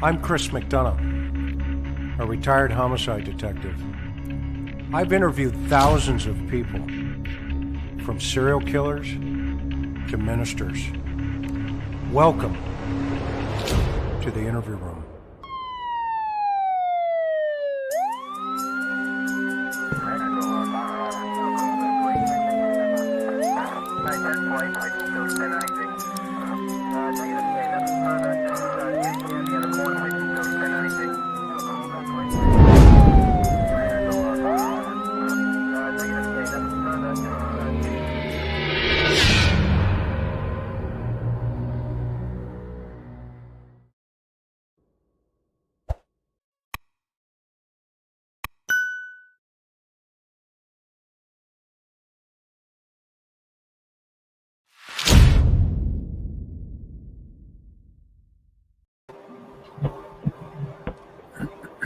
I'm Chris McDonough, a retired homicide detective. I've interviewed thousands of people, from serial killers to ministers. Welcome to the interview room.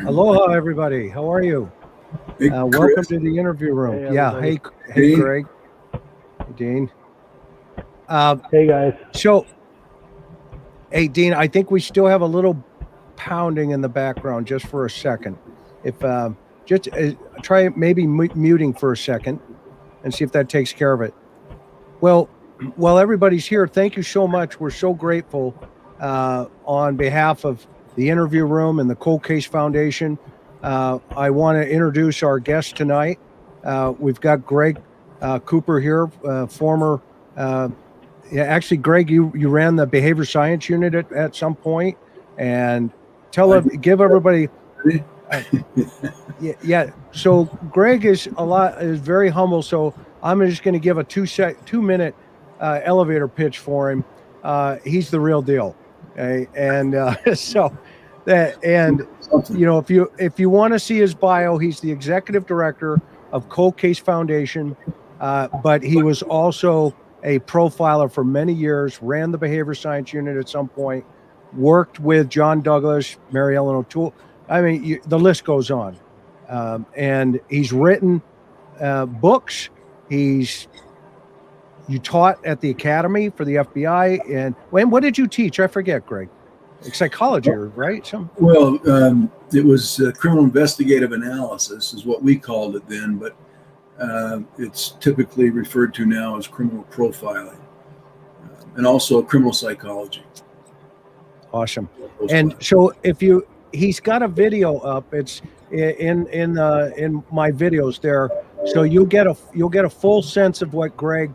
Aloha, everybody. How are you? Hey, welcome to the interview room. Hey, Dean. Greg. Hey, Dean. Hey, guys. So, hey, Dean, I think we still have a little pounding in the background just for a second. If just try maybe muting for a second and see if that takes care of it. Well, while everybody's here, thank you so much. We're so grateful on behalf of the interview room and the Cold Case Foundation. I want to introduce our guest tonight. We've got Greg Cooper here, former. Actually, Greg, you ran the behavior science unit at some point, and give everybody. So Greg is very humble. So I'm just going to give a 2-minute elevator pitch for him. He's the real deal. Okay? And if you want to see his bio, he's the executive director of Cold Case Foundation, but he was also a profiler for many years, ran the behavior science unit at some point, worked with John Douglas, Mary Ellen O'Toole. I mean, the list goes on. And he's written books. You taught at the academy for the FBI. And what did you teach? I forget, Greg. Psychology, right? It was criminal investigative analysis is what we called it then, but it's typically referred to now as criminal profiling, and also criminal psychology. Awesome. And so he's got a video up. It's in my videos there, so you'll get a full sense of what Greg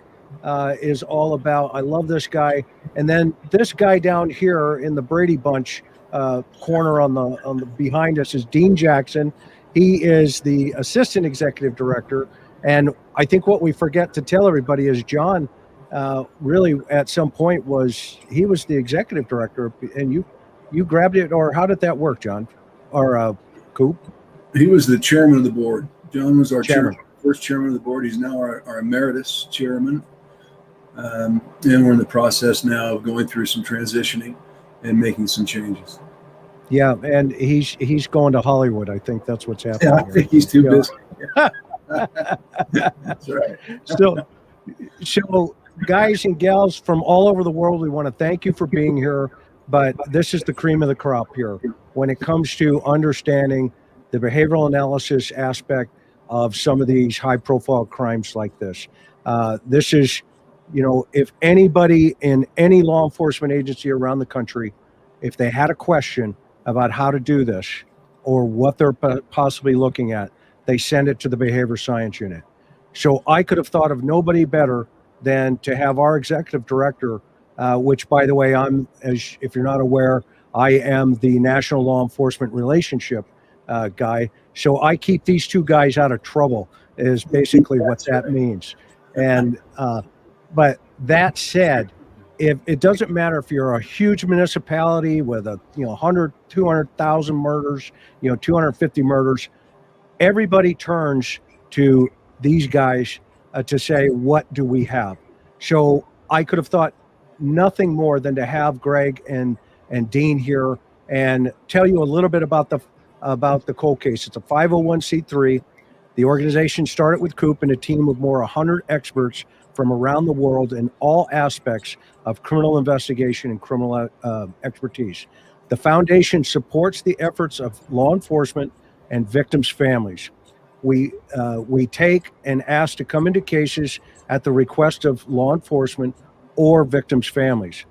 is all about. I love this guy. And then this guy down here in the Brady Bunch corner on the behind us is Dean Jackson. He is the assistant executive director. And I think what we forget to tell everybody is John really at some point was the executive director, and you grabbed it, or how did that work, John? Or Coop? He was the chairman of the board. John was our first chairman of the board. He's now our emeritus chairman. And we're in the process now of going through some transitioning and making some changes. Yeah, and he's going to Hollywood. I think that's what's happening. Yeah, I think he's too busy. That's right. So guys and gals from all over the world, we want to thank you for being here. But this is the cream of the crop here when it comes to understanding the behavioral analysis aspect of some of these high-profile crimes like this. This is, if anybody in any law enforcement agency around the country, if they had a question about how to do this or what they're possibly looking at, they send it to the behavior science unit. So I could have thought of nobody better than to have our executive director, which, by the way, if you're not aware, I am the National Law Enforcement Relationship guy. So I keep these two guys out of trouble is basically what that means. And but that said, if it doesn't matter if you're a huge municipality with 100, 200,000 murders, 250 murders, everybody turns to these guys to say, what do we have? So I could have thought nothing more than to have Greg and Dean here and tell you a little bit about the cold case. It's a 501c3. The organization started with Coop and a team of more 100 experts from around the world in all aspects of criminal investigation and criminal expertise. The foundation supports the efforts of law enforcement and victims' families. We take and ask to come into cases at the request of law enforcement or victims' families.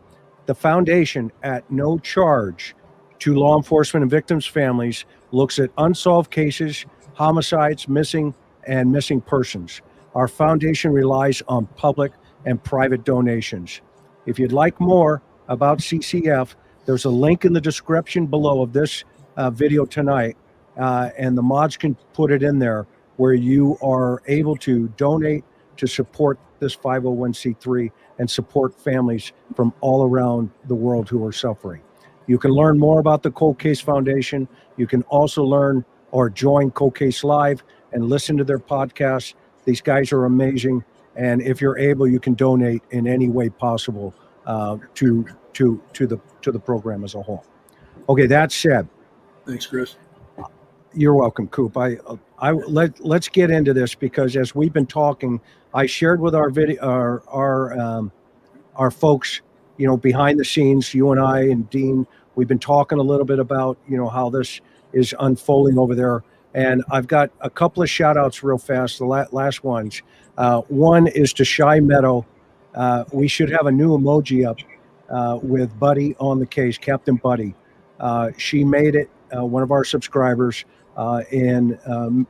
The foundation, at no charge to law enforcement and victims' families, looks at unsolved cases, homicides, missing persons. Our foundation relies on public and private donations. If you'd like more about CCF, there's a link in the description below of this video tonight, and the mods can put it in there where you are able to donate to support this 501c3 and support families from all around the world who are suffering. You can learn more about the Cold Case Foundation. You can also learn or join Cold Case Live and listen to their podcasts. These guys are amazing. And if you're able, you can donate in any way possible to the program as a whole. Okay, that said. Thanks, Chris. You're welcome, Coop. Let's get into this, because as we've been talking, I shared with our folks, behind the scenes, you and I and Dean, we've been talking a little bit about, how this is unfolding over there. And I've got a couple of shout outs real fast. The last ones. One is to Shy Meadow. We should have a new emoji up with Buddy on the case, Captain Buddy. She made it, one of our subscribers, on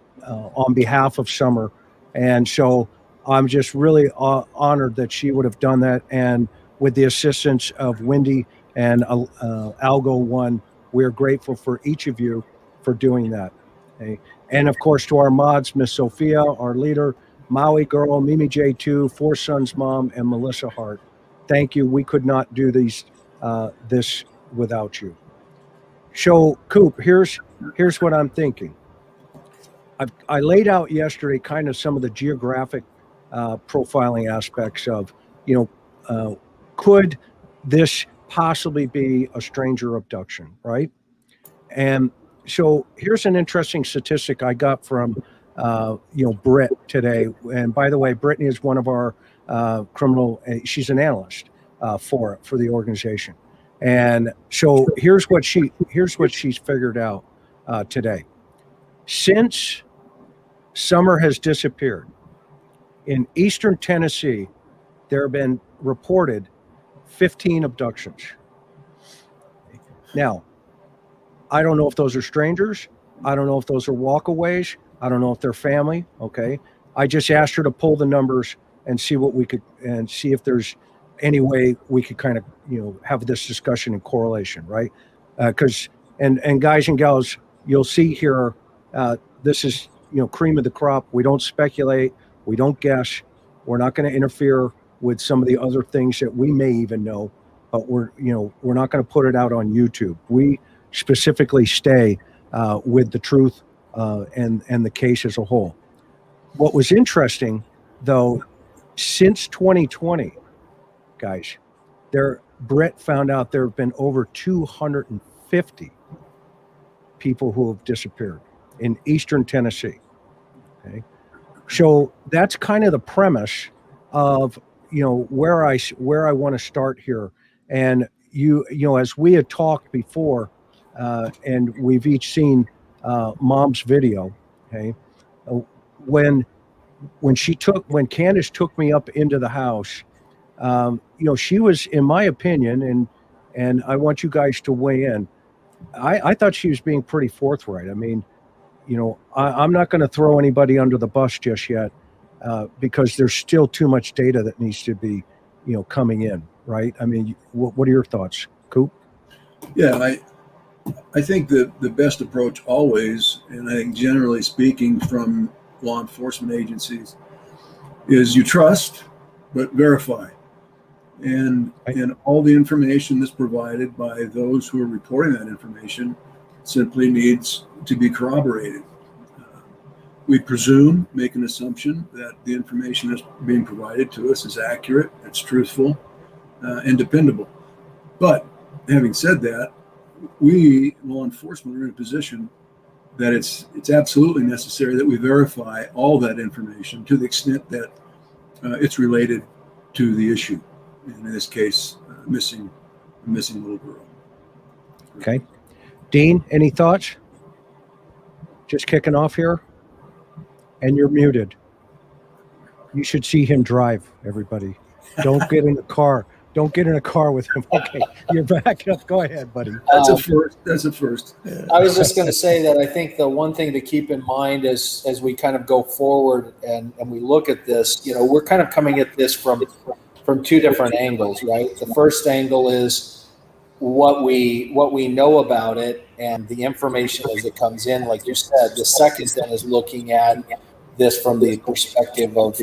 behalf of Summer. And so I'm just really honored that she would have done that. And with the assistance of Wendy and Algo One, we're grateful for each of you for doing that. Okay? And of course, to our mods, Miss Sophia, our leader, Maui Girl, Mimi J2, Four Sons Mom, and Melissa Hart. Thank you. We could not do this without you. So, Coop, here's what I'm thinking. I laid out yesterday kind of some of the geographic profiling aspects of, could this possibly be a stranger abduction, right? And so here's an interesting statistic I got from, Britt today. And by the way, Brittany is one of our she's an analyst for the organization. And so here's what she's figured out today. Since Summer has disappeared, in eastern Tennessee, there have been reported 15 abductions. Now, I don't know if those are strangers. I don't know if those are walkaways. I don't know if they're family. Okay. I just asked her to pull the numbers and see if there's any way we could kind of, have this discussion in correlation, right? Because, and guys and gals, you'll see here, this is, cream of the crop. We don't speculate. We don't guess. We're not going to interfere with some of the other things that we may even know, but we're not going to put it out on YouTube. We specifically stay with the truth and the case as a whole. What was interesting, though, since 2020, guys, Brett found out there have been over 250 people who have disappeared in eastern Tennessee. Okay, so that's kind of the premise of where I want to start here. And as we had talked before, and we've each seen Mom's video. Okay, when Candace took me up into the house, she was, in my opinion, and I want you guys to weigh in. I thought she was being pretty forthright. I mean, I'm not going to throw anybody under the bus just yet, because there's still too much data that needs to be, coming in, right? I mean, what are your thoughts, Coop? Yeah, I think that the best approach always, and I think generally speaking from law enforcement agencies, is you trust, but verify. And all the information that's provided by those who are reporting that information simply needs to be corroborated. We presume, make an assumption that the information that's being provided to us is accurate, it's truthful, and dependable. But having said that, we, law enforcement, are in a position that it's absolutely necessary that we verify all that information to the extent that it's related to the issue. In this case, missing little girl. Okay. Dean, any thoughts? Just kicking off here? And you're muted. You should see him drive, everybody. Don't get in a car. Don't get in a car with him. Okay, you're back up. Go ahead, buddy. That's a first. That's a first. I was just going to say that I think the one thing to keep in mind as we kind of go forward and we look at this, we're kind of coming at this from two different angles, right? The first angle is what we know about it and the information as it comes in, like you said. The second then is looking at this from the perspective of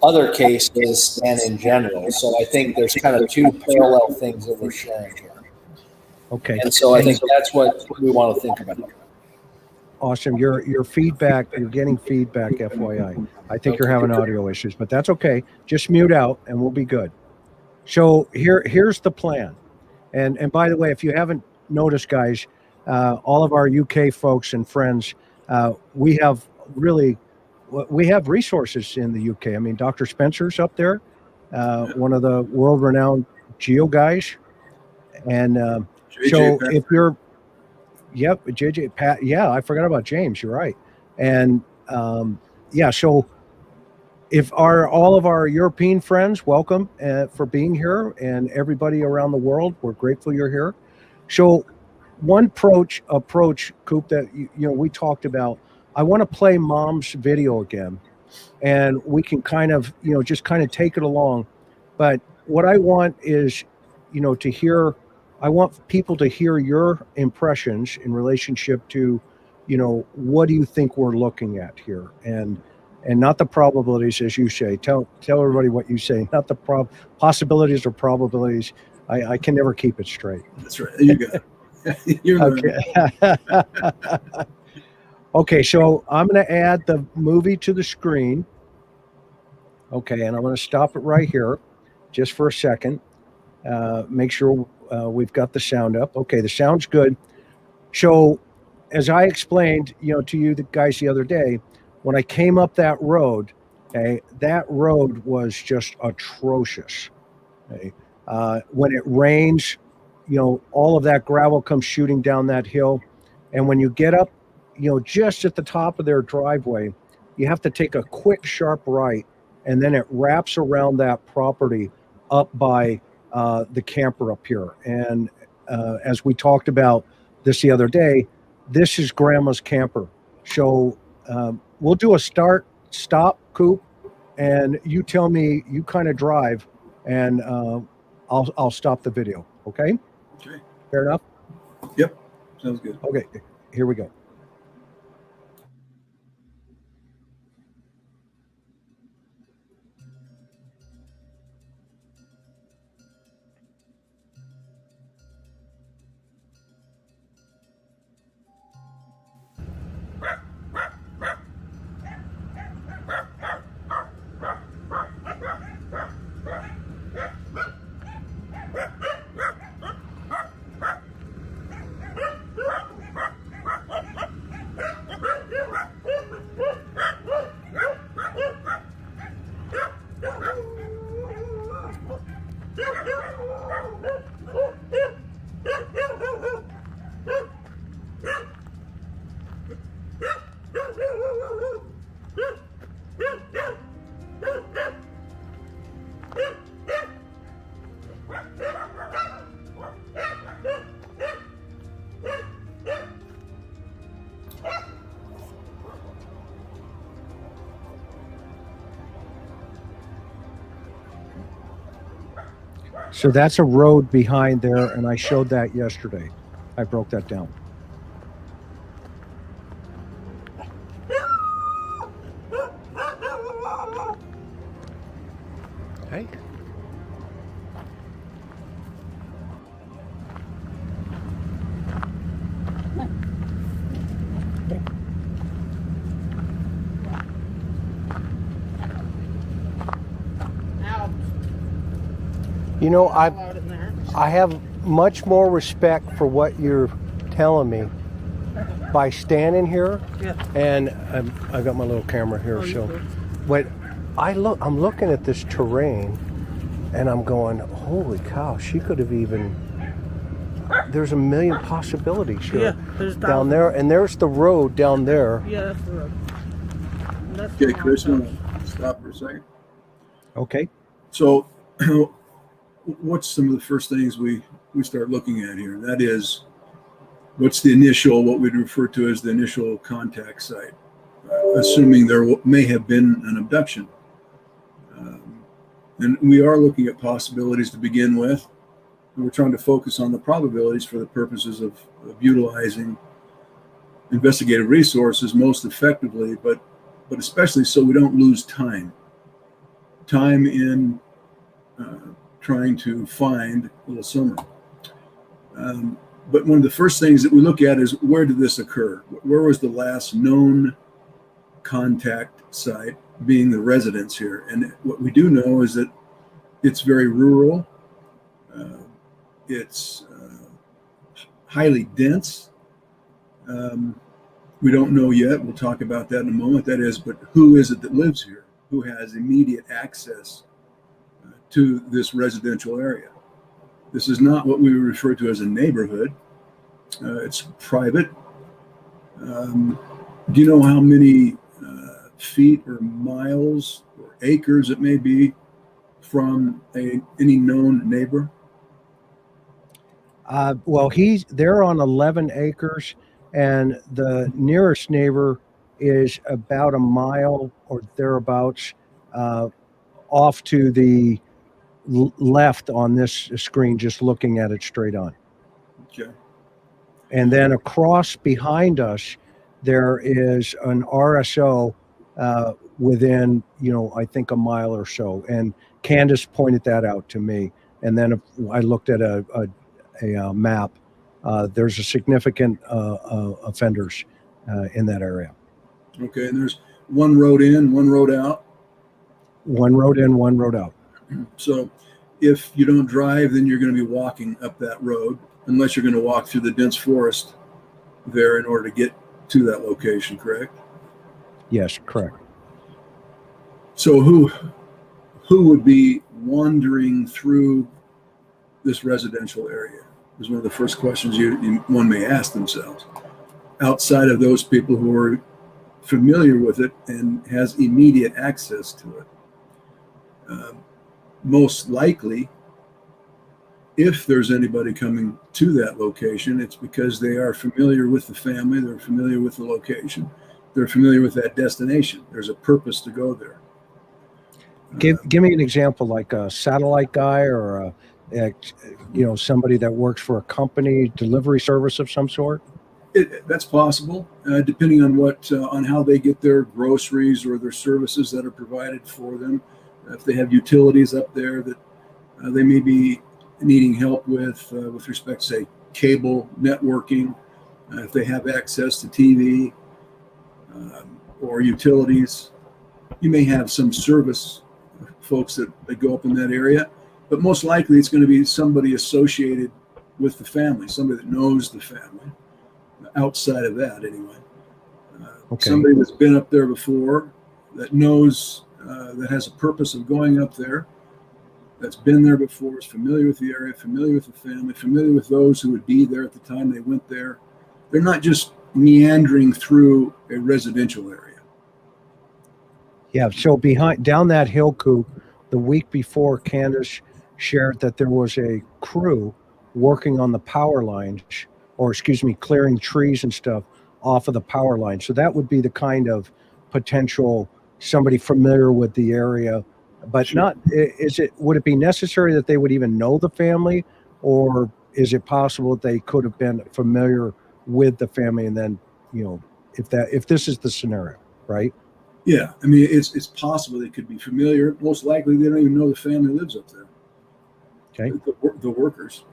other cases and in general. So I think there's kind of two parallel things that we're sharing here. Okay. And so I think that's what we want to think about. Awesome. Your feedback, you're getting feedback, FYI. I think you're having audio issues, but that's okay. Just mute out and we'll be good. So here's the plan. And by the way, if you haven't noticed, guys, all of our UK folks and friends, we have resources in the UK. I mean, Dr. Spencer's up there, one of the world-renowned geo guys. And so if you're, yep, JJ, Pat, yeah, I forgot about James, you're right. And so if all of our European friends, welcome for being here, and everybody around the world, we're grateful you're here. So one approach, Coop, that we talked about, I want to play Mom's video again, and we can kind of just kind of take it along. But what I want is to hear. I want people to hear your impressions in relationship to, what do you think we're looking at here, and not the probabilities, as you say. Tell everybody what you say, not the possibilities or probabilities. I can never keep it straight. That's right. You got it. You're okay. Okay, so I'm going to add the movie to the screen. Okay, and I'm going to stop it right here just for a second. Make sure we've got the sound up. Okay, the sound's good. So as I explained, to you the guys the other day, when I came up that road, okay, that road was just atrocious. Okay? When it rains, all of that gravel comes shooting down that hill. And when you get up, just at the top of their driveway, you have to take a quick, sharp right, and then it wraps around that property up by the camper up here. And as we talked about this the other day, this is Grandma's camper. So we'll do a stop, Coop, and you tell me, you kind of drive, and I'll stop the video. Okay? Okay. Fair enough? Yep. Sounds good. Okay. Here we go. So that's a road behind there, and I showed that yesterday. I broke that down. Hey. I have much more respect for what you're telling me by standing here. Yeah. And I've got my little camera here, but I'm looking at this terrain, and I'm going, holy cow! She could have even there's a million possibilities here. Yeah, there's down thousands. there, and there's the road down there. Yeah, that's the road. That's Okay, the Chris, house. want to stop for a second? Okay. So, what's some of the first things we start looking at here? That is, what's the initial, what we'd refer to as the initial contact site, assuming there may have been an abduction. And we are looking at possibilities to begin with. And we're trying to focus on the probabilities for the purposes of utilizing investigative resources most effectively, but especially so we don't lose time in trying to find little Summer. But one of the first things that we look at is, where did this occur? Where was the last known contact site, being the residence here? And what we do know is that it's very rural. It's highly dense. We don't know yet. We'll talk about that in a moment. That is, but who is it that lives here? Who has immediate access to this residential area? This is not what we would refer to as a neighborhood. It's private. Do you know how many feet or miles or acres it may be from any known neighbor? Well, they're on 11 acres, and the nearest neighbor is about a mile or thereabouts off to the left on this screen, just looking at it straight on. Okay. And then across behind us, there is an RSO within, I think a mile or so. And Candace pointed that out to me. And then I looked at a map. There's a significant offenders in that area. Okay, and there's one road in, one road out. One road in, one road out. So if you don't drive, then you're going to be walking up that road, unless you're going to walk through the dense forest there in order to get to that location, correct? Yes, correct. So who would be wandering through this residential area is one of the first questions one may ask themselves. Outside of those people who are familiar with it and has immediate access to it. Most likely, if there's anybody coming to that location, it's because they are familiar with the family, they're familiar with the location, they're familiar with that destination. There's a purpose to go there. Give me an example, like a satellite guy or somebody that works for a company, delivery service of some sort. That's possible, depending on on how they get their groceries or their services that are provided for them. If they have utilities up there that they may be needing help with respect to, say, cable networking, if they have access to TV or utilities, you may have some service folks that go up in that area, but most likely it's going to be somebody associated with the family, somebody that knows the family. Outside of that, anyway, somebody that's been up there before, that knows, that has a purpose of going up there, that's been there before, is familiar with the area, familiar with the family, familiar with those who would be there at the time they went there. They're not just meandering through a residential area. Yeah. So down that hill coup, the week before, Candace shared that there was a crew working on the power lines, clearing trees and stuff off of the power line. So that would be the kind of potential somebody familiar with the area, but sure. Would it be necessary that they would even know the family, or is it possible that they could have been familiar with the family? And then, if this is the scenario, right? Yeah. I mean, it's possible they could be familiar. Most likely they don't even know the family lives up there. Okay. The workers.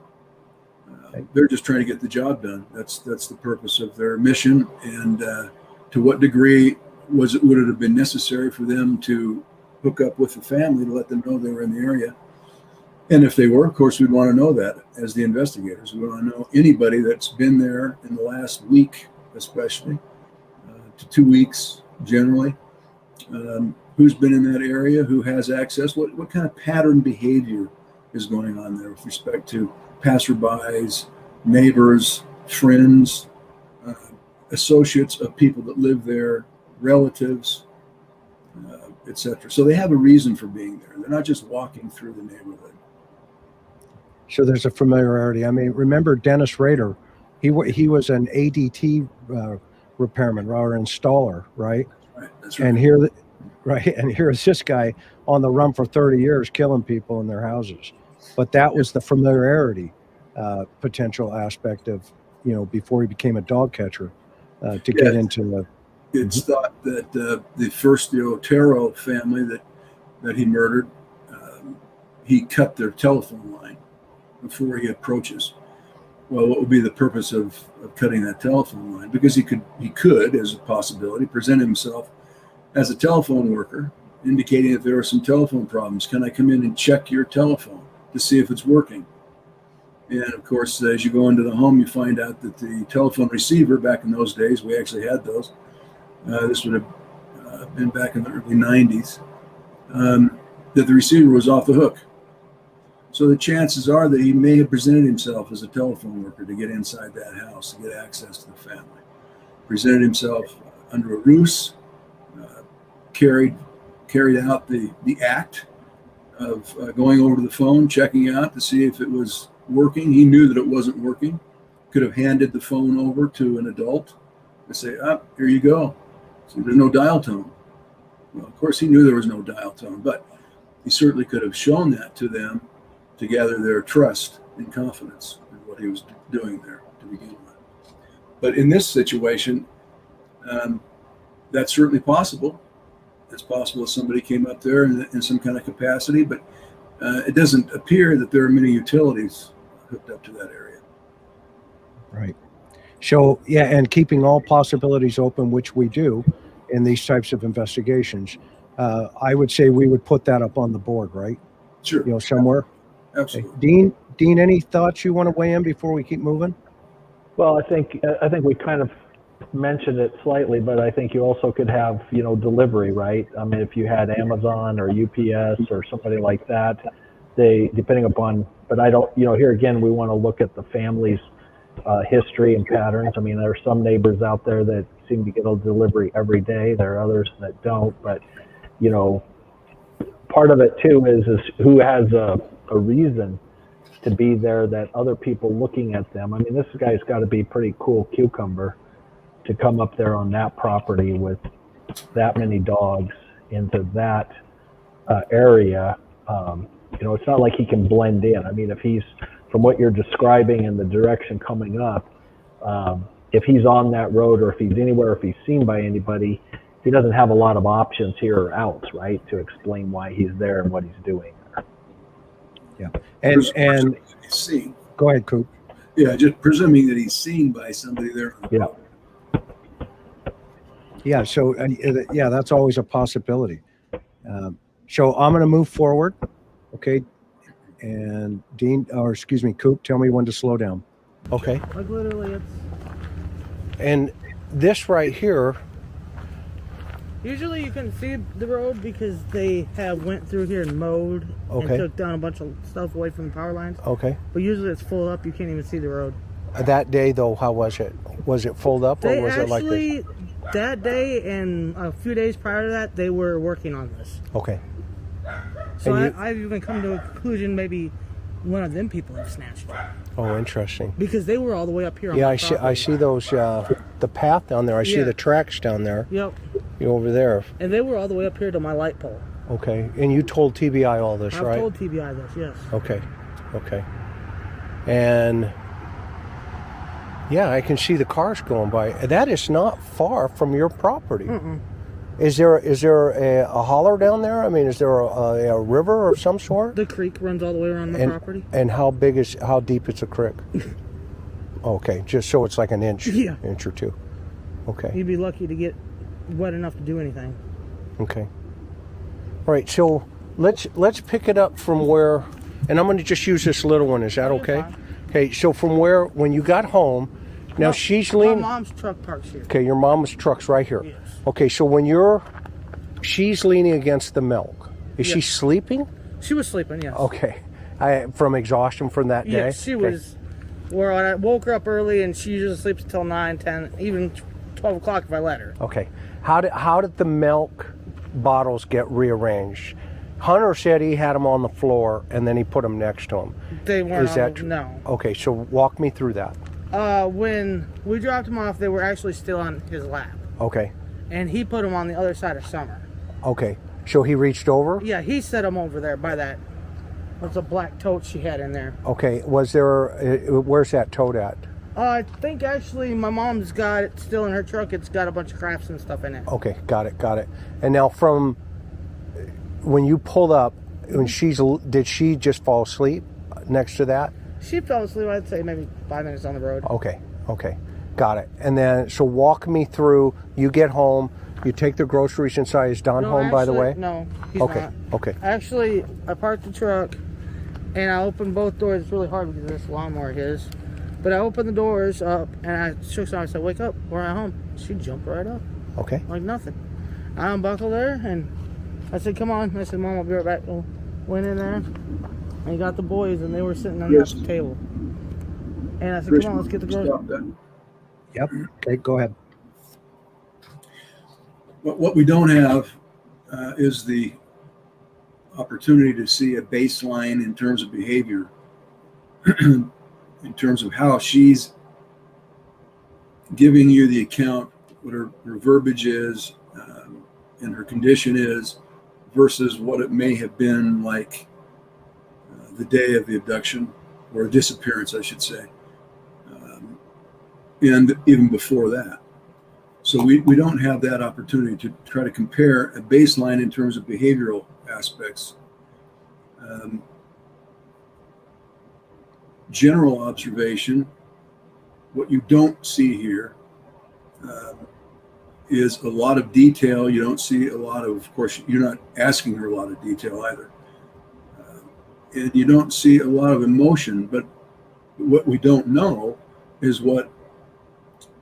They're just trying to get the job done. That's the purpose of their mission. And to what degree would it have been necessary for them to hook up with the family to let them know they were in the area? And if they were, of course, we'd want to know that as the investigators. We want to know anybody that's been there in the last week, especially to 2 weeks generally. Who's been in that area? Who has access? What kind of pattern behavior is going on there with respect to passerbys, neighbors, friends, associates of people that live there, relatives, etc. So they have a reason for being there. They're not just walking through the neighborhood. So there's a familiarity. I mean, remember Dennis Rader? He was an ADT repairman or installer, right? Right. That's right. And here, right, and here's this guy on the run for 30 years, killing people in their houses. But that was the familiarity potential aspect of, before he became a dog catcher, to get into the. It's thought that the Otero family that he murdered, he cut their telephone line before he approaches. Well, what would be the purpose of cutting that telephone line? Because he could, as a possibility, present himself as a telephone worker, indicating that there are some telephone problems. Can I come in and check your telephone to see if it's working? And of course, as you go into the home, you find out that the telephone receiver, back in those days, we actually had those. This would have been back in the early 90s, that the receiver was off the hook. So the chances are that he may have presented himself as a telephone worker to get inside that house, to get access to the family. Presented himself under a ruse, carried out the act of going over to the phone, checking out to see if it was working. He knew that it wasn't working. Could have handed the phone over to an adult and say, here you go. So there's no dial tone. Well, of course, he knew there was no dial tone, but he certainly could have shown that to them to gather their trust and confidence in what he was doing there to begin with. But in this situation, that's certainly possible. It's possible that somebody came up there in some kind of capacity, but it doesn't appear that there are many utilities hooked up to that area. Right. So, yeah, and keeping all possibilities open, which we do in these types of investigations, I would say we would put that up on the board, right? Sure. Somewhere. Absolutely. Okay. Dean, any thoughts you want to weigh in before we keep moving? Well, I think we kind of mentioned it slightly, but I think you also could have, delivery, right? I mean, if you had Amazon or UPS or somebody like that, depending upon, but I don't, here again, we want to look at the family's history and patterns. I mean, there are some neighbors out there that seem to get a delivery every day. There are others that don't, but, part of it too is who has a reason to be there that other people looking at them. I mean, this guy's got to be pretty cool cucumber to come up there on that property with that many dogs into that area. It's not like he can blend in. I mean, if he's, from what you're describing in the direction coming up, if he's on that road or if he's anywhere, if he's seen by anybody, he doesn't have a lot of options here or else, right, to explain why he's there and what he's doing. Yeah. And seen. Go ahead, Coop. Yeah, just presuming that he's seen by somebody there on the property. Yeah, so that's always a possibility. So I'm going to move forward, okay? And Coop, tell me when to slow down. Okay. Like literally, And this right here, usually you can see the road because they have went through here and mowed and took down a bunch of stuff away from the power lines. okay. But usually it's full up. You can't even see the road. That day though, how was it? Was it full up or was it like this? That day and a few days prior to that, they were working on this. Okay. So I've even come to a conclusion maybe one of them people have snatched it. Oh, interesting. Because they were all the way up here on Yeah, my I property. see those, the path down there. I see the tracks down there. Yep. Over there. And they were all the way up here to my light pole. Okay. And you told TBI all this, right? I've told TBI this, yes. Okay. And yeah, I can see the cars going by. That is not far from your property. Mm-mm. Is there a holler down there? I mean, is there a river of some sort? The creek runs all the way around my property. And how deep is the creek? Okay, just so it's like an inch, inch or two. Okay. You'd be lucky to get wet enough to do anything. Okay. All right, so let's pick it up from where, and I'm going to just use this little one. Is that okay? Okay, so from when you got home, now she's leaning. My mom's truck parks here. Okay, your mom's truck's right here. Yes. Okay, so she's leaning against the milk. Is she sleeping? She was sleeping, yes. Okay. From exhaustion from that day? Yes, she was. Where I woke her up early, and she usually sleeps until 9, 10, even 12 o'clock if I let her. Okay. How did the milk bottles get rearranged? Hunter said he had them on the floor, and then he put them next to him. They weren't Is that no. Okay, so walk me through that. When we dropped them off, they were actually still on his lap. Okay. And he put them on the other side of Summer. Okay. So he reached over? Yeah, he set them over there by that. What's a black tote she had in there? Okay. Was there, where's that tote at? I think actually my mom's got it still in her truck. It's got a bunch of crafts and stuff in it. Okay, got it. And now from when you pulled up, did she just fall asleep next to that? She fell asleep, I'd say maybe 5 minutes on the road. Okay, got it. And then, so walk me through, you get home, you take the groceries inside. Is Don home, by the way? No, he's Okay, not. okay. Actually, I parked the truck and I opened both doors. It's really hard because this lawnmower of his. But I opened the doors up and I shook her. I said, "Wake up, we're at home." She jumped right up. Okay. Like nothing. I unbuckled her and I said, "Come on." I said, "Mom, I'll be right back." So went in there and he got the boys and they were sitting on the table. And I said, "Come on, let's get the groceries." Yep. Okay, go ahead. What we don't have is the opportunity to see a baseline in terms of behavior, in terms of how she's giving you the account, what her verbiage is, and her condition is, versus what it may have been like the day of the abduction, or disappearance, I should say, and even before that. So we don't have that opportunity to try to compare a baseline in terms of behavioral aspects. General observation, what you don't see here is a lot of detail. You don't see a lot of course, you're not asking her a lot of detail either. And you don't see a lot of emotion, but what we don't know is what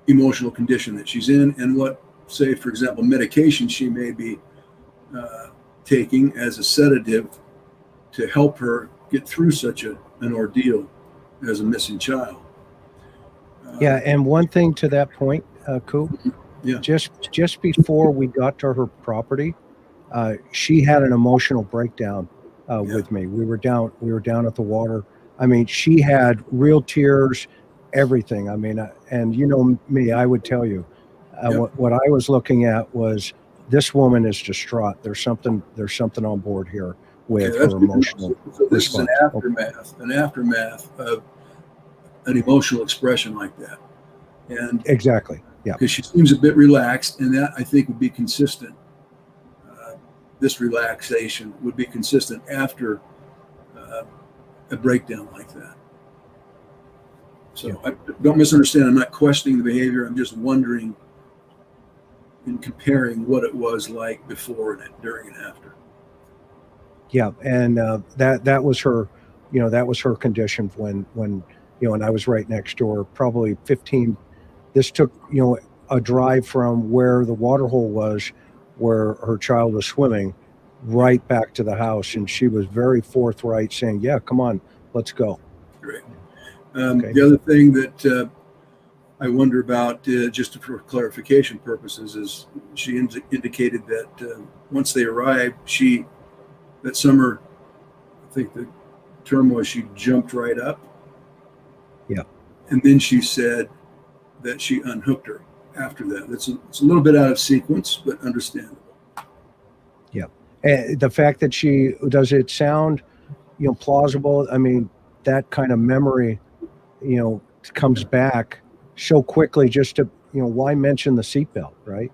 emotional condition that she's in, and what, say, for example, medication she may be taking as a sedative to help her get through such an ordeal as a missing child. Yeah, and one thing to that point, Coop, Yeah. just before we got to her property, she had an emotional breakdown with me. We were down at the water. I mean, she had real tears, everything. I mean, and you know me, I would tell you, what I was looking at was, this woman is distraught. There's something on board here with her emotional. So this is an aftermath of an emotional expression like that. And Exactly. Yeah. because she seems a bit relaxed, and that I think would be consistent. This relaxation would be consistent after a breakdown like that. So I don't misunderstand. I'm not questioning the behavior. I'm just wondering and comparing what it was like before and during and after. Yeah, and that was her, that was her condition when and I was right next door, probably 15. This took a drive from where the water hole was, where her child was swimming, right back to the house, and she was very forthright, saying, "Yeah, come on, let's go." Great. Okay. The other thing that I wonder about, just for clarification purposes, is she indicated that once they arrived, that summer, I think the term was, she jumped right up. Yeah. And then she said that she unhooked her after that. It's a little bit out of sequence, but understandable. Yeah. And the fact that does it sound, plausible? I mean, that kind of memory, comes back so quickly, just to, why mention the seatbelt, right?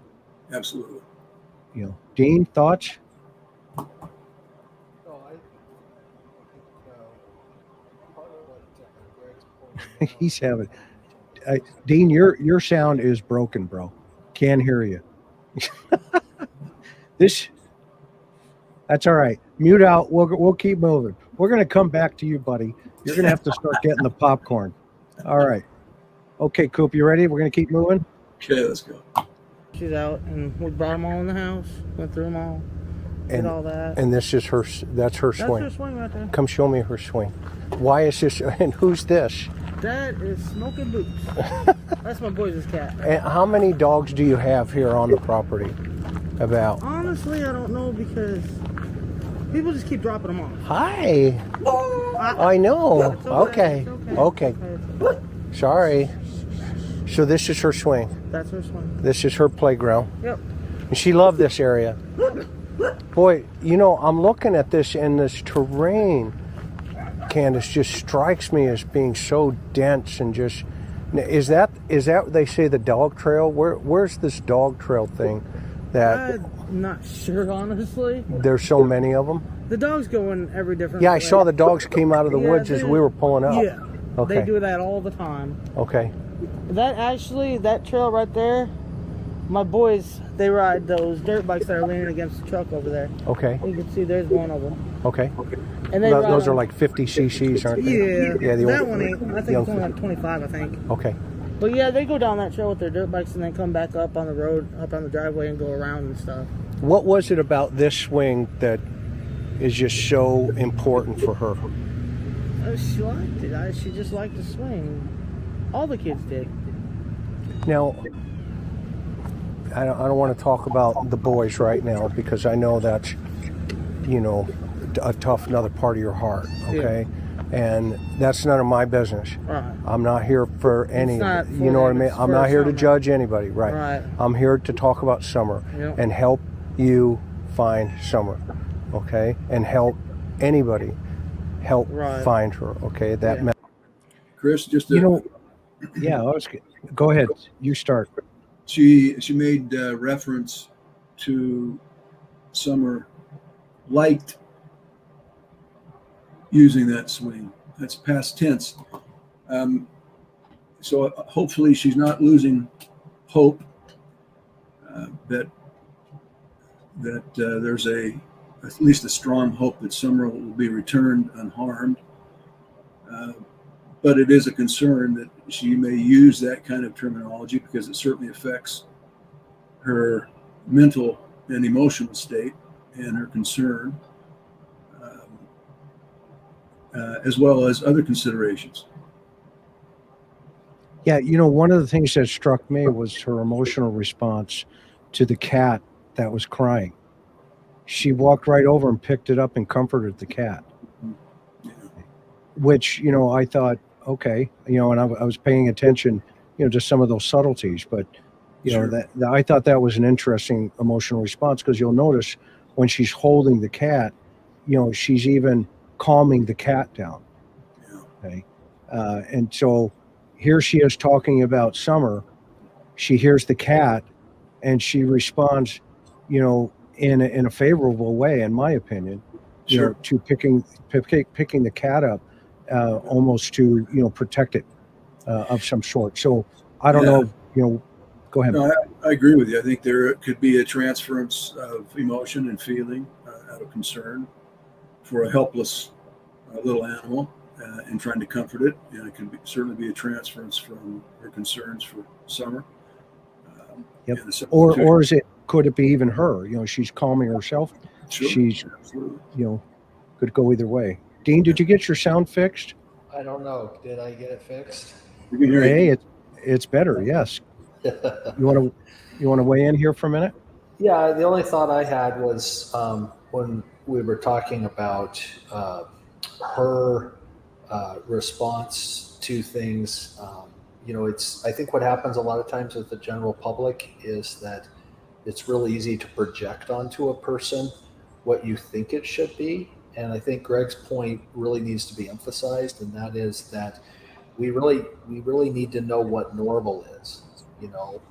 Absolutely. Dean, thoughts? He's having, Dean, your sound is broken, bro. Can't hear you. That's all right. Mute out. We'll keep moving. We're going to come back to you, buddy. You're going to have to start getting the popcorn. All right. Okay, Coop, you ready? We're going to keep moving? Okay, let's go. She's out, and we brought them all in the house, went through them all, did all that. And this is that's her swing. That's her swing right there. Come show me her swing. Why is this, and who's this? That is Smoking Boots. That's my boys' cat. And how many dogs do you have here on the property? About. Honestly, I don't know because people just keep dropping them off. Hi. I know. It's Okay. It's Okay. Sorry. So this is her swing. That's her swing. This is her playground. Yep. And she loved this area. Boy, you know, I'm looking at this, and this terrain, Candace, just strikes me as being so dense and just. Is that they say the dog trail? Where's this dog trail thing? That I'm not sure, honestly. there's so many of them. The dogs go in every different. Yeah, I way. saw the dogs came out of the woods as we were pulling up. Yeah. Okay. They do that all the time. Okay. That trail right there, my boys, they ride those dirt bikes that are leaning against the truck over there. Okay. You can see there's one of them. Okay. And they Those are on- like 50 cc's, aren't they? Yeah. Yeah. The that old, one ain't. I think it's only like 25, I think. Okay. But yeah, they go down that trail with their dirt bikes and then come back up on the road, up on the driveway and go around and stuff. What was it about this swing that is just so important for her? She liked it. She just liked to swing. All the kids did. Now, I don't want to talk about the boys right now because I know that's, you know, a tough another part of your heart. Okay. Yeah. And that's none of my business. Right. I'm not here for any, not you know what I mean? I'm not here to Summer. judge anybody, right? Right. I'm here to talk about Summer and help you find Summer, okay? And help anybody help find her, okay? That Chris, just to, you know, yeah, go ahead. You start. she made reference to Summer liked using that swing. That's past tense. So hopefully she's not losing hope that there's at least a strong hope that Summer will be returned unharmed. But it is a concern that she may use that kind of terminology because it certainly affects her mental and emotional state and her concern. As well as other considerations. Yeah, you know, one of the things that struck me was her emotional response to the cat that was crying. She walked right over and picked it up and comforted the cat, which, you know, I thought, okay, you know, and I was paying attention, you know, to some of those subtleties, but, you know, that I thought that was an interesting emotional response because you'll notice when she's holding the cat, you know, she's even calming the cat down. Okay. And so here she is talking about Summer. She hears the cat and she responds, you know, in a favorable way, in my opinion, you know, to picking the cat up, almost to, you know, protect it of some sort. So I don't know, you know, go ahead. No, I agree with you. I think there could be a transference of emotion and feeling out of concern for a helpless little animal and trying to comfort it. And it could certainly be a transference from her concerns for Summer. Yep. Or could it be even her? You know, she's calming herself. Sure. She's, you know, could go either way. Dean, did you get your sound fixed? I don't know. Did I get it fixed? You can hear Hey, it's better. Yes. You want to weigh in here for a minute? Yeah, the only thought I had was when we were talking about her response to things. You know, I think what happens a lot of times with the general public is that it's really easy to project onto a person what you think it should be. And I think Greg's point really needs to be emphasized, and that is that we really need to know what normal is. You know,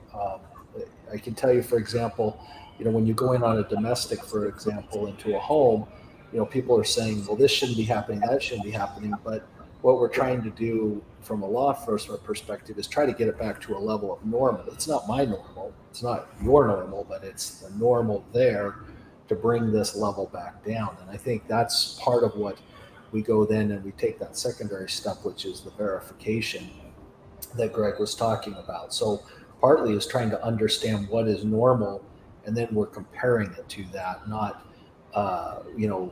I can tell you, for example, you know, when you go in on a domestic, for example, into a home, you know, people are saying, well, this shouldn't be happening, that shouldn't be happening. But what we're trying to do from a law enforcement perspective is try to get it back to a level of normal. It's not my normal, it's not your normal, but it's the normal there to bring this level back down. And I think that's part of what we go then and we take that secondary step, which is the verification that Greg was talking about. So partly is trying to understand what is normal, and then we're comparing it to that, not, you know,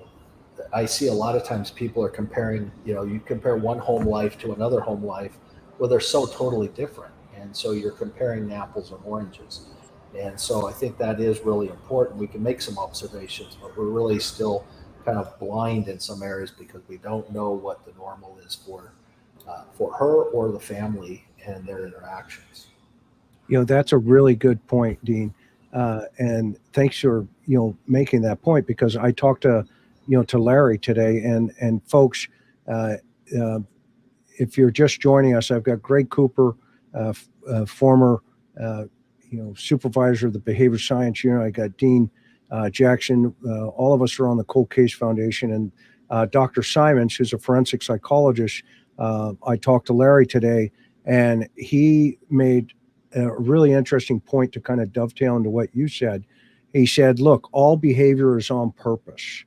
I see a lot of times people are comparing, you compare one home life to another home life, well, they're so totally different. And so you're comparing apples and oranges. And so I think that is really important. We can make some observations, but we're really still kind of blind in some areas because we don't know what the normal is for her or the family and their interactions. That's a really good point, Dean. And thanks for, making that point, because I talked to Larry today, and folks, if you're just joining us, I've got Greg Cooper, former, supervisor of the behavior science unit. I got Dean Jackson. All of us are on the Cold Case Foundation, and Dr. Simons, who's a forensic psychologist. I talked to Larry today, and he made a really interesting point to kind of dovetail into what you said. He said, look, all behavior is on purpose.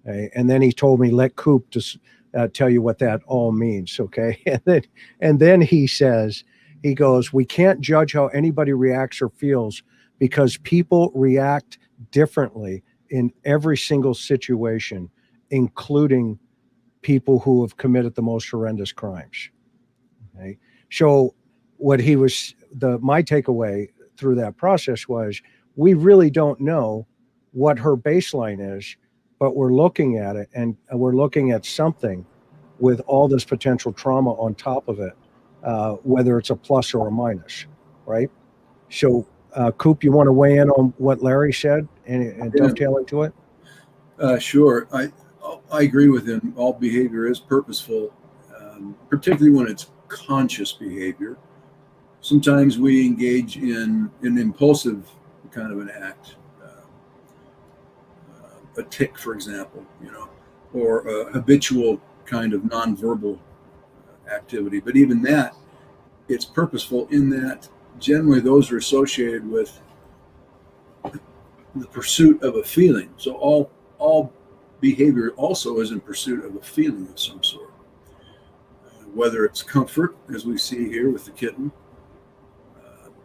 Okay? And then he told me, let Coop just tell you what that all means. Okay. And then he says, he goes, we can't judge how anybody reacts or feels because people react differently in every single situation, including people who have committed the most horrendous crimes. Okay. So what he was, my takeaway through that process was, we really don't know what her baseline is, but we're looking at it, and we're looking at something with all this potential trauma on top of it, whether it's a plus or a minus, right? So, Coop, you want to weigh in on what Larry said and dovetail into it? Sure. I agree with him. All behavior is purposeful, particularly when it's conscious behavior. Sometimes we engage in an impulsive kind of an act, a tic, for example, or a habitual kind of nonverbal activity. But even that, it's purposeful in that generally those are associated with the pursuit of a feeling. So all behavior also is in pursuit of a feeling of some sort, whether it's comfort, as we see here with the kitten,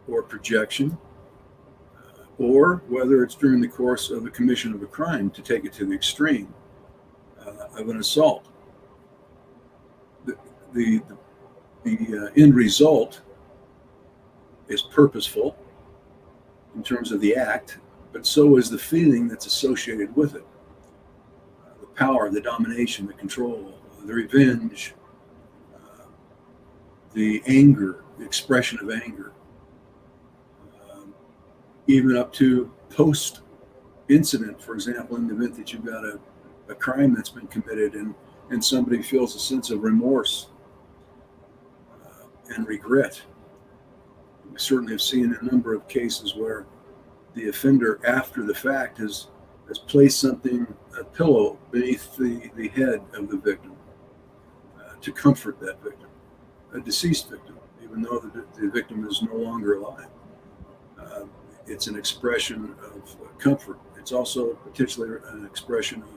or projection, or whether it's during the course of the commission of a crime, to take it to the extreme of an assault. The end result is purposeful in terms of the act, but so is the feeling that's associated with it. The power, the domination, the control, the revenge, the anger, the expression of anger. Even up to post-incident, for example, in the event that you've got a crime that's been committed and somebody feels a sense of remorse and regret. We certainly have seen a number of cases where the offender, after the fact, has placed something, a pillow, beneath the head of the victim to comfort that victim, a deceased victim, even though the victim is no longer alive. It's an expression of comfort. It's also potentially an expression of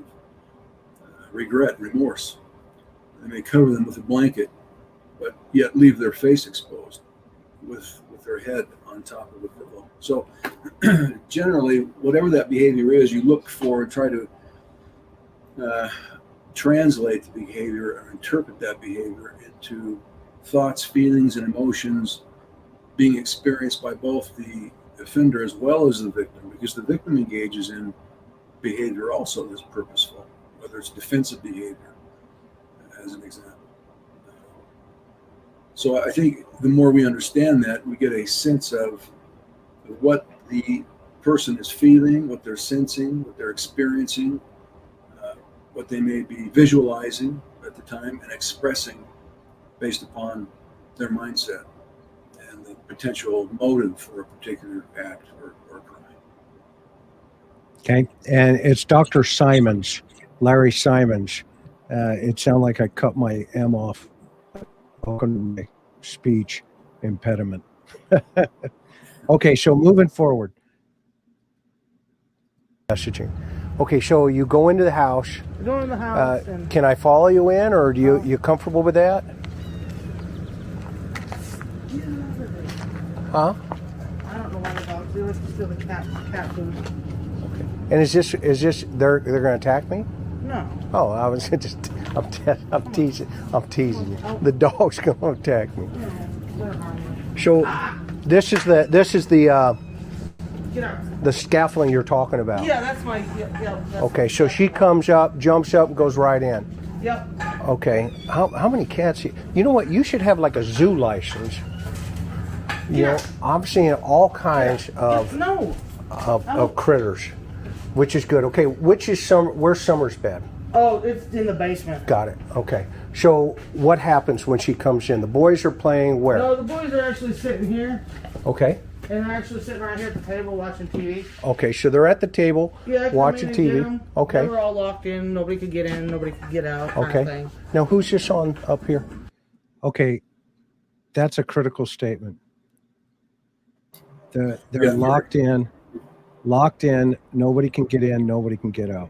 regret, remorse. They may cover them with a blanket, but yet leave their face exposed with their head on top of the pillow. So generally, whatever that behavior is, you look for and try to translate the behavior or interpret that behavior into thoughts, feelings, and emotions being experienced by both the offender as well as the victim, because the victim engages in behavior also that's purposeful, whether it's defensive behavior, as an example. So I think the more we understand that, we get a sense of what the person is feeling, what they're sensing, what they're experiencing, what they may be visualizing at the time and expressing based upon their mindset and the potential motive for a particular act or crime. Okay. And it's Dr. Simons, Larry Simons. It sounded like I cut my M off. Welcome to my speech impediment. Okay, so moving forward. Messaging. Okay, so you go into the house. Go in the house. And Can I follow you in, or do you comfortable with that? Huh? I don't know why the dogs do it. Steal the cat food. And is this they're going to attack me? No. Oh, I was just, I'm teasing you. The dog's going to attack me. So this is the Get out. the scaffolding you're talking about. Yeah, that's my. That's Okay, so she comes up, jumps up, and goes right in. Yep. Okay, how many cats? You know what? You should have like a zoo license. You know, I'm seeing all kinds of critters, which is good. Okay, where's Summer's bed? Oh, it's in the basement. Got it. Okay. So what happens when she comes in? The boys are playing where? No, the boys are actually sitting here, Okay. and they're actually sitting right here at the table watching TV. Okay, so they're at the table Yeah, I come watching in and get TV. 'em. Okay. They were all locked in. Nobody could get in. Nobody could get out. Kind Okay. of thing. Now who's this on up here? Okay, that's a critical statement. They're Yeah. locked in. Nobody can get in. Nobody can get out.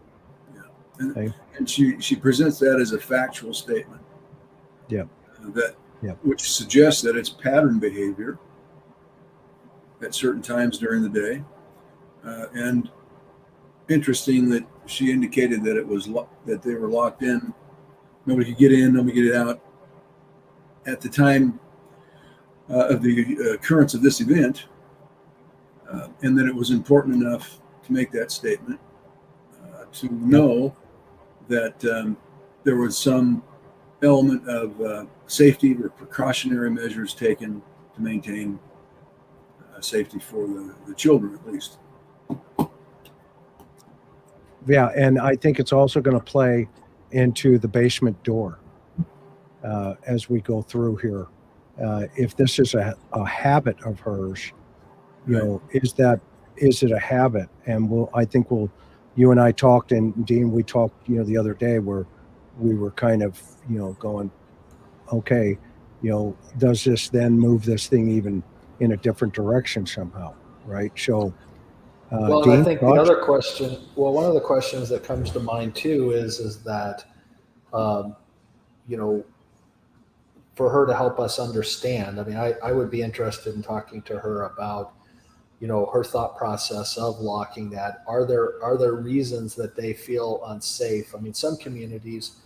Okay. And she presents that as a factual statement. Yep. Which suggests that it's pattern behavior at certain times during the day. And interesting that she indicated that it was that they were locked in. Nobody could get in, nobody could get out. At the time of the occurrence of this event, and that it was important enough to make that statement, to know that there was some element of safety or precautionary measures taken to maintain safety for the children, at least. Yeah, and I think it's also going to play into the basement door as we go through here. If this is a habit of hers, you know, is it a habit? And you and I talked, and Dean, we talked, you know, the other day where we were kind of, you know, going, okay, you know, does this then move this thing even in a different direction somehow, right? So, Well, Dean, I think thoughts? the other question, one of the questions that comes to mind too is that, you know, for her to help us understand, I mean, I would be interested in talking to her about, you know, her thought process of locking that. Are there reasons that they feel unsafe? I mean, some communities,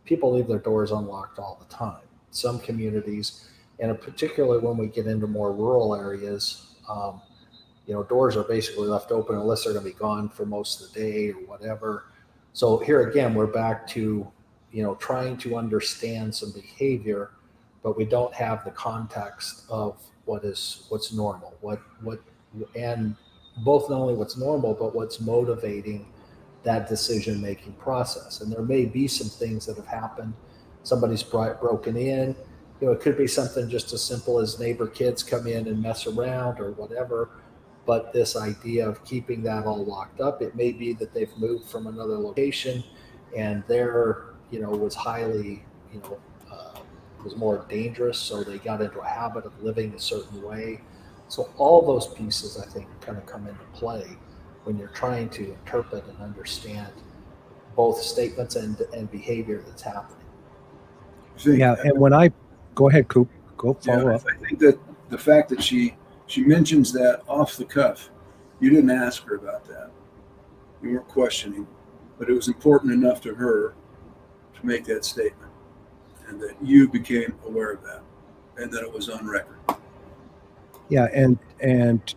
people leave their doors unlocked all the time. Some communities, and particularly when we get into more rural areas, you know, doors are basically left open unless they're going to be gone for most of the day or whatever. So here again, we're back to, you know, trying to understand some behavior, but we don't have the context of what's normal, and both not only what's normal, but what's motivating that decision-making process. And there may be some things that have happened. Somebody's broken in. You know, it could be something just as simple as neighbor kids come in and mess around or whatever. But this idea of keeping that all locked up, it may be that they've moved from another location and there, you know, was highly, you know, was more dangerous. So they got into a habit of living a certain way. So all those pieces, I think, kind of come into play when you're trying to interpret and understand both statements and behavior that's happening. Yeah, and when go ahead, Coop, go follow up. I think that the fact that she mentions that off the cuff, you didn't ask her about that. You weren't questioning, but it was important enough to her to make that statement, and that you became aware of that, and that it was on record. Yeah, and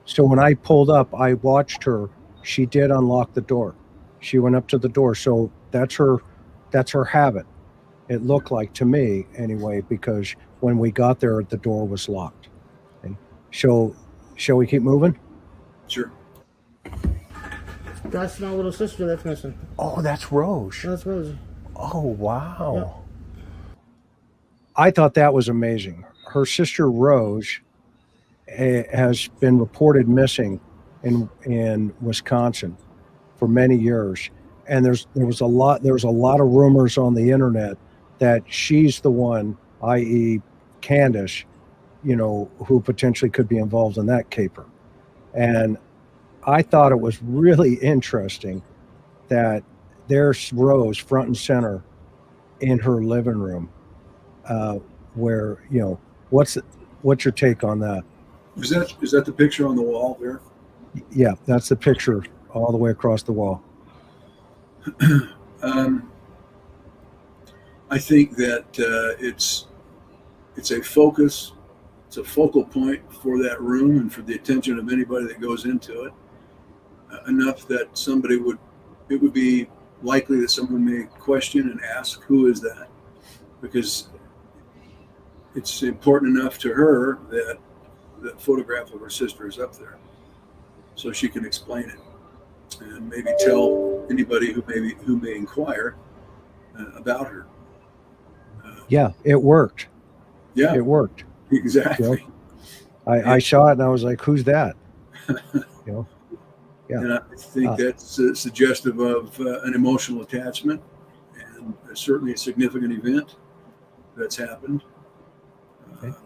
so when I pulled up, I watched her. She did unlock the door. She went up to the door. So that's her habit. It looked like to me anyway, because when we got there, the door was locked. Okay. So shall we keep moving? Sure. That's my little sister that's missing. Oh, that's Rose. That's Rosie. Oh, wow. I thought that was amazing. Her sister Rose has been reported missing in Wisconsin for many years, and there was a lot of rumors on the internet that she's the one, i.e. Candace, you know, who potentially could be involved in that caper. And I thought it was really interesting that there's Rose front and center in her living room, where, you know, what's your take on that? Is that the picture on the wall there? Yeah, that's the picture all the way across the wall. I think that it's a focus. It's a focal point for that room and for the attention of anybody that goes into it. Enough that it would be likely that someone may question and ask, who is that? Because it's important enough to her that the photograph of her sister is up there, so she can explain it and maybe tell anybody who may inquire about her. Yeah, it worked. Yeah, It worked. exactly. I saw it and I was like, who's that? Yeah. And I think that's suggestive of an emotional attachment, and certainly a significant event that's happened. Okay.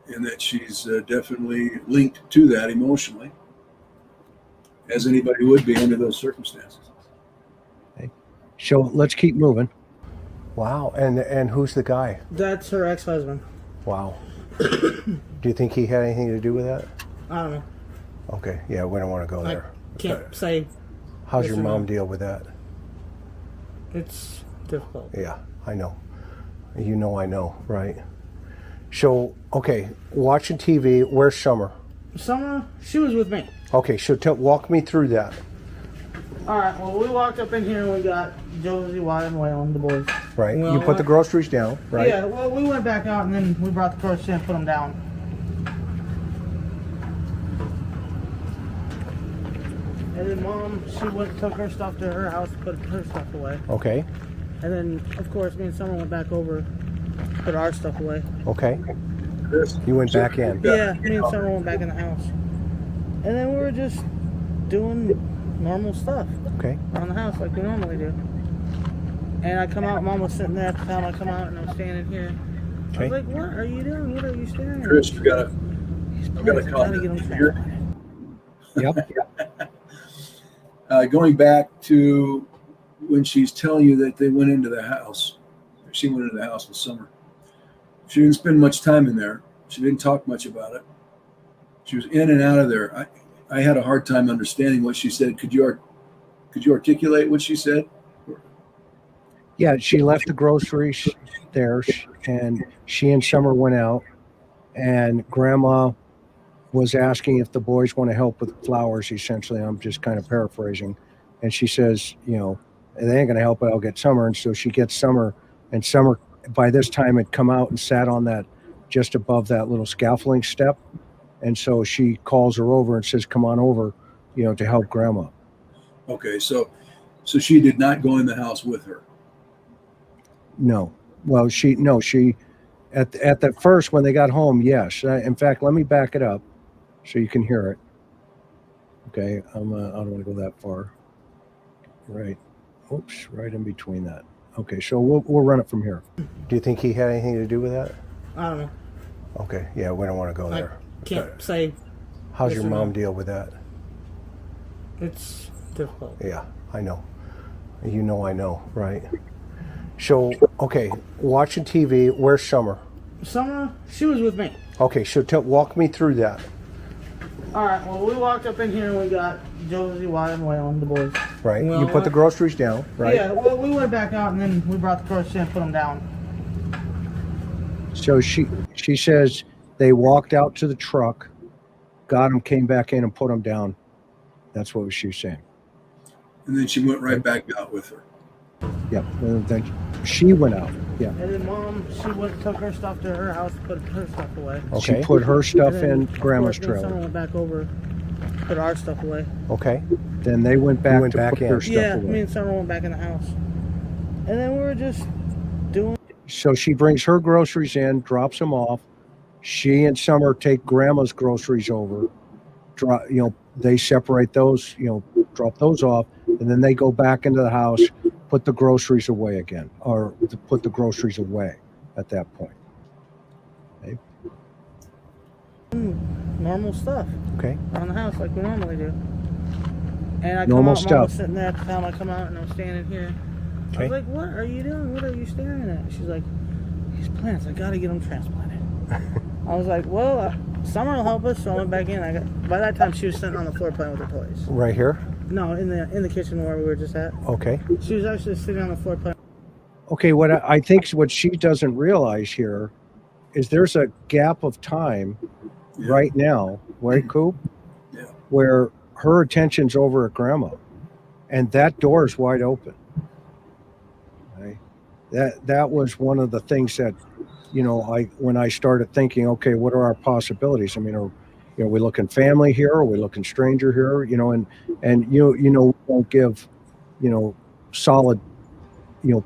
And that she's definitely linked to that emotionally, as anybody would be under those circumstances. Okay. So let's keep moving. Wow. And who's the guy? That's her ex-husband. Wow. Do you think he had anything to do with that? I don't know. Okay. Yeah, we don't want to go there. Can't say. How's yes your or no. mom deal with that? It's difficult. Yeah, I know. You know I know, right? So, okay, watching TV, where's Summer? Summer, she was with me. Okay, so walk me through that. All right, well, we walked up in here and we got Josie, Wyatt, and Waylon, the boys. Right, Well, you put the groceries down, right? Yeah, well, we went back out and then we brought the groceries in and put them down. And then Mom, she went and took her stuff to her house, put her stuff away. Okay, And then, of course, me and Summer went back over, put our stuff away. okay. You went back in. Yeah, me and Summer went back in the house. And then we were just doing normal stuff Okay, around the house like we normally do. And I come out, Mom was sitting there at the time I come out and I'm standing here. I okay. was like, what are you doing? What are you staring at? Chris, you got a Gotta comment get 'em here. transplanted. Yep. Going back to when she's telling you that they went into the house, she went into the house with Summer. She didn't spend much time in there. She didn't talk much about it. She was in and out of there. I had a hard time understanding what she said. Could you articulate what she said? Yeah, she left the groceries there, and she and Summer went out, and Grandma was asking if the boys want to help with flowers, essentially. I'm just kind of paraphrasing. And she says, they ain't going to help, but I'll get Summer. And so she gets Summer, and Summer, by this time, had come out and sat on that, just above that little scaffolding step. And so she calls her over and says, come on over, to help Grandma. Okay, so she did not go in the house with her. No. Well, she at the first, when they got home, yes. In fact, let me back it up so you can hear it. Okay, I don't want to go that far. Right. Oops, right in between that. Okay, so we'll run it from here. Do you think he had anything to do with that? I don't know. Okay, yeah, we don't want to go I there. can't say. How's yes your or no. mom deal with that? It's difficult. Yeah, I know. You know I know, right? So, okay, watching TV, where's Summer? Summer, she was with me. Okay, so walk me through that. All right, well, we walked up in here and we got Josie, Wyatt, and Waylon, the boys. Right, Well, you put the groceries down, right? Yeah, well, we went back out and then we brought the groceries in and put them down. So she says they walked out to the truck, got them, came back in and put them down. That's what she was saying. And then she went right back out with her. Yep. And then she went out. Yeah. And then Mom, she went and took her stuff to her house, put her stuff away. Okay. She put her stuff And then, in of Grandma's course, me and Summer trailer. went back over, put our stuff away. Okay. Then they went back to put their stuff Yeah, away. me and Summer went back in the house. And then we were just doing. So she brings her groceries in, drops them off. She and Summer take Grandma's groceries over. They separate those, drop those off, and then they go back into the house, put the groceries away again, or to put the groceries away at that point. Okay. Normal stuff Okay. around the house like we normally do. And I Normal come out, Mom was stuff. sitting there at the time I come out and I'm standing here. I Okay. was like, what are you doing? What are you staring at? She's like, these plants, I gotta get them transplanted. I was like, well, Summer will help us, so I went back in. By that time, she was sitting on the floor playing with her toys. Right here? No, in the kitchen where we were just at. Okay. She was actually sitting on the floor playing. Okay, what I think what she doesn't realize here is there's a gap of time Yeah. right now, right, Coop? Yeah. Where her attention's over at grandma, and that door is wide open. Okay? That was one of the things that, when I started thinking, okay, what are our possibilities? I mean, are we looking family here? Are we looking stranger here? And we don't give, solid,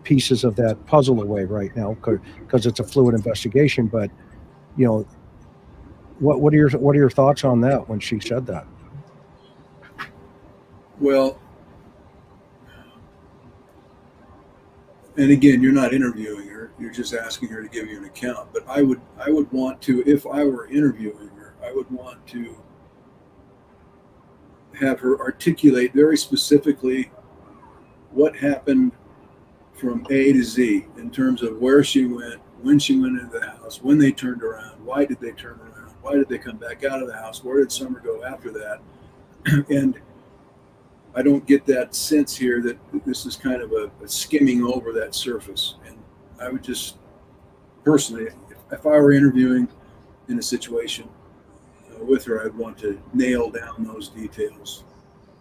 pieces of that puzzle away right now because it's a fluid investigation. But, what are your thoughts on that when she said that? Well, and again, you're not interviewing her; you're just asking her to give you an account. But I would want to, if I were interviewing her, I would want to have her articulate very specifically what happened from A to Z in terms of where she went, when she went into the house, when they turned around, why did they turn around, why did they come back out of the house, where did Summer go after that, and I don't get that sense here that this is kind of a skimming over that surface. And I would just personally, if I were interviewing in a situation with her, I'd want to nail down those details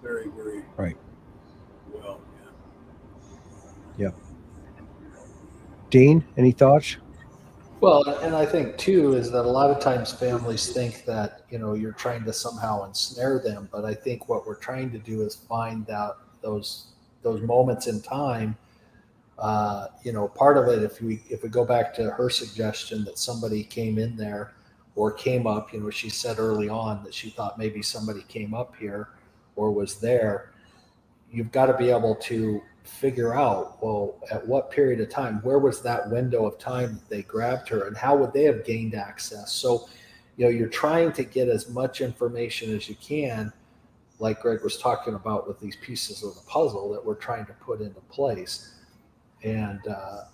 very, very right. Well, yeah. Dean, any thoughts? Well, and I think too is that a lot of times families think that, you're trying to somehow ensnare them, but I think what we're trying to do is find out those moments in time. Part of it, if we go back to her suggestion that somebody came in there or came up, she said early on that she thought maybe somebody came up here or was there. You've got to be able to figure out, well, at what period of time, where was that window of time that they grabbed her, and how would they have gained access? So, you're trying to get as much information as you can, like Greg was talking about with these pieces of the puzzle that we're trying to put into place. And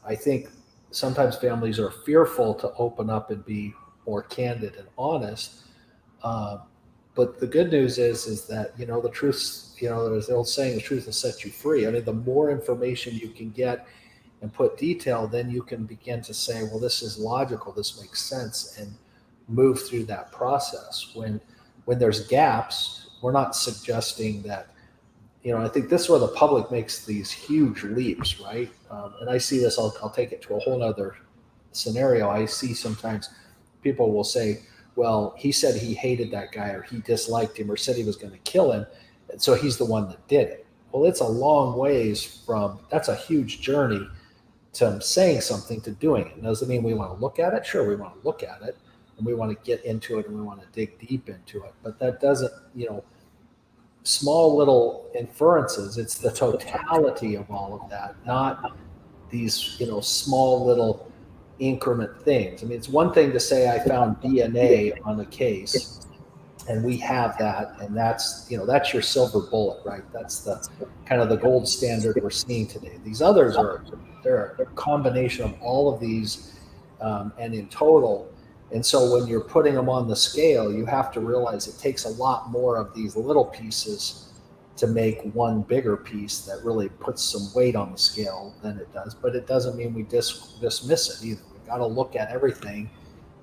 I think sometimes families are fearful to open up and be more candid and honest. But the good news is that, the truth, there's the old saying, the truth will set you free. I mean, the more information you can get and put detail, then you can begin to say, well, this is logical, this makes sense, and move through that process. When there's gaps, we're not suggesting that, I think this is where the public makes these huge leaps, right? And I see this, I'll take it to a whole other scenario. I see sometimes people will say, well, he said he hated that guy, or he disliked him, or said he was going to kill him, and so he's the one that did it. Well, it's a long ways from, that's a huge journey to saying something to doing it. Doesn't mean we want to look at it. Sure, we want to look at it, and we want to get into it, and we want to dig deep into it. But that doesn't, small little inferences. It's the totality of all of that, not these, small little increment things. I mean, it's one thing to say I found DNA on a case and we have that, and that's that's your silver bullet, right? That's the kind of the gold standard we're seeing today. These others they're a combination of all of these, and in total. And so when you're putting them on the scale, you have to realize it takes a lot more of these little pieces to make one bigger piece that really puts some weight on the scale than it does. But it doesn't mean we dismiss it either. We've got to look at everything.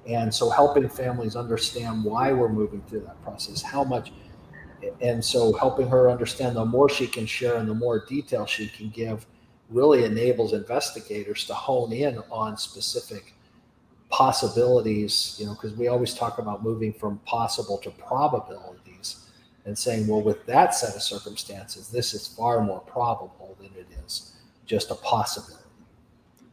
And so helping families understand why we're moving through that process, how much, and so helping her understand the more she can share and the more detail she can give really enables investigators to hone in on specific possibilities, because we always talk about moving from possible to probabilities and saying, well, with that set of circumstances, this is far more probable than it is just a possibility.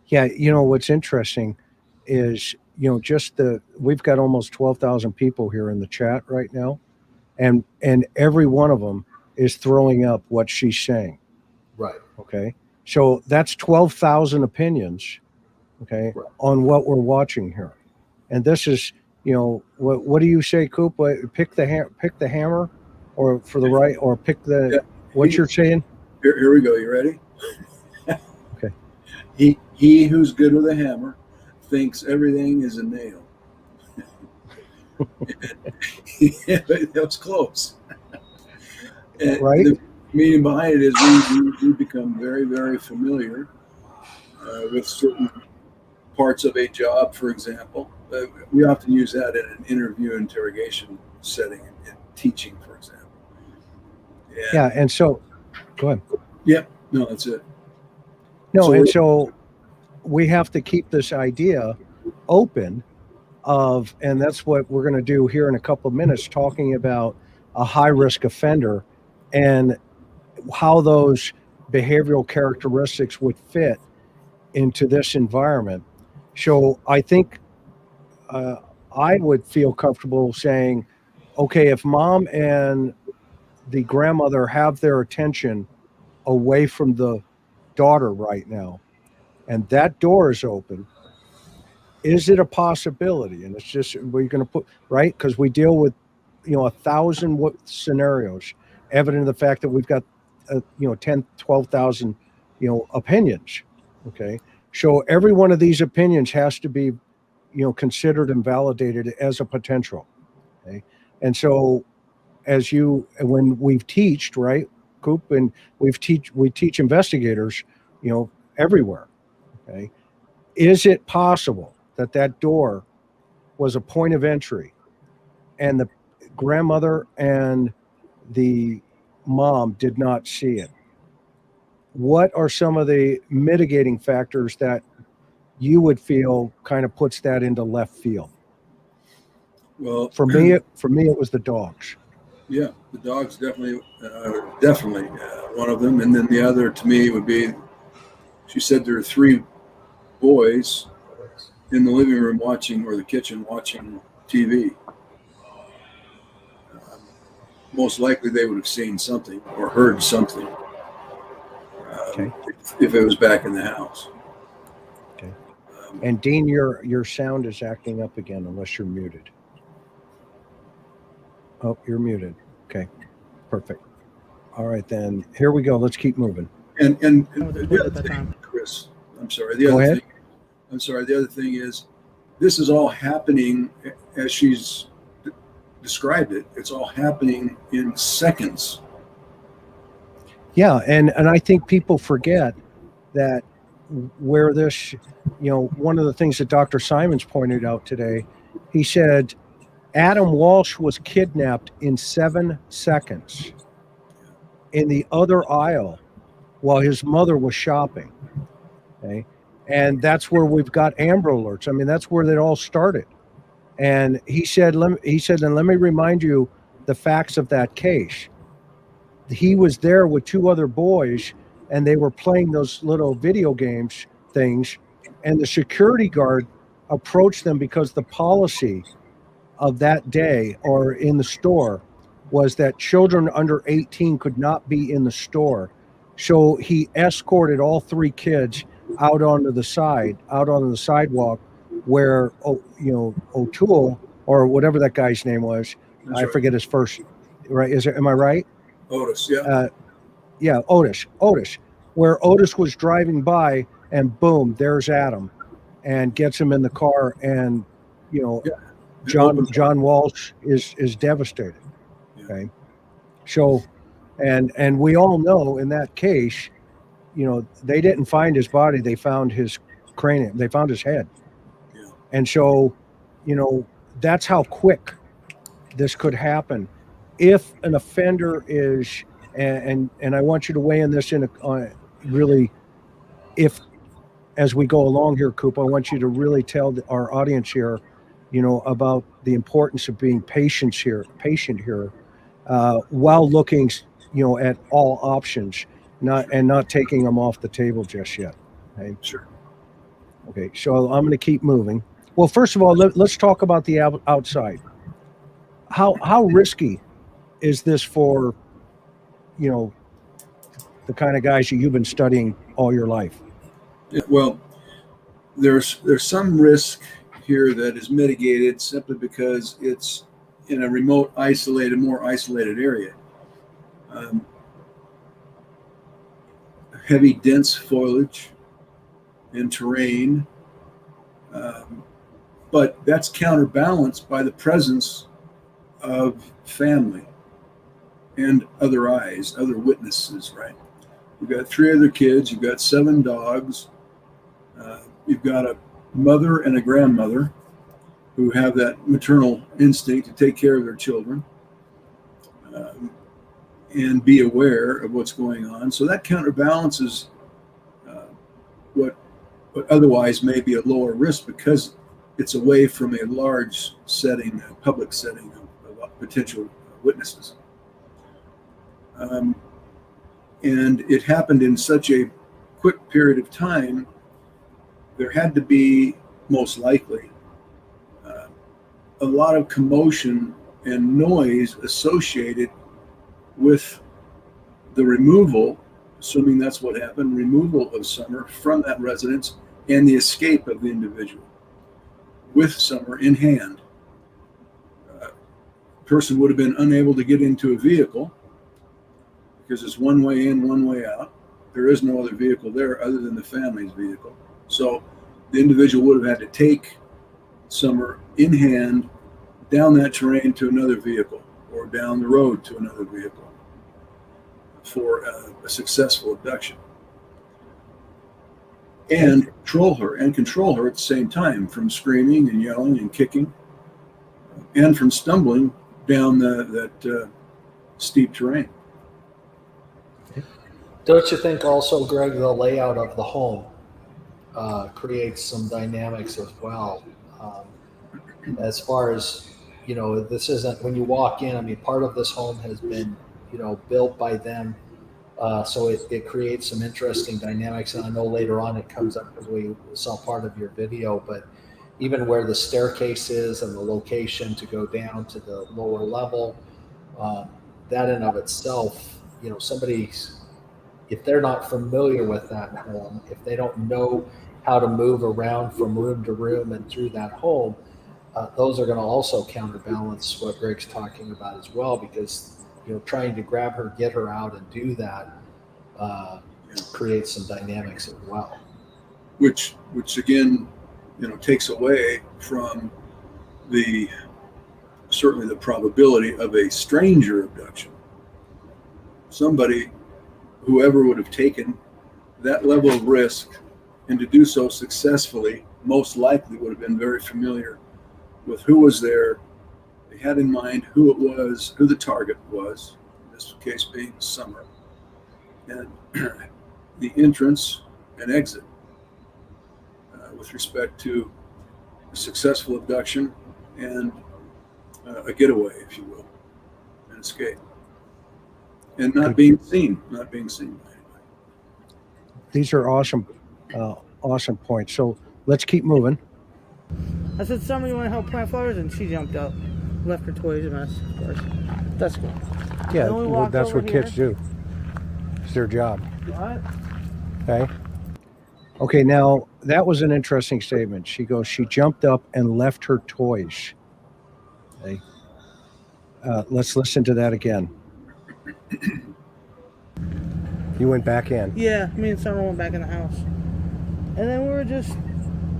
Yeah, what's interesting is, we've got almost 12,000 people here in the chat right now, and every one of them is throwing up what she's saying. Right. Okay. So that's 12,000 opinions, okay, right, on what we're watching here. And this is, what do you say, Coop? Pick the hammer, or for the right, or pick the, yeah, what you're saying? Here we go. You ready? Okay. He who's good with a hammer thinks everything is a nail. Yeah, that was close. Right. meaning behind it is we become very, very familiar with certain parts of a job, for example. We often use that in an interview interrogation setting in teaching, for example. Yeah, and so go ahead. Yep. No, that's it. No, and so we have to keep this idea open of, and that's what we're going to do here in a couple of minutes, talking about a high risk offender and how those behavioral characteristics would fit into this environment. So I think I would feel comfortable saying, okay, if mom and the grandmother have their attention away from the daughter right now, and that door is open, is it a possibility? And it's just, we're going to put, right? Because we deal with, 1,000 scenarios, evident in the fact that we've got, 10, 12,000, opinions. Okay. So every one of these opinions has to be, considered and validated as a potential. Okay. And so when we've teached, right, Coop, and we teach investigators, everywhere. Okay. Is it possible that door was a point of entry and the grandmother and the mom did not see it? What are some of the mitigating factors that you would feel kind of puts that into left field? Well, for me, it was the dogs. Yeah, the dogs definitely one of them, and then the other to me would be, she said there are 3 boys in the living room watching, or the kitchen watching TV. Most likely they would have seen something or heard something. Okay. If it was back in the house. Okay. And Dean, your sound is acting up again unless you're muted. Oh, you're muted. Okay, perfect. All right, then here we go. Let's keep moving. And the other thing, Chris, I'm sorry. The other thing is, this is all happening as she's described it. It's all happening in seconds. Yeah, and I think people forget that where this, one of the things that Dr. Simons pointed out today, he said Adam Walsh was kidnapped in 7 seconds in the other aisle while his mother was shopping. Okay. And that's where we've got Amber Alerts. I mean, that's where it all started. And he said, then let me remind you the facts of that case. He was there with 2 other boys, and they were playing those little video games things. And the security guard approached them because the policy of that day or in the store was that children under 18 could not be in the store. So he escorted all 3 kids out onto the sidewalk where, O'Toole, or whatever that guy's name was, I forget his first, right? Am I right? Otis, yeah. Yeah, Otis, where Otis was driving by, and boom, there's Adam, and gets him in the car, and, John Walsh is devastated. Okay. So, and we all know in that case, they didn't find his body. They found his cranium. They found his head. Yeah. And so, that's how quick this could happen. If an offender is, and I want you to weigh in this really, if, as we go along here, Coop, I want you to really tell our audience here, about the importance of being patient here, while looking, at all options, not taking them off the table just yet. Okay? Sure. Okay, so I'm going to keep moving. Well, first of all, let's talk about the outside. How risky is this for, the kind of guys that you've been studying all your life? Yeah, well, there's some risk here that is mitigated simply because it's in a remote, more isolated area. Heavy, dense foliage and terrain, but that's counterbalanced by the presence of family and other eyes, other witnesses, right? You've got 3 other kids, you've got 7 dogs, you've got a mother and a grandmother who have that maternal instinct to take care of their children and be aware of what's going on. So that counterbalances what otherwise may be a lower risk, because it's away from a large setting, a public setting of potential witnesses. And it happened in such a quick period of time, there had to be, most likely, a lot of commotion and noise associated with the removal, assuming that's what happened, removal of Summer from that residence and the escape of the individual with Summer in hand. Person would have been unable to get into a vehicle because it's one way in, one way out. There is no other vehicle there other than the family's vehicle. So the individual would have had to take Summer in hand down that terrain to another vehicle, or down the road to another vehicle for a successful abduction. And control her at the same time, from screaming and yelling and kicking, and from stumbling down that steep terrain. Don't you think also, Greg, the layout of the home creates some dynamics as well? As far as, this isn't, when you walk in, I mean, part of this home has been, built by them. So it creates some interesting dynamics. And I know later on it comes up because we saw part of your video, but even where the staircase is and the location to go down to the lower level, that in of itself, somebody's, if they're not familiar with that home, if they don't know how to move around from room to room and through that home, those are going to also counterbalance what Greg's talking about as well, because trying to grab her, get her out, and do that creates some dynamics as well. Which again, takes away from certainly the probability of a stranger abduction. Somebody, whoever would have taken that level of risk and to do so successfully, most likely would have been very familiar with who was there. They had in mind who it was, who the target was, in this case being Summer, and the entrance and exit with respect to a successful abduction and a getaway, if you will, an escape, and not being seen by anybody. These are awesome points. So let's keep moving. I said, Summer, you want to help plant flowers? And she jumped up, left her toys a mess, of course. That's cool. Yeah, And then we well, walked that's over what kids do. It's their job. What? Okay. Okay, now that was an interesting statement. She goes, she jumped up and left her toys. Okay. Let's listen to that again. You went back in. Yeah, me and Summer went back in the house. And then we were just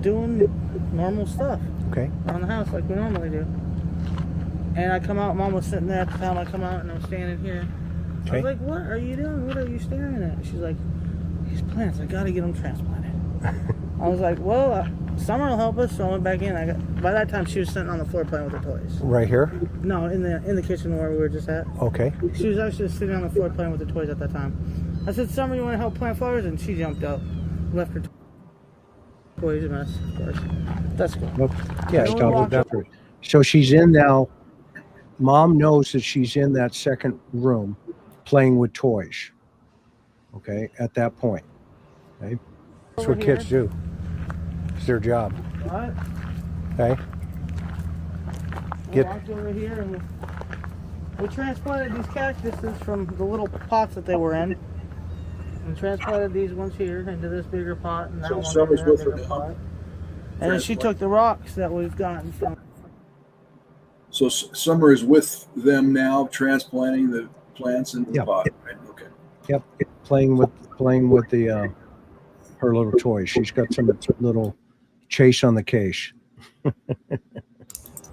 doing normal stuff. Okay. Around the house like we normally do. And I come out, Mom was sitting there at the time I come out, and I'm standing here. Okay. I was like, what are you doing? What are you staring at? She's like, these plants, I gotta get them transplanted. I was like, well, Summer will help us, so I went back in. By that time, she was sitting on the floor playing with her toys. Right here? No, in the kitchen where we were just at. Okay. She was actually sitting on the floor playing with her toys at that time. I said, Summer, you want to help plant flowers? And she jumped up, left her toys a mess, of course. That's cool. Well, yeah, And it's we double walked decker. So she's in now. Mom knows that she's in that second room playing with toys. Okay, at that point. Okay. That's Over what kids here. do. It's their job. What? Okay. We walked over here and we transplanted these cactuses from the little pots that they were in. And transplanted these ones here into this bigger pot. And that So one Summer's into that with her bigger now? pot. And then she took the rocks that we've gotten from. So Summer is with them now, transplanting the plants into the Yep. pot, right? Okay. Yep. Playing with the her little toys. She's got some little chase on the case.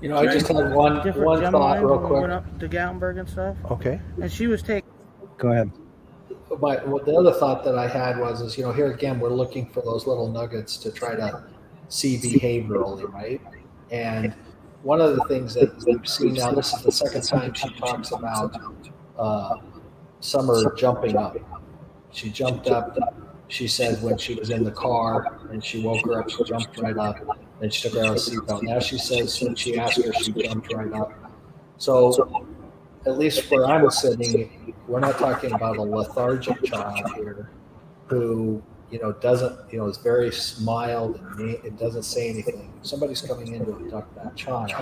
You know, I just had one different gem thought lines real when we quick. went up to Gatlinburg and stuff. Okay. And she was taking. Go ahead. The other thought that I had was, here again, we're looking for those little nuggets to try to see behaviorally, right? And one of the things that we've seen now, this is the second time she talks about Summer jumping up. She jumped up. She said when she was in the car and she woke her up, she jumped right up and she took her out of seatbelt. Now she says when she asked her, she jumped right up. So at least where I'm sitting, we're not talking about a lethargic child here who, doesn't, is very mild and it doesn't say anything. If somebody's coming in to abduct that child,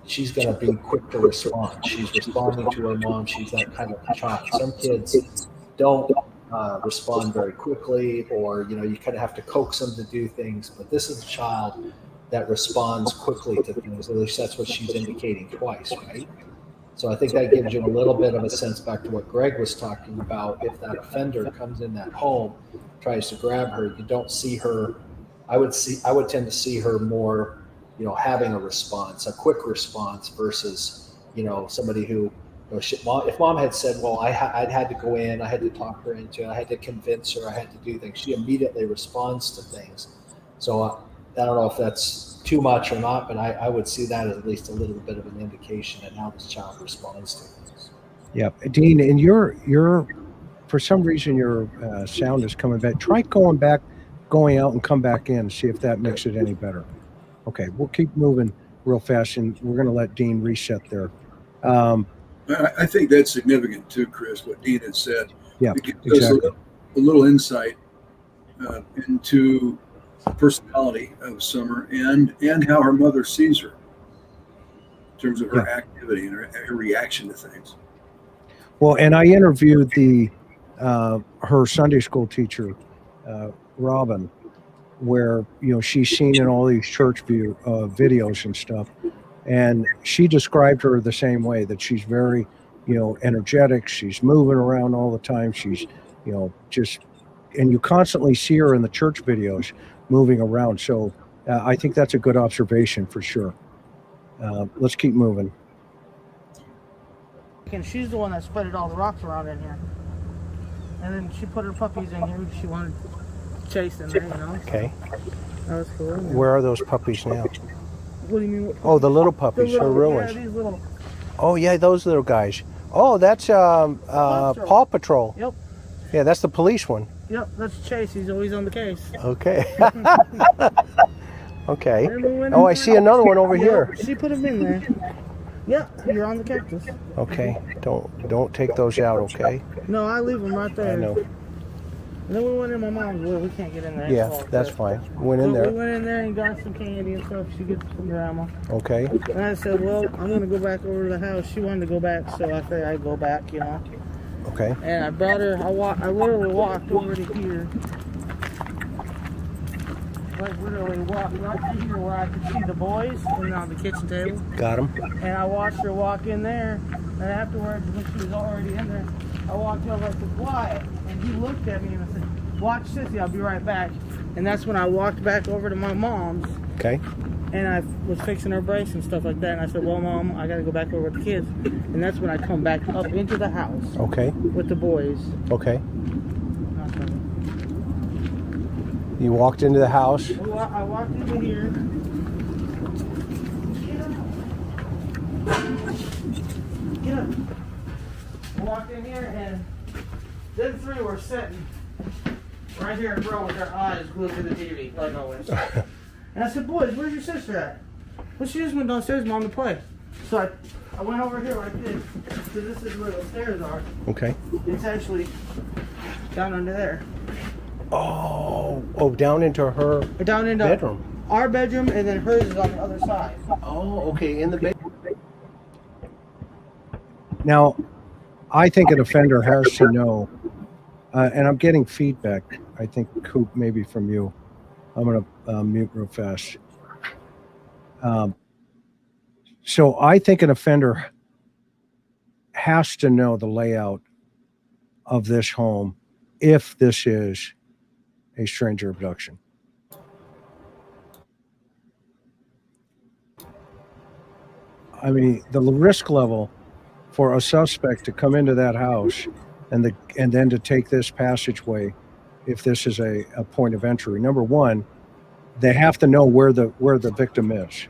she's going to be quick to respond. She's responding to her mom. She's that kind of child. Some kids don't respond very quickly, or you kind of have to coax them to do things. But this is a child that responds quickly to things. At least that's what she's indicating twice, right? So I think that gives you a little bit of a sense back to what Greg was talking about. If that offender comes in that home, tries to grab her, you don't see her. I would tend to see her more, having a response, a quick response versus, somebody who. If mom had said, well, I'd had to go in, I had to talk her into it, I had to convince her, I had to do things, she immediately responds to things. So I don't know if that's too much or not, but I would see that as at least a little bit of an indication of how this child responds to things. Yeah. Dean, and you're for some reason your sound is coming back. Try going out and come back in, see if that makes it any better. Okay, we'll keep moving real fast, and we're going to let Dean reset there. I think that's significant too, Chris, what Dean had said. Yeah, it gives exactly. us a little insight into the personality of Summer and how her mother sees her in terms of her activity and her reaction to things. Well, and I interviewed her Sunday school teacher, Robin, where she's seen in all these church videos and stuff. And she described her the same way, that she's very, energetic. She's moving around all the time. She's, and you constantly see her in the church videos moving around. So I think that's a good observation for sure. Let's keep moving. And she's the one that spreaded all the rocks around in here. And then she put her puppies in here because she wanted to chase in there, Okay. That was cool. Where are those puppies now? What do you mean? Oh, the little puppies, her real ones. Yeah, these little. Oh, yeah, those little guys. Oh, that's Paw Patrol. Yep. Yeah, that's the police one. Yep, that's Chase. He's always on the case. Okay. Okay. Oh, I see another one over here. She put him in there. Yeah, you're on the cactus. Okay. Don't take those out, okay? No, I leave them right there. I know. And then we went in my mom's where we can't get in there. Yeah, that's fine. Went in So there. we went in there and got some candy and stuff. She gets from grandma. Okay. And I said, well, I'm going to go back over to the house. She wanted to go back, so I said I'd go back, Okay. And I brought her, I literally walked over to here. Like literally walked right to here where I could see the boys and on the kitchen table. Got him. And I watched her walk in there. And afterwards, when she was already in there, I walked over and I said, "Why?" And he looked at me and I said, "Watch Sissy, I'll be right back." And that's when I walked back over to my mom's. Okay. And I was fixing her brace and stuff like that. And I said, "Well, Mom, I got to go back over with the kids." And that's when I come back up into the house. Okay. With the boys. Okay. You walked into the house. I walked into here. Get up. I walked in here and them three were sitting right here in a row with their eyes glued to the TV, like always. And I said, "Boys, where's your sister at?" "Well, she just went downstairs, Mom, to play." So I went over here like this, because this is where the stairs are. Okay. It's actually down under there. Oh, down into her Down into bedroom. Our bedroom, and then hers is on the other side. Oh, okay, in the bedroom. Now, I think an offender has to know, and I'm getting feedback, I think, Coop, maybe from you. I'm going to mute real fast. So I think an offender has to know the layout of this home if this is a stranger abduction. I mean, the risk level for a suspect to come into that house and then to take this passageway, if this is a point of entry. Number one, they have to know where the victim is.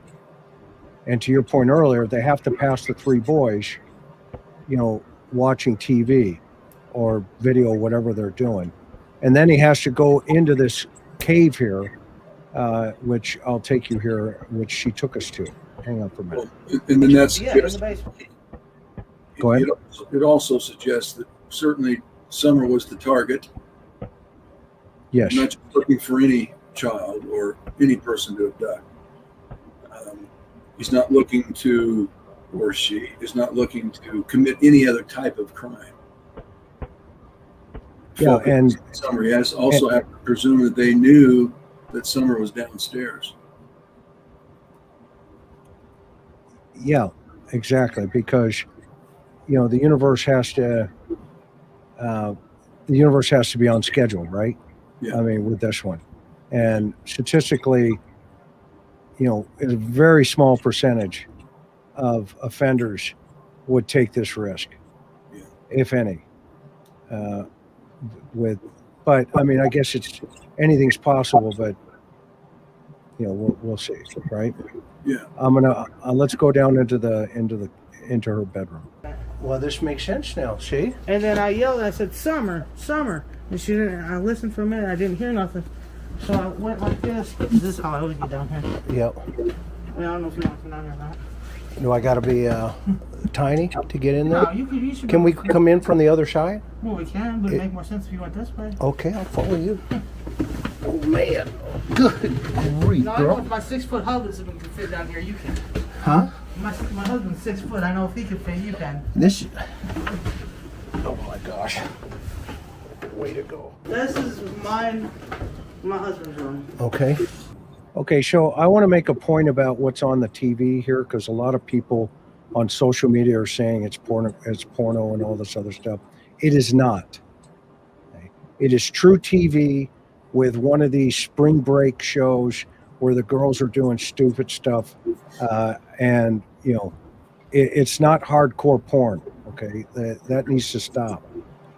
And to your point earlier, they have to pass the three boys, watching TV or video, whatever they're doing. And then he has to go into this cave here, which I'll take you here, which she took us to. Hang on for a minute. Well, and then that's Yeah, in the basement. Go ahead. It also suggests that certainly Summer was the target. Yes. Not just looking for any child or any person to abduct. He's not looking to, or she is not looking to commit any other type of crime. Yeah, and Summer, he has also have to presume that they knew that Summer was downstairs. yeah, exactly, because the universe has to be on schedule, right? Yeah. I mean, with this one, and statistically, a very small percentage of offenders would take this risk, Yeah. if any. But I mean, I guess anything's possible, but we'll see, right? Yeah. I'm gonna let's go down into her bedroom. Well, this makes sense now. See? And then I yelled, I said, Summer, Summer. And she didn't, I listened for a minute, I didn't hear nothing. So I went like this. This is how I always get down here. Yep. I mean, I don't know if you want to come down here or not. Do I got to be tiny to get in there? No, you should Can go. we come in from the other side? Well, we can, but it'd make more sense if you went this way. Okay, I'll follow you. Oh man, good grief, No, I know girl. if my 6 foot husband can fit down here, you can. Huh? My husband's 6 foot, I know if he can fit, you can. This. Oh my gosh. Way to go. This is my husband's room. Okay. Okay, so I want to make a point about what's on the TV here, because a lot of people on social media are saying it's porno and all this other stuff. It is not. Okay? It is true TV with one of these spring break shows where the girls are doing stupid stuff, and it's not hardcore porn. Okay, that needs to stop.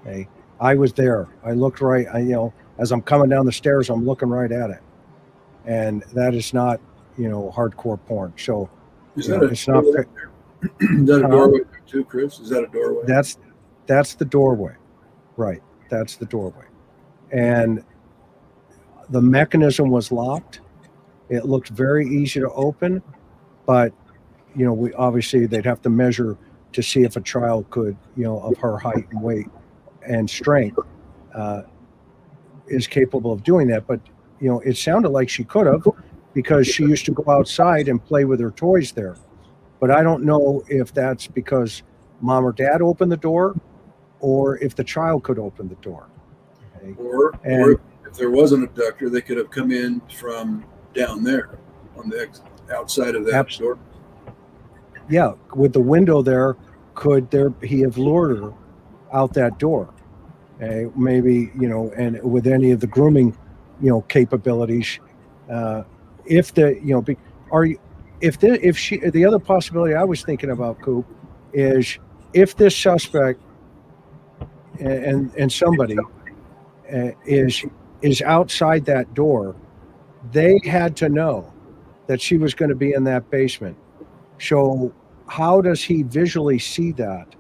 Okay, I was there. I looked right. As I'm coming down the stairs, I'm looking right at it. And that is not, hardcore porn. So Is that it's not. Is that a doorway too, Chris? Is that a doorway? That's the doorway, right? That's the doorway, and the mechanism was locked. It looked very easy to open, but we obviously they'd have to measure to see if a child could, of her height and weight and strength, is capable of doing that. But it sounded like she could have, because she used to go outside and play with her toys there. But I don't know if that's because mom or dad opened the door, or if the child could open the door. Okay? Or if there was an abductor, they could have come in from down there on the outside of that door. Yeah, with the window there, could he have lured her out that door? Maybe, and with any of the grooming capabilities, if the other possibility I was thinking about, Coop, is if this suspect and somebody is outside that door, they had to know that she was going to be in that basement. So how does he visually see that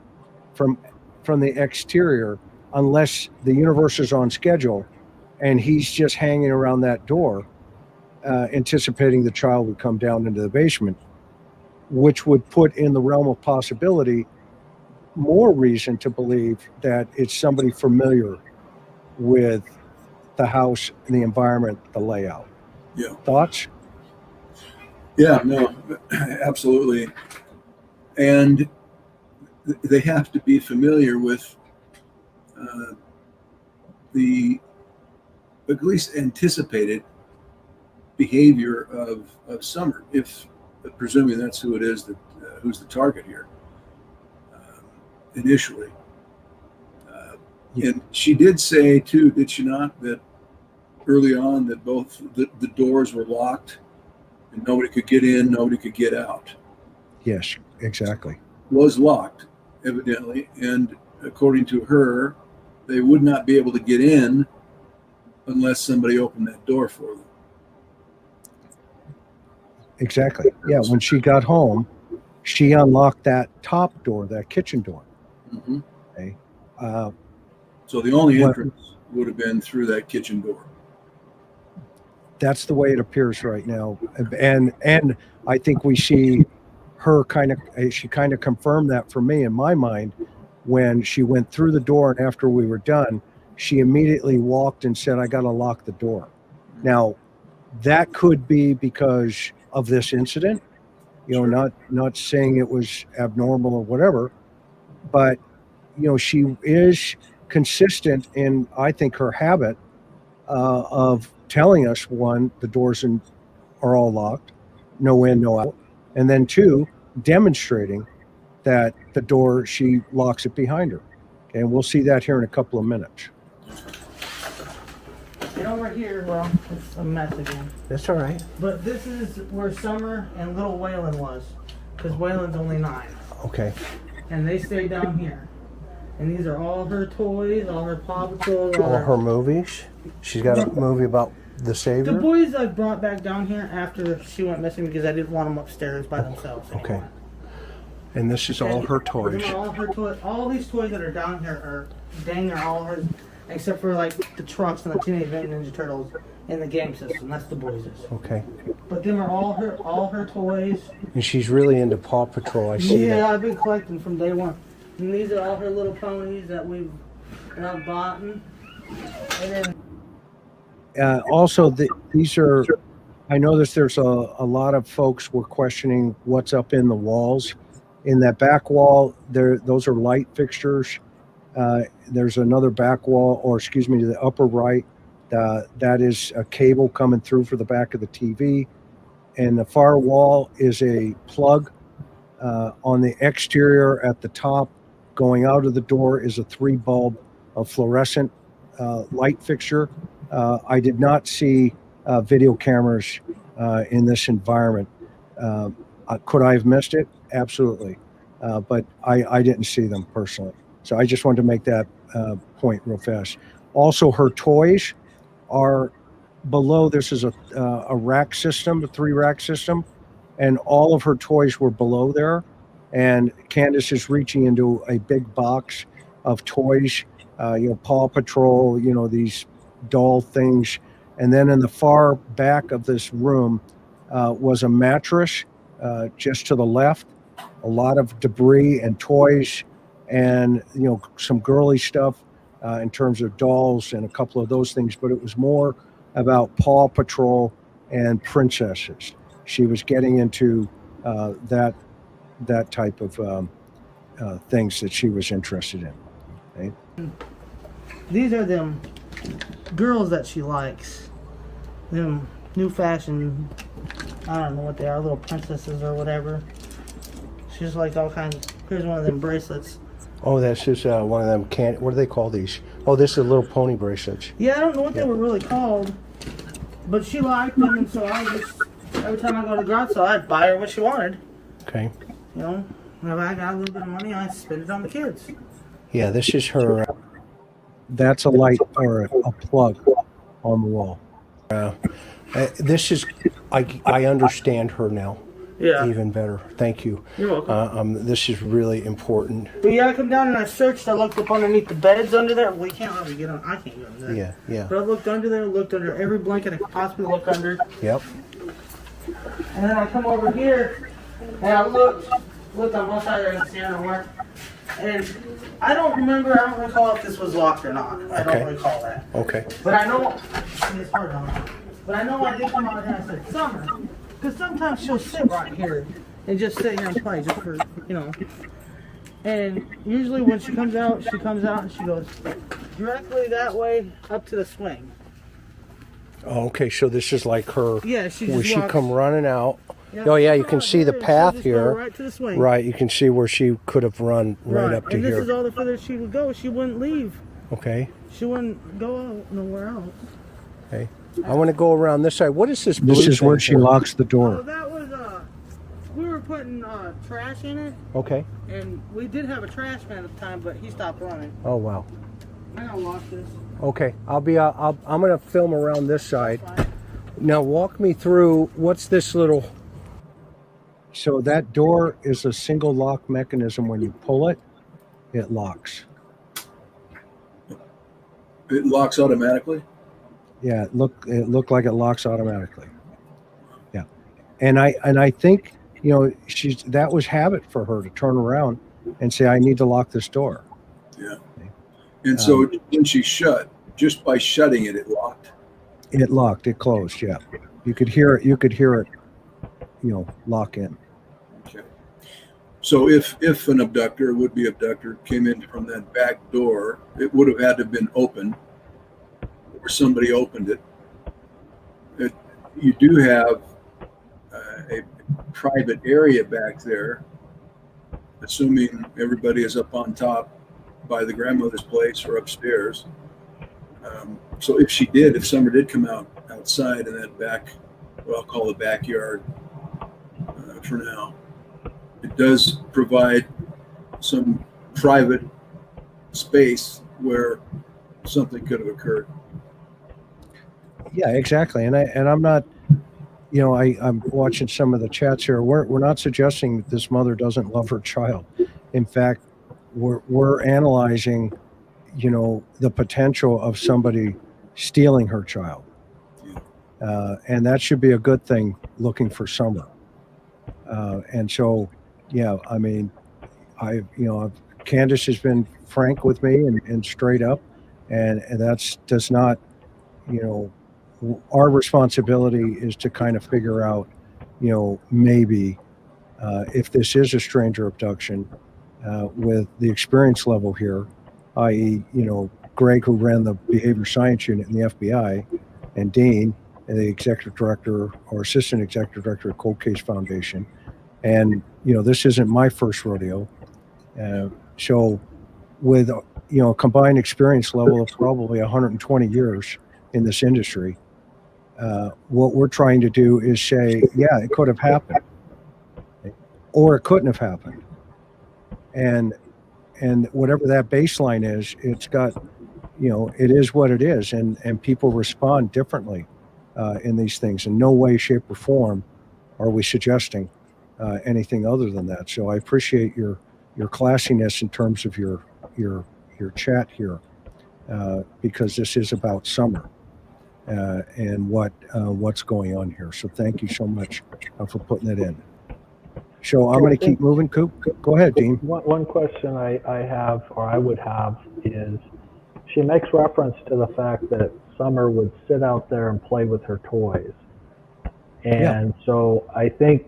from the exterior, unless the universe is on schedule and he's just hanging around that door, anticipating the child would come down into the basement, which would put in the realm of possibility more reason to believe that it's somebody familiar with the house and the environment, the layout. Yeah. Thoughts? Yeah, no, absolutely. And they have to be familiar with the at least anticipated behavior of Summer, if presuming that's who it is that who's the target here initially. And she did say too, did she not, that early on that both the doors were locked and nobody could get in, nobody could get out. Yes, exactly. was locked, evidently, and according to her, they would not be able to get in unless somebody opened that door for them. Exactly. Yeah, when she got home, she unlocked that top door, that kitchen door. Mhm. Okay. So the only What- entrance would have been through that kitchen door. That's the way it appears right now, and I think we see her she kind of confirmed that for me in my mind when she went through the door, and after we were done, she immediately walked and said, "I got to lock the door." Now, that could be because of this incident, not saying it was abnormal or whatever, but she is consistent in, I think, her habit of telling us, one, the doors are all locked, no in, no out, and then two, demonstrating that the door, she locks it behind her. Okay, and we'll see that here in a couple of minutes. And over here, well, it's a mess again. That's all right. But this is where Summer and little Waylon was, because Waylon's only 9, Okay. and they stayed down here. And these are all her toys, all her Paw Patrol, All her movies. She's got a movie about the The Savior. boys I brought back down here after she went missing because I didn't want them upstairs by themselves anymore. Okay. And this is all her And toys. all her toys. All these toys that are down here are dang near all hers, except for like the trucks and the Teenage Mutant Ninja Turtles in the game system. That's the boys'. Okay. But them are all her toys. And she's really into Paw Patrol. I see Yeah, that. I've been collecting from day one. And these are all her little ponies that I've bought. And then Also, these are, I noticed there's a lot of folks were questioning what's up in the walls. In that back wall, those are light fixtures. There's another back wall, or excuse me, to the upper right. That is a cable coming through for the back of the TV. And the far wall is a plug. On the exterior at the top, going out of the door, is a 3-bulb fluorescent light fixture. I did not see video cameras in this environment. Could I have missed it? Absolutely. But I didn't see them personally. So I just wanted to make that point real fast. Also, her toys are below. This is a rack system, a 3-rack system, and all of her toys were below there. And Candace is reaching into a big box of toys, Paw Patrol, these doll things. And then in the far back of this room was a mattress just to the left, a lot of debris and toys and, some girly stuff in terms of dolls and a couple of those things. But it was more about Paw Patrol and princesses. She was getting into that type of things that she was interested in. Okay? these are them girls that she likes. Them new fashion, I don't know what they are, little princesses or whatever. She's like all kinds. Here's one of them bracelets. Oh, that's just one of them. What do they call these? Oh, this is Little Pony bracelets. Yeah, I don't know what they were really called, but she liked them, and so I just every time I go to the garage sale, I'd buy her what she wanted. Okay. You know, whenever I got a little bit of money, I spend it on the kids. Yeah, this is her. That's a light or a plug on the wall. This is. I understand her now. Yeah. Even better. Thank you. You're welcome. This is really important. But yeah, I come down and I searched. I looked up underneath the beds under there. Well, you can't really get on. I can't get under there. Yeah, yeah. But I looked under there, looked under every blanket I could possibly look under. Yep. And then I come over here and I looked on both sides of the stand and work. And I don't recall if this was locked or not. I Okay. don't recall that. Okay. But I know, it's hard on me. But I know I did come out here and I said, Summer. Because sometimes she'll sit right here and just sit here and play just for, you know. And usually when she comes out and she goes directly that way up to the swing. Oh, okay, so this is like her. Yeah, she Where just she walks. come running out. Yeah, Oh yeah, you come can out see the here, path she'll just go here. right to the swing. Right, you can see where she could have run right up to and here. this is all the further she would go. She wouldn't leave. Okay. She wouldn't go out nowhere else. Okay. I want to go around this side. What is this blue This is thing where she for? locks the Oh, door. that was we were were putting trash in it, Okay. and we did have a trash man at the time, but he stopped running. Oh, wow. I gotta lock this. Okay. I'm going to film around this side. Fine. Now walk me through, what's this little, so that door is a single lock mechanism. When you pull it, it locks. It locks automatically. Yeah, it looked like it locks automatically. Yeah. And I think, that was habit for her to turn around and say, I need to lock this door. Yeah. And so when she shut, just by shutting it, it locked. It locked, it closed, yeah. You could hear it, lock in. Okay. So if an abductor, would-be abductor, came in from that back door, it would have had to have been open, or somebody opened it. You do have a private area back there, assuming everybody is up on top by the grandmother's place or upstairs. So if Summer did come outside in that back, what I'll call the backyard for now, it does provide some private space where something could have occurred. Yeah, exactly. And I'm not, I'm watching some of the chats here. We're not suggesting that this mother doesn't love her child. In fact, we're analyzing, the potential of somebody stealing her child. And that should be a good thing looking for Summer. And so, yeah, I mean, Candace has been frank with me and straight up, and does not, our responsibility is to kind of figure out, maybe if this is a stranger abduction, with the experience level here, i.e., Greg, who ran the behavior science unit in the FBI, and Dean, the executive director or assistant executive director of Cold Case Foundation. And, this isn't my first rodeo. So with, a combined experience level of probably 120 years in this industry, what we're trying to do is say, yeah, it could have happened, or it couldn't have happened. And whatever that baseline is, it's got, it is what it is. And people respond differently in these things. In no way, shape, or form are we suggesting anything other than that. So I appreciate your classiness in terms of your chat here, because this is about Summer and what's going on here. So thank you so much for putting it in. So I'm going to keep moving. Coop, go ahead, Dean. One question I have, or I would have, is she makes reference to the fact that Summer would sit out there and play with her toys. And so I think,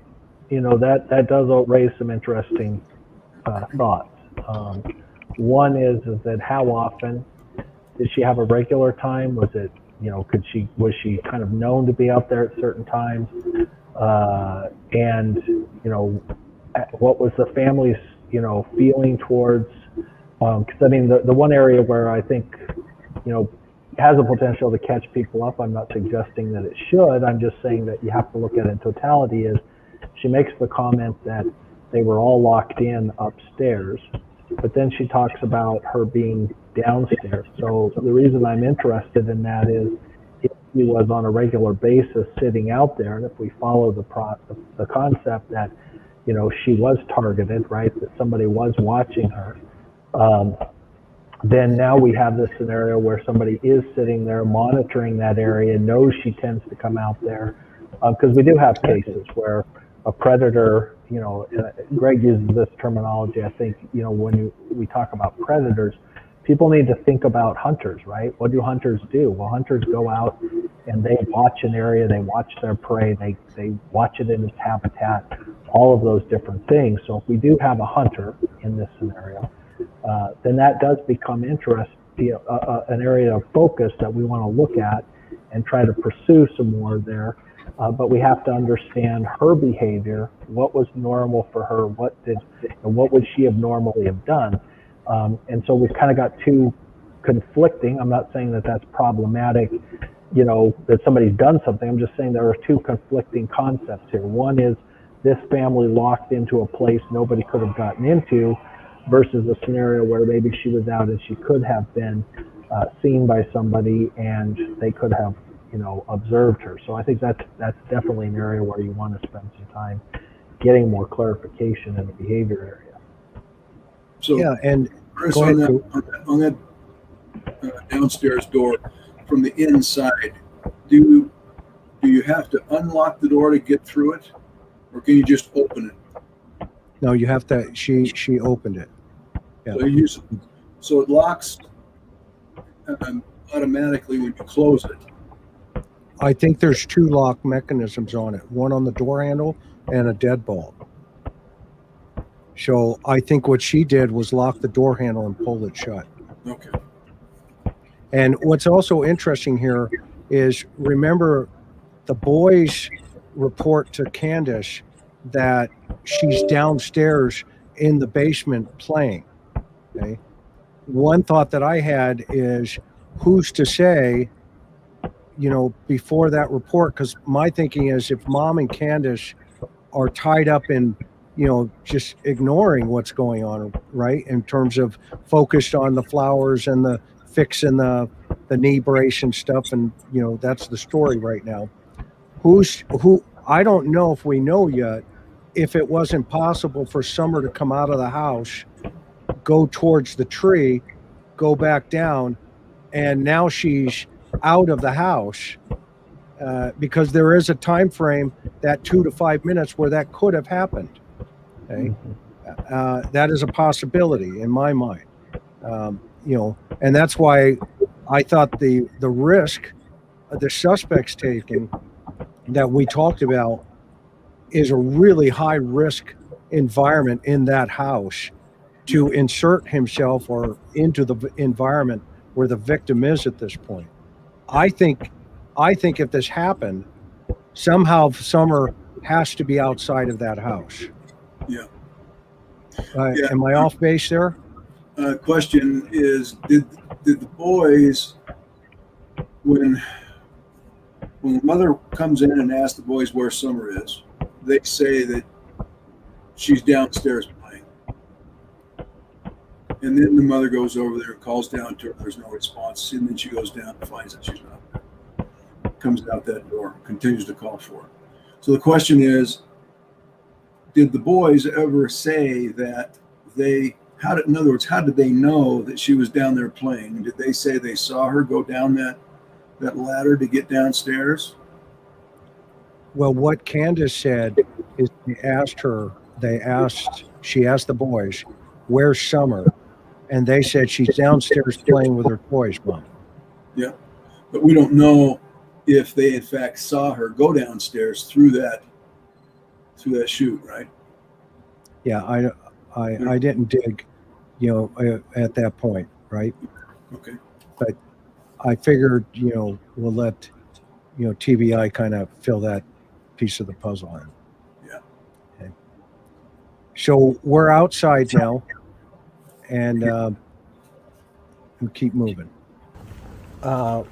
that does raise some interesting thoughts. One is that how often did she have a regular time? Was it, was she kind of known to be out there at certain times? And what was the family's, feeling towards, because I mean, the one area where I think, has a potential to catch people up, I'm not suggesting that it should, I'm just saying that you have to look at it in totality, is she makes the comment that they were all locked in upstairs, but then she talks about her being downstairs. So the reason I'm interested in that is if she was on a regular basis sitting out there, and if we follow the concept that, she was targeted, right, that somebody was watching her, then now we have this scenario where somebody is sitting there monitoring that area, knows she tends to come out there, because we do have cases where a predator, Greg uses this terminology, I think, when we talk about predators, people need to think about hunters, right? What do hunters do? Well, hunters go out and they watch an area, they watch their prey, they watch it in its habitat, all of those different things. So if we do have a hunter in this scenario, then that does become an area of focus that we want to look at and try to pursue some more there. But we have to understand her behavior, what was normal for her, what would she have normally have done. And so we've kind of got two conflicting, I'm not saying that that's problematic, that somebody's done something, I'm just saying there are two conflicting concepts here. One is this family locked into a place nobody could have gotten into, versus a scenario where maybe she was out and she could have been seen by somebody and they could have, observed her. So I think that's definitely an area where you want to spend some time getting more clarification in the behavior area. So Yeah, and Chris, go on ahead, that downstairs door from the inside, do you have to unlock the door to get through it, or can you just open it? No, you have to. She opened it. Yeah. So it locks automatically when you close it. I think there's 2 lock mechanisms on it, one on the door handle and a deadbolt. So I think what she did was lock the door handle and pull it shut. Okay. And what's also interesting here is, remember, the boys report to Candace that she's downstairs in the basement playing. Okay. One thought that I had is, who's to say, before that report, because my thinking is, if Mom and Candace are tied up in, just ignoring what's going on, right, in terms of focused on the flowers and the fixing the knee brace and stuff, and that's the story right now. Who I don't know if we know yet if it wasn't possible for Summer to come out of the house, go towards the tree, go back down, and now she's out of the house, because there is a time frame, that 2 to 5 minutes, where that could have happened. Okay, that is a possibility in my mind. And that's why I thought the risk the suspect's taking that we talked about is a really high risk environment in that house to insert himself or into the environment where the victim is at this point. I think if this happened, somehow Summer has to be outside of that house. Yeah. Am I off base there? Question is, did the boys, when the mother comes in and asks the boys where Summer is, they say that she's downstairs playing. And then the mother goes over there, calls down to her, there's no response, and then she goes down and finds that she's not there. Comes out that door, continues to call for her. So the question is, did the boys ever say that in other words, how did they know that she was down there playing? Did they say they saw her go down that ladder to get downstairs? Well, what Candace said is she asked the boys, where's Summer? And they said she's downstairs playing with her toys, Mom. Yeah. But we don't know if they in fact saw her go downstairs through that chute, right? Yeah, I didn't dig, at that point, right? Okay. But I figured, we'll let, TBI kind of fill that piece of the puzzle in. Yeah. Okay. So we're outside now, and we keep moving. Oh,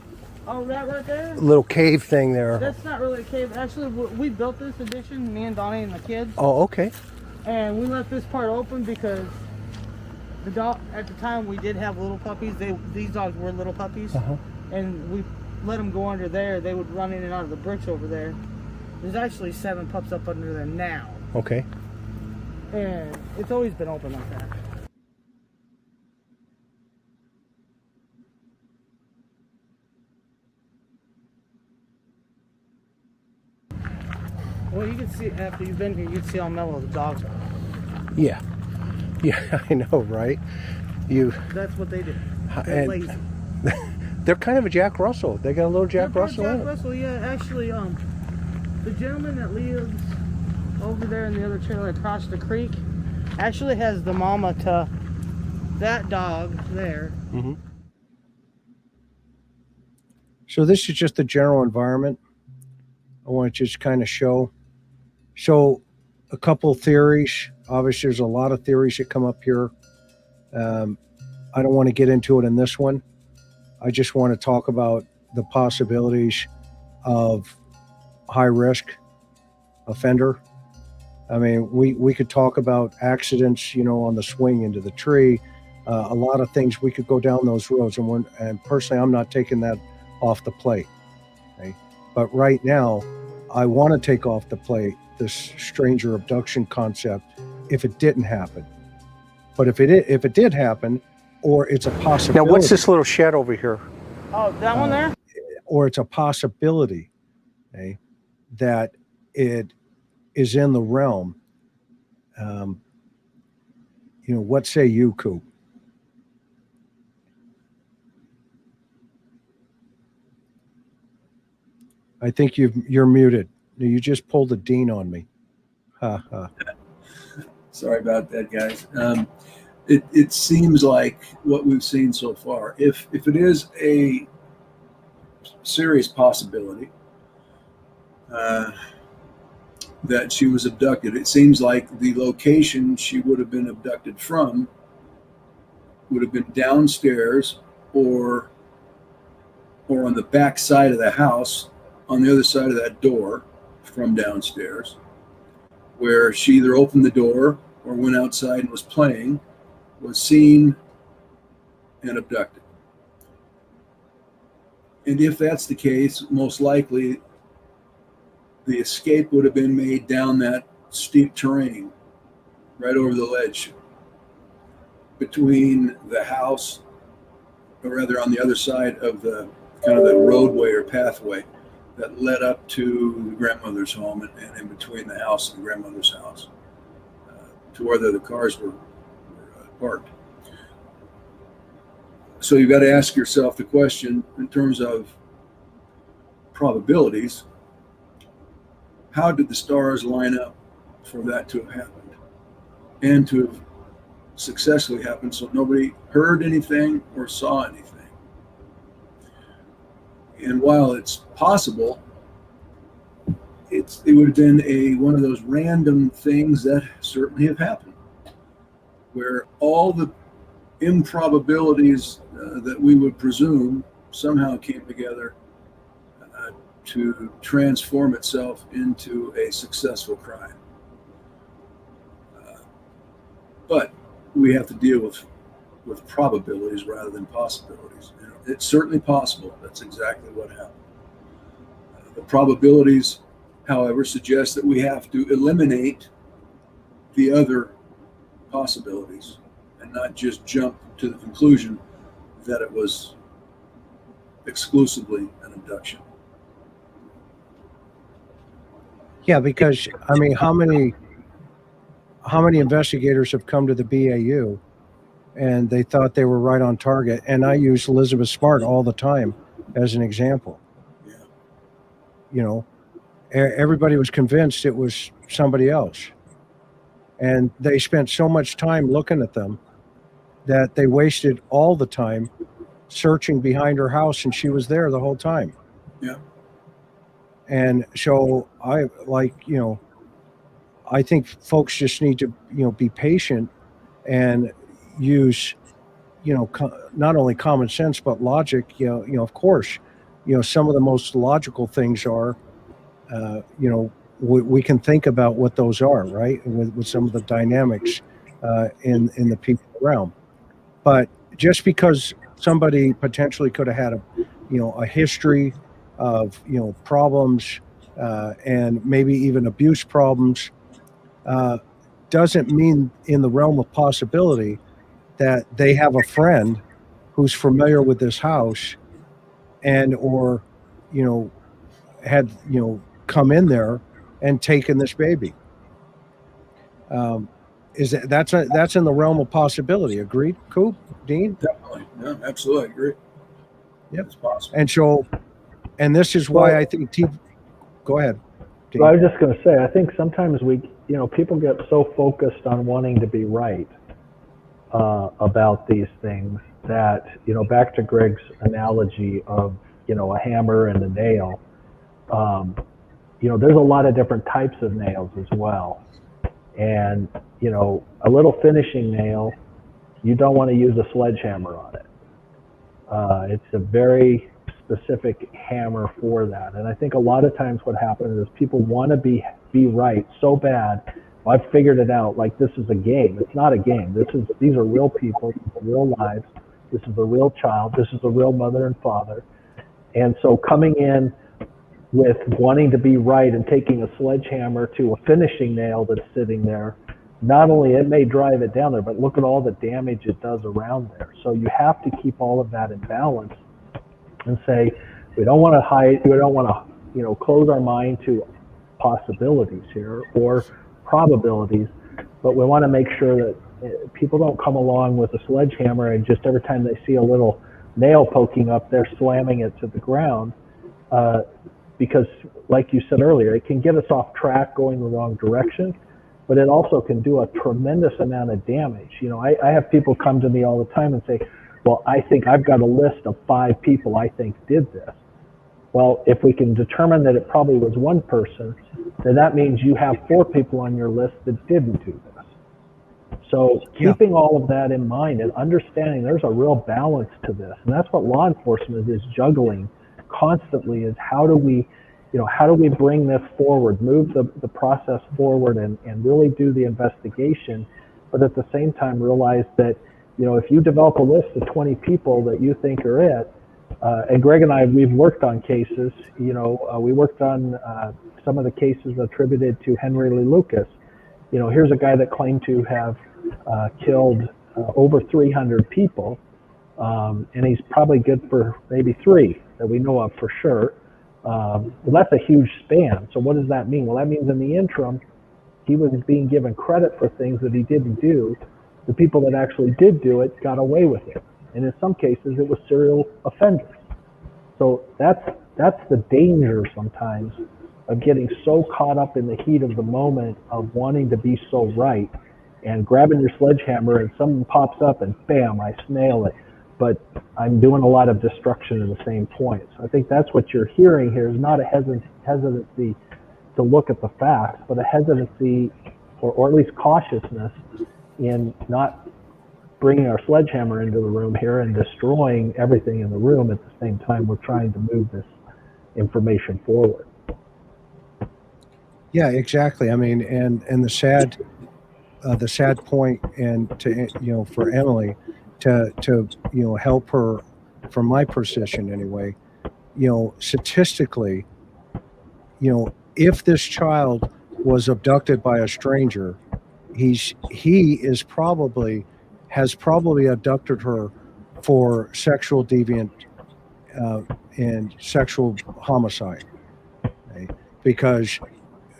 that right there? Little cave thing there. That's not really a cave. Actually, we built this addition, me and Donnie and the kids. Oh, okay. And we left this part open because the dog, at the time, we did have little puppies. These dogs were little puppies. Uh-huh. And we let them go under there. They would run in and out of the bricks over there. There's actually 7 pups up under there now. Okay. And it's always been open like that. Well, you can see, after you've been here, you can see how mellow the dogs are. Yeah. Yeah, I know, right? That's what they do. They're lazy. They're kind of a Jack Russell. They got a little Jack Russell in it. Jack Russell, yeah. Actually, the gentleman that lives over there in the other trailer across the creek actually has the mama to that dog there. Mm-hmm. So this is just the general environment. I want to just kind of show. So a couple theories. Obviously, there's a lot of theories that come up here. I don't want to get into it in this one. I just want to talk about the possibilities of high risk offender I mean, we could talk about accidents, on the swing into the tree, a lot of things. We could go down those roads, and personally, I'm not taking that off the plate. Okay? But right now, I want to take off the plate this stranger abduction concept if it didn't happen. But if it did happen, or it's a possibility. Now, what's this little shed over here? Oh, that one there? Or it's a possibility, okay, that it is in the realm. What say you, Coop? I think you're muted. You just pulled a Dean on me. Ha ha. Sorry about that, guys. It seems like what we've seen so far, if it is a serious possibility that she was abducted, it seems like the location she would have been abducted from would have been downstairs or on the back side of the house, on the other side of that door from downstairs, where she either opened the door or went outside and was playing, was seen and abducted. And if that's the case, most likely the escape would have been made down that steep terrain, right over the ledge, between the house, or rather on the other side of the kind of the roadway or pathway that led up to the grandmother's home, and in between the house and the grandmother's house, to where the cars were parked. So you've got to ask yourself the question in terms of probabilities: how did the stars line up for that to have happened and to have successfully happened so nobody heard anything or saw anything? And while it's possible, it would have been one of those random things that certainly have happened, where all the improbabilities that we would presume somehow came together to transform itself into a successful crime. But we have to deal with probabilities rather than possibilities. It's certainly possible. That's exactly what happened. The probabilities, however, suggest that we have to eliminate the other possibilities and not just jump to the conclusion that it was exclusively an abduction. Yeah, because I mean, how many investigators have come to the BAU and they thought they were right on target? And I use Elizabeth Smart all the time as an example. Yeah. Everybody was convinced it was somebody else, and they spent so much time looking at them that they wasted all the time searching behind her house, and she was there the whole time. Yeah. And so I think folks just need to, be patient and use, not only common sense, but logic. Of course, some of the most logical things are, we can think about what those are, right? With some of the dynamics in the people around. But just because somebody potentially could have had a history of, problems and maybe even abuse problems, doesn't mean in the realm of possibility that they have a friend who's familiar with this house and or had come in there and taken this baby. That's in the realm of possibility? Agreed, Coop? Dean? Definitely. Yeah, absolutely. I agree. Yep. It's possible. And so, and this is why I think go ahead, Dean. Well, I was just going to say, I think sometimes people get so focused on wanting to be right about these things that, back to Greg's analogy of, a hammer and a nail, there's a lot of different types of nails as well. And, a little finishing nail, you don't want to use a sledgehammer on it. It's a very specific hammer for that. And I think a lot of times what happens is people want to be right so bad I've figured it out. Like, this is a game. It's not a game. These are real people, real lives. This is a real child. This is a real mother and father. And so coming in with wanting to be right and taking a sledgehammer to a finishing nail that's sitting there, not only it may drive it down there, but look at all the damage it does around there. So you have to keep all of that in balance and say, we don't want to hide, we don't want to, close our mind to possibilities here or probabilities, but we want to make sure that people don't come along with a sledgehammer and just every time they see a little nail poking up, they're slamming it to the ground. Because like you said earlier, it can get us off track going the wrong direction, but it also can do a tremendous amount of damage. I have people come to me all the time and say, well, I think I've got a list of 5 people I think did this. Well, if we can determine that it probably was one person, then that means you have 4 people on your list that didn't do this. So keeping all of that in mind and understanding there's a real balance to this, and that's what law enforcement is juggling constantly, is how do we bring this forward, move the process forward and really do the investigation, but at the same time realize that, if you develop a list of 20 people that you think are it, and Greg and I, we've worked on cases, we worked on some of the cases attributed to Henry Lee Lucas. Here's a guy that claimed to have killed over 300 people, and he's probably good for maybe 3 that we know of for sure. Well, that's a huge span. So what does that mean? Well, that means in the interim, he was being given credit for things that he didn't do. The people that actually did do it got away with it. And in some cases, it was serial offenders. So that's the danger sometimes of getting so caught up in the heat of the moment of wanting to be so right and grabbing your sledgehammer and someone pops up and bam, I nail it. But I'm doing a lot of destruction in the same point. So I think that's what you're hearing here, is not a hesitancy to look at the facts, but a hesitancy or at least cautiousness in not bringing our sledgehammer into the room here and destroying everything in the room at the same time we're trying to move this information forward. Yeah, exactly. I mean, and the sad point, and to for Emily to help her from my position anyway. Statistically, if this child was abducted by a stranger, he has probably abducted her for sexual deviant and sexual homicide. Okay? Because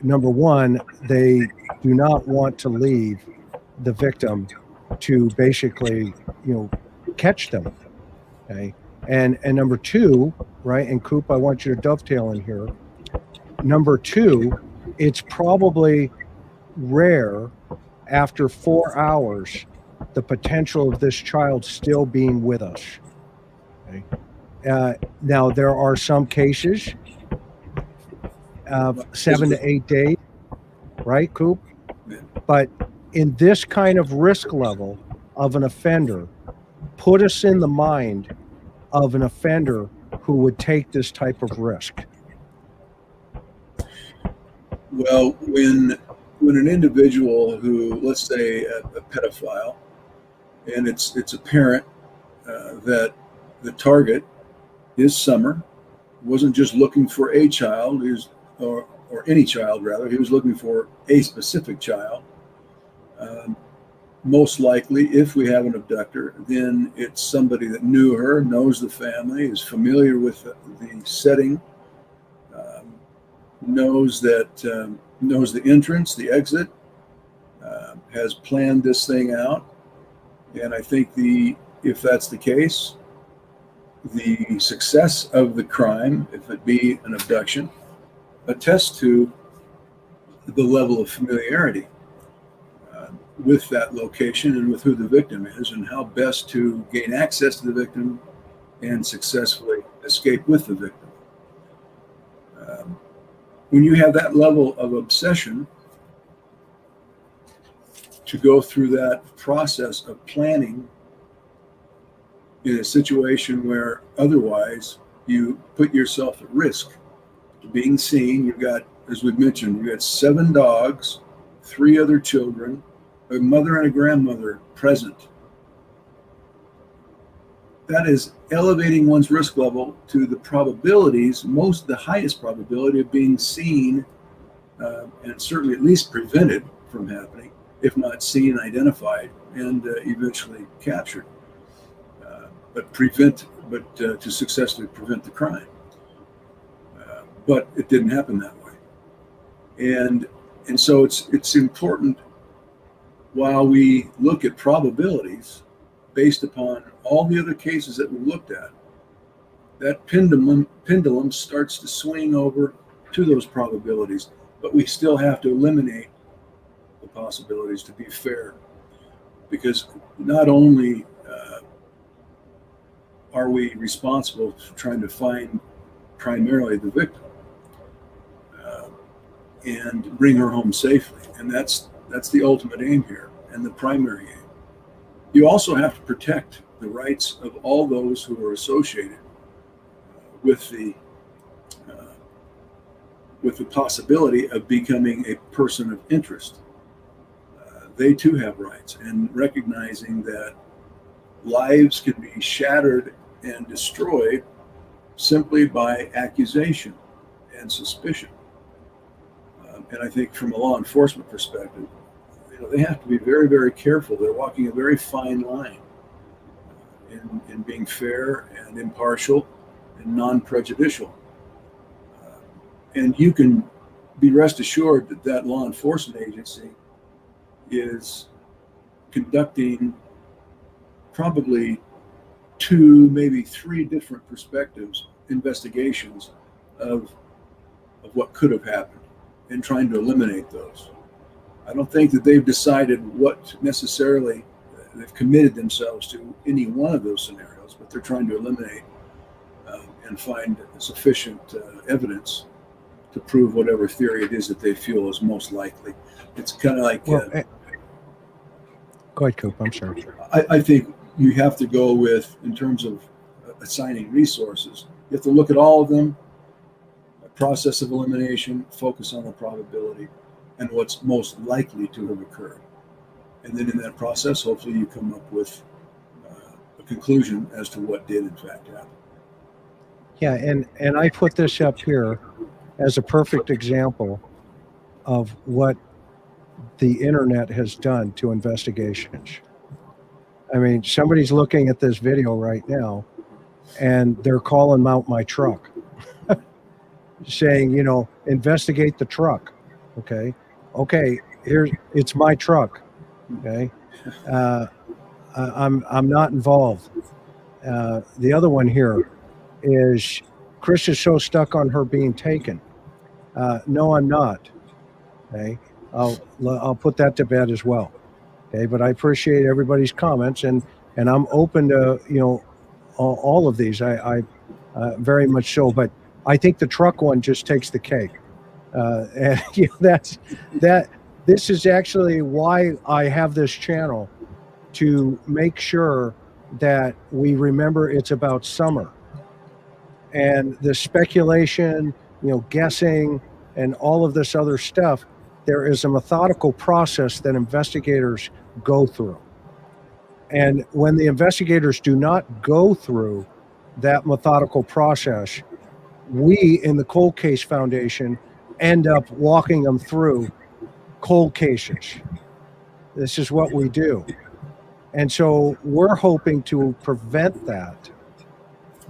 number one, they do not want to leave the victim to basically, catch them. Okay. And number two, right. And Coop, I want you to dovetail in here. Number two, it's probably rare after 4 hours, the potential of this child still being with us. Okay. Now there are some cases of 7 to 8 days, right, Coop? But in this kind of risk level of an offender, put us in the mind of an offender who would take this type of risk. Well, when an individual who, let's say a pedophile, and it's apparent that the target is Summer, wasn't just looking for a child, or any child rather, he was looking for a specific child. Most likely, if we have an abductor, then it's somebody that knew her, knows the family, is familiar with the setting, knows the entrance, the exit, has planned this thing out. And I think if that's the case, the success of the crime, if it be an abduction, attests to the level of familiarity with that location and with who the victim is and how best to gain access to the victim and successfully escape with the victim. When you have that level of obsession, to go through that process of planning in a situation where otherwise you put yourself at risk being seen. You've got, as we've mentioned, you've got 7 dogs, 3 other children, a mother and a grandmother present. That is elevating one's risk level to the probabilities, the highest probability of being seen, and certainly at least prevented from happening, if not seen, identified, and eventually captured. But to successfully prevent the crime. But it didn't happen that way. And so it's important, while we look at probabilities based upon all the other cases that we looked at, that pendulum starts to swing over to those probabilities, but we still have to eliminate the possibilities to be fair, because not only are we responsible for trying to find primarily the victim and bring her home safely, and that's the ultimate aim here and the primary aim. You also have to protect the rights of all those who are associated with the possibility of becoming a person of interest. They too have rights, and recognizing that lives can be shattered and destroyed simply by accusation and suspicion. And I think from a law enforcement perspective, they have to be very, very careful. They're walking a very fine line in being fair and impartial and non-prejudicial. And you can be rest assured that law enforcement agency is conducting probably 2, maybe 3 different investigations of what could have happened, and trying to eliminate those. I don't think that they've decided what necessarily they've committed themselves to any one of those scenarios, but they're trying to eliminate and find sufficient evidence to prove whatever theory it is that they feel is most likely. It's kind of like... Go ahead, Coop. I'm sorry. I think you have to go with, in terms of assigning resources, you have to look at all of them, a process of elimination, focus on the probability, and what's most likely to have occurred. And then in that process, hopefully you come up with a conclusion as to what did in fact happen. Yeah, and I put this up here as a perfect example of what the internet has done to investigations. I mean, somebody's looking at this video right now, and they're calling out my truck, saying, investigate the truck. Okay, it's my truck. Okay, I'm not involved. The other one here is, Chris is so stuck on her being taken. No, I'm not. Okay, I'll put that to bed as well. Okay, but I appreciate everybody's comments, and I'm open to all of these. I very much so. But I think the truck one just takes the cake. And this is actually why I have this channel, to make sure that we remember it's about summer, and the speculation, guessing, and all of this other stuff. There is a methodical process that investigators go through. And when the investigators do not go through that methodical process, we in the Cold Case Foundation end up walking them through cold cases. This is what we do. And so we're hoping to prevent that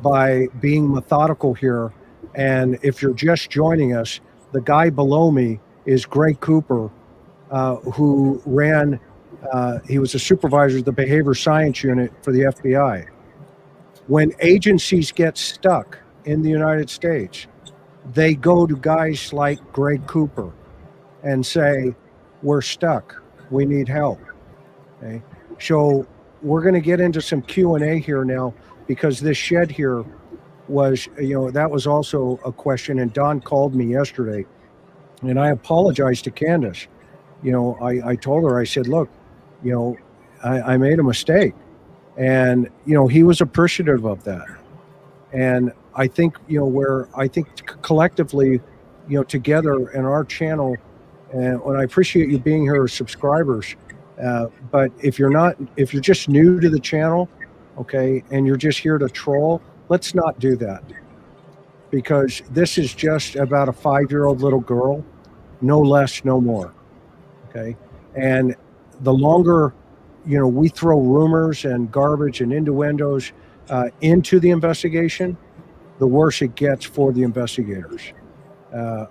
by being methodical here. And if you're just joining us, the guy below me is Greg Cooper, who ran, he was a supervisor of the behavior science unit for the FBI. When agencies get stuck in the United States, they go to guys like Greg Cooper and say, we're stuck, we need help. Okay, so we're going to get into some Q&A here now, because this shed here was, that was also a question, and Don called me yesterday. And I apologized to Candace. I told her, I said, look, I made a mistake. And, he was appreciative of that. And I think, collectively, together in our channel, and I appreciate you being here as subscribers. But if you're just new to the channel, okay, and you're just here to troll, let's not do that, because this is just about a 5-year-old little girl, no less, no more. Okay, and the longer, we throw rumors and garbage and innuendos into the investigation, the worse it gets for the investigators.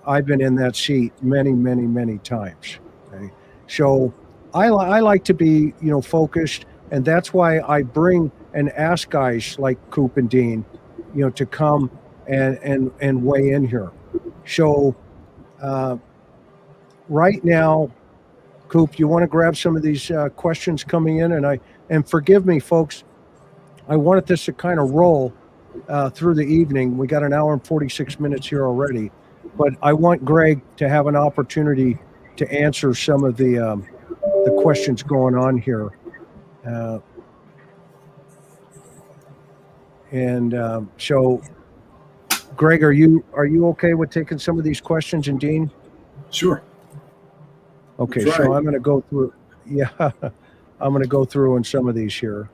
I've been in that seat many, many, many times. Okay, so I like to be, focused, and that's why I bring and ask guys like Coop and Dean, to come and weigh in here. So right now, Coop, you want to grab some of these questions coming in, and forgive me, folks, I wanted this to kind of roll through the evening. We got an hour and 46 minutes here already, but I want Greg to have an opportunity to answer some of the questions going on here. So, Greg, are you okay with taking some of these questions, and Dean? Sure. Okay, so I'm going to go through. Yeah, I'm going to go through on some of these here.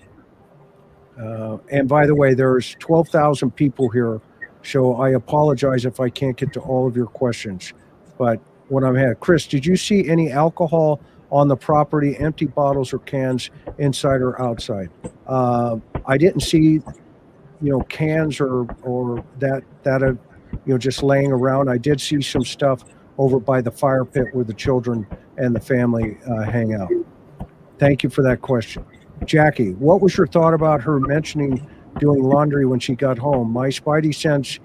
And by the way, there's 12,000 people here, so I apologize if I can't get to all of your questions. But what I'm at, Chris, did you see any alcohol on the property, empty bottles or cans, inside or outside? I didn't see, cans or that just laying around. I did see some stuff over by the fire pit where the children and the family hang out. Thank you for that question. Jackie, what was your thought about her mentioning doing laundry when she got home? My spidey sense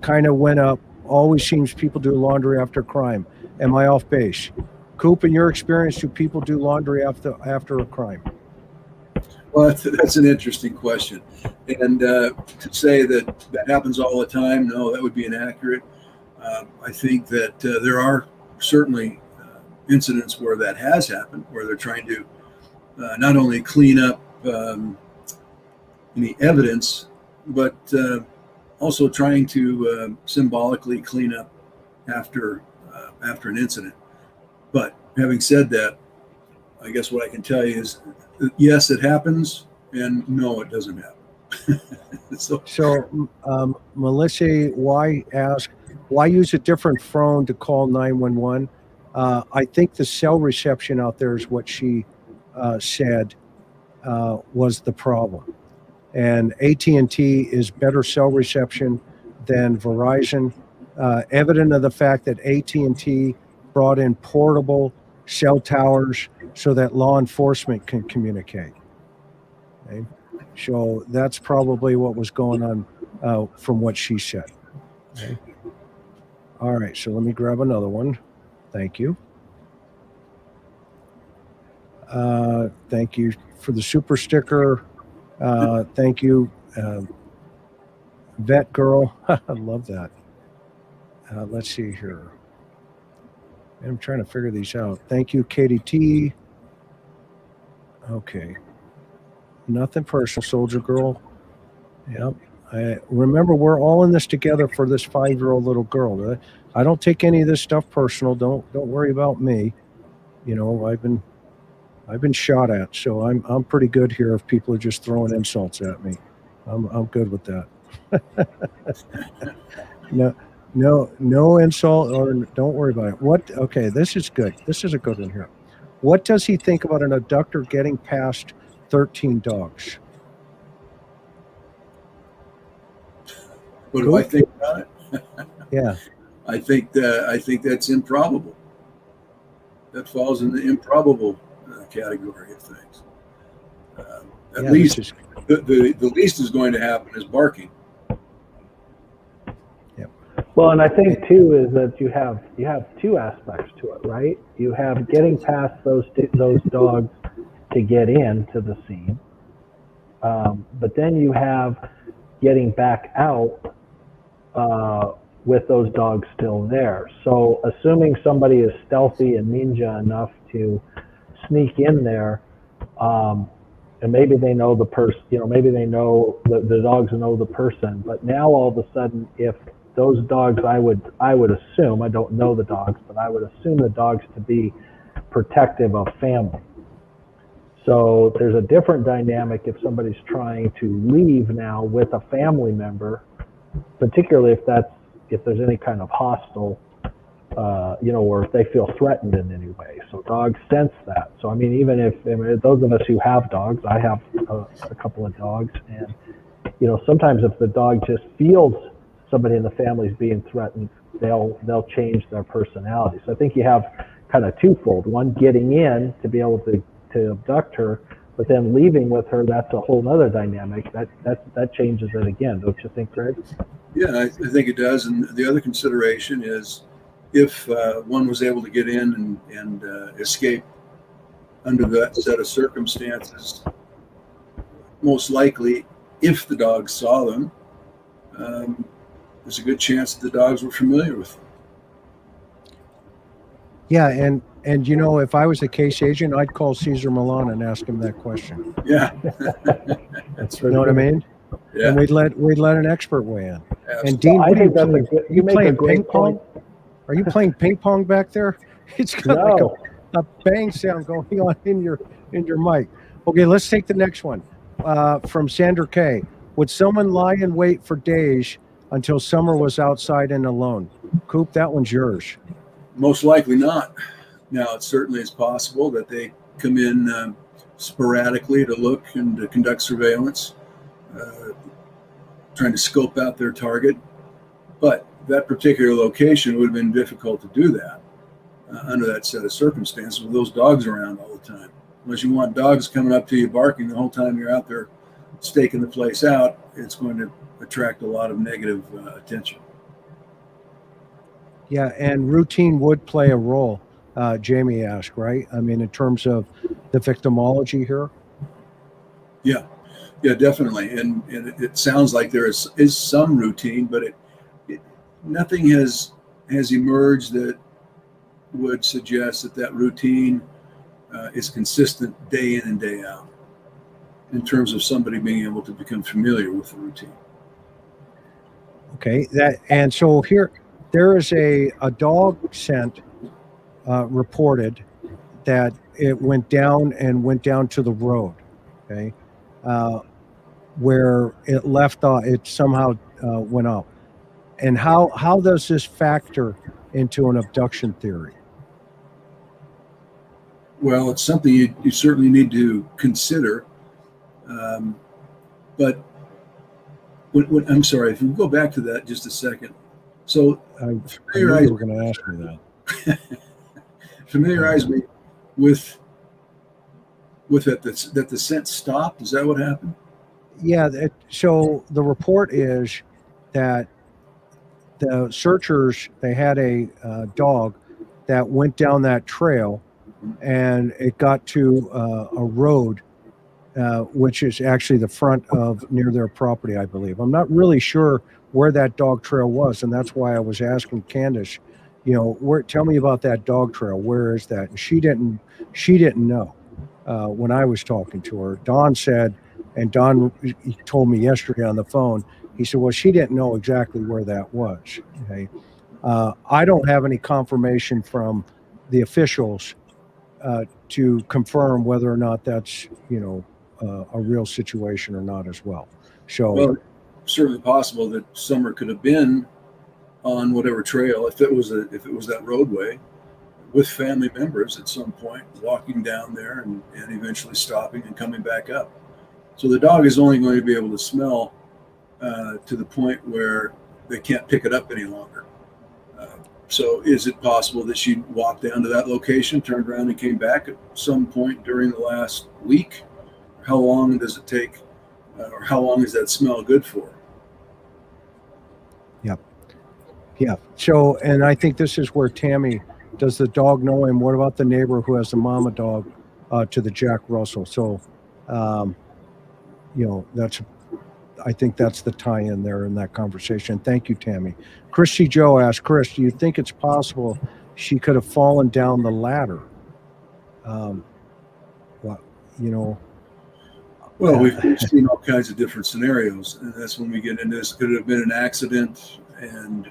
kind of went up. Always seems people do laundry after crime. Am I off base? Coop, in your experience, do people do laundry after a crime? Well, that's an interesting question. And to say that happens all the time, no, that would be inaccurate. I think that there are certainly incidents where that has happened, where they're trying to not only clean up any evidence, but also trying to symbolically clean up after an incident. But having said that, I guess what I can tell you is, yes, it happens, and no, it doesn't happen. So Melissa, why use a different phone to call 911? I think the cell reception out there is what she said was the problem. And AT&T is better cell reception than Verizon. Evident of the fact that AT&T brought in portable cell towers so that law enforcement can communicate. Okay? So that's probably what was going on from what she said. Okay? All right, so let me grab another one. Thank you. Thank you for the super sticker. Thank you, Vet Girl. I love that. Let's see here. I'm trying to figure these out. Thank you, Katie T. Okay. Nothing personal, Soldier Girl. Yep. Remember, we're all in this together for this 5-year-old little girl. I don't take any of this stuff personal. Don't worry about me. I've been shot at, so I'm pretty good here. If people are just throwing insults at me, I'm good with that. No insult, or don't worry about it. Okay, this is good. This is a good one here. What does he think about an abductor getting past 13 dogs? What do I think about it? Yeah. I think that's improbable. That falls in the improbable category of things. At least the least is going to happen is barking. Yep. Well, and I think too is that you have two aspects to it, right? You have getting past those dogs to get into the scene, but then you have getting back out with those dogs still there. So assuming somebody is stealthy and ninja enough to sneak in there, and maybe they know the person, maybe they know the dogs know the person, but now all of a sudden, if those dogs, I would assume, I don't know the dogs, but I would assume the dogs to be protective of family. So there's a different dynamic if somebody's trying to leave now with a family member, particularly if there's any kind of hostile, or if they feel threatened in any way. So dogs sense that. So I mean, even if those of us who have dogs, I have a couple of dogs, and sometimes if the dog just feels somebody in the family is being threatened, they'll change their personality. So I think you have kind of twofold: one, getting in to be able to abduct her, but then leaving with her, that's a whole other dynamic. That changes it again, don't you think, Greg? Yeah, I think it does. And the other consideration is if one was able to get in and escape under that set of circumstances, most likely, if the dogs saw them, there's a good chance that the dogs were familiar with them. Yeah, and if I was a case agent, I'd call Cesar Millan and ask him that question. Yeah, That's You know what I mean? yeah. And we'd let an expert weigh in. Absolutely. And Dean, I what are you think that's playing? you make a playing great ping pong? point. Are you playing ping pong back there? It's got No. like a bang sound going on in your mic. Okay, let's take the next one from Sandra K. Would someone lie in wait for days until Summer was outside and alone? Coop, that one's yours. Most likely not. Now, it certainly is possible that they come in sporadically to look and to conduct surveillance, trying to scope out their target. But that particular location would have been difficult to do that under that set of circumstances with those dogs around all the time. Unless you want dogs coming up to you barking the whole time you're out there staking the place out, it's going to attract a lot of negative attention. Yeah, and routine would play a role, Jamie asked, right? I mean, in terms of the victimology here? Yeah, definitely. And it sounds like there is some routine, but nothing has emerged that would suggest that routine is consistent day in and day out in terms of somebody being able to become familiar with the routine. Okay, and so here there is a dog scent reported that it went down to the road, okay, where it left it somehow went up. And how does this factor into an abduction theory? Well, it's something you certainly need to consider. But I'm sorry, if we go back to that just a second. So I knew you were going to ask me that. Familiarize me with that the scent stopped. Is that what happened? Yeah. So the report is that the searchers, they had a dog that went down that trail, and it got to a road, which is actually the front of near their property, I believe. I'm not really sure where that dog trail was, and that's why I was asking Candace, tell me about that dog trail. Where is that? And she didn't know when I was talking to her. Don said, and Don he told me yesterday on the phone, he said, well, she didn't know exactly where that was. Okay. I don't have any confirmation from the officials to confirm whether or not that's, a real situation or not as well. So, well, certainly possible that Summer could have been on whatever trail, if it was that roadway, with family members at some point, walking down there and eventually stopping and coming back up. So the dog is only going to be able to smell to the point where they can't pick it up any longer. So is it possible that she walked down to that location, turned around and came back at some point during the last week? How long does it take, or how long is that smell good for? Yeah. So, and I think this is where Tammy, does the dog know him? What about the neighbor who has the mama dog to the Jack Russell? So, I think that's the tie-in there in that conversation. Thank you, Tammy. Christy Joe asked, Chris, do you think it's possible she could have fallen down the ladder? Well, we've seen all kinds of different scenarios, and that's when we get into this. Could it have been an accident and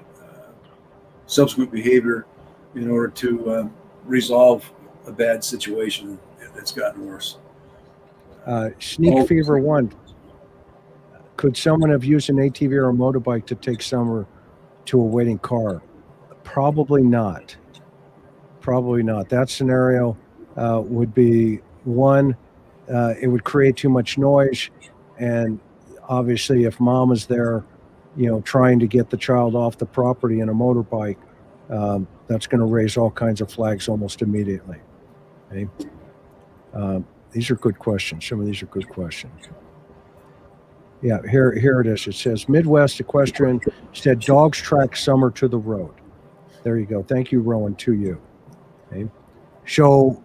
subsequent behavior in order to resolve a bad situation that's gotten worse. Sneak Fever 1. Could someone have used an ATV or a motorbike to take Summer to a waiting car? Probably not. Probably not. That scenario would be one, it would create too much noise. And obviously, if mom is there, trying to get the child off the property in a motorbike, that's going to raise all kinds of flags almost immediately. Okay? These are good questions. Some of these are good questions. Yeah, here it is. It says Midwest Equestrian said dogs track Summer to the road. There you go. Thank you, Rowan, to you. Okay. So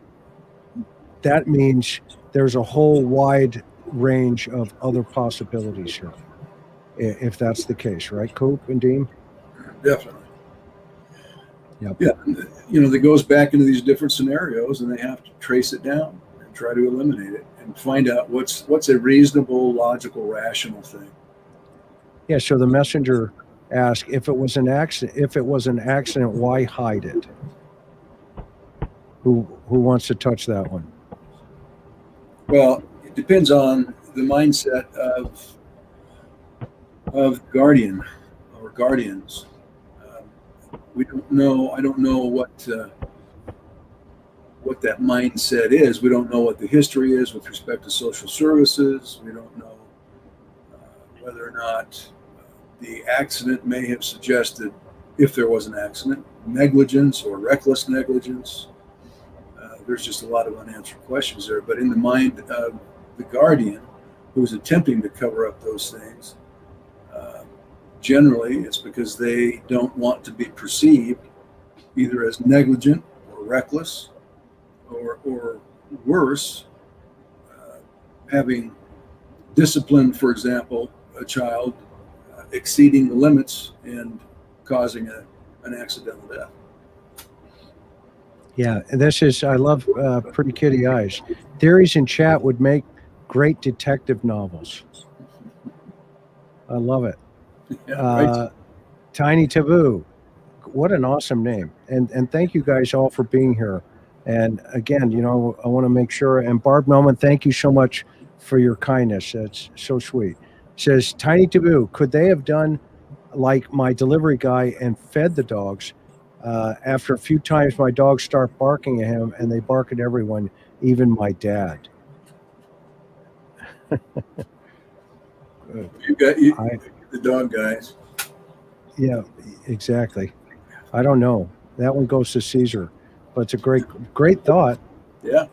that means there's a whole wide range of other possibilities here, if that's the case, right, Coop and Dean? Definitely. Yep. Yeah, that goes back into these different scenarios, and they have to trace it down and try to eliminate it and find out what's a reasonable, logical, rational thing. Yeah. So the messenger asked if it was an accident. If it was an accident, why hide it? Who wants to touch that one? Well, it depends on the mindset of guardian or guardians. We don't know. I don't know what that mindset is. We don't know what the history is with respect to social services. We don't know whether or not the accident may have suggested, if there was an accident, negligence or reckless negligence. There's just a lot of unanswered questions there. But in the mind of the guardian who's attempting to cover up those things, generally it's because they don't want to be perceived either as negligent or reckless or worse, having disciplined, for example, a child exceeding the limits and causing an accidental death. Yeah, and this is, I love Pretty Kitty Eyes. Theories in chat would make great detective novels. I love it. Yeah, right. Tiny Taboo, what an awesome name. And thank you guys all for being here. And again, I want to make sure, and Barb Melman, thank you so much for your kindness. That's so sweet. Says, Tiny Taboo, could they have done like my delivery guy and fed the dogs? After a few times, my dogs start barking at him, and they bark at everyone, even my dad. You got the dog guys. Yeah, exactly. I don't know. That one goes to Caesar, but it's a great thought. Yeah.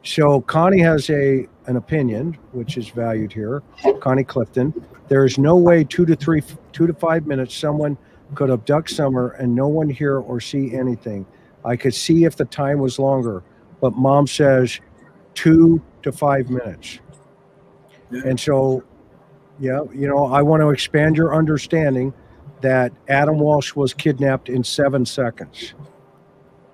So Connie has an opinion, which is valued here. Connie Clifton. There is no way 2 to 5 minutes someone could abduct Summer and no one hear or see anything. I could see if the time was longer, but mom says 2 to 5 minutes. Yeah. And so, yeah, I want to expand your understanding that Adam Walsh was kidnapped in 7 seconds,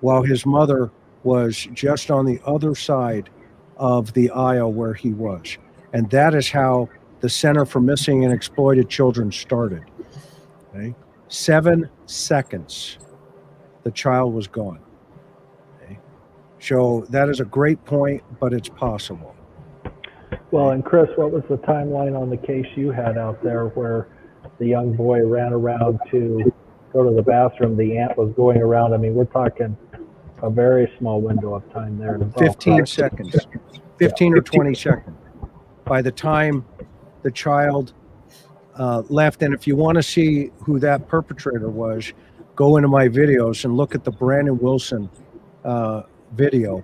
while his mother was just on the other side of the aisle where he was. And that is how the Center for Missing and Exploited Children started. Okay? 7 seconds, the child was gone. Okay? So that is a great point, but it's possible. Well, and Chris, what was the timeline on the case you had out there where the young boy ran around to go to the bathroom? The aunt was going around. I mean, we're talking a very small window of time there. 15 seconds, 15 or 20 seconds. By the time the child left, and if you want to see who that perpetrator was, go into my videos and look at the Brandon Wilson video.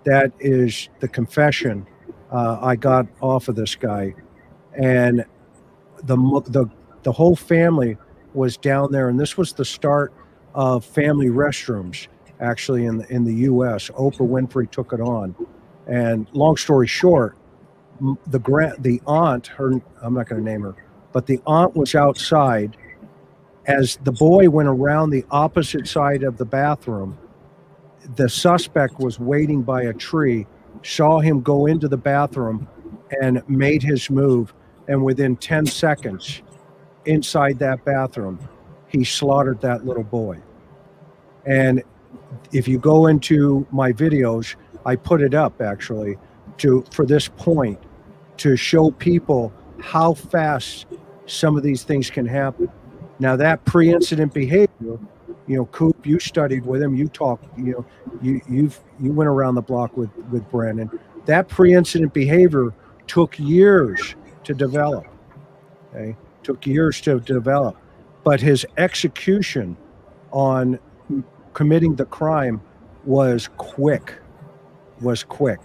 That is the confession I got off of this guy, and the whole family was down there, and this was the start of family restrooms actually in the U.S. Oprah Winfrey took it on, and long story short, the aunt, I'm not going to name her, but the aunt was outside as the boy went around the opposite side of the bathroom. The suspect was waiting by a tree, saw him go into the bathroom and made his move. And within 10 seconds inside that bathroom, he slaughtered that little boy. And if you go into my videos, I put it up actually for this point to show people how fast some of these things can happen. Now that pre-incident behavior, Coop, you studied with him, you talked, you went around the block with Brandon. That pre-incident behavior took years to develop. Okay, took years to develop, but his execution on committing the crime was quick,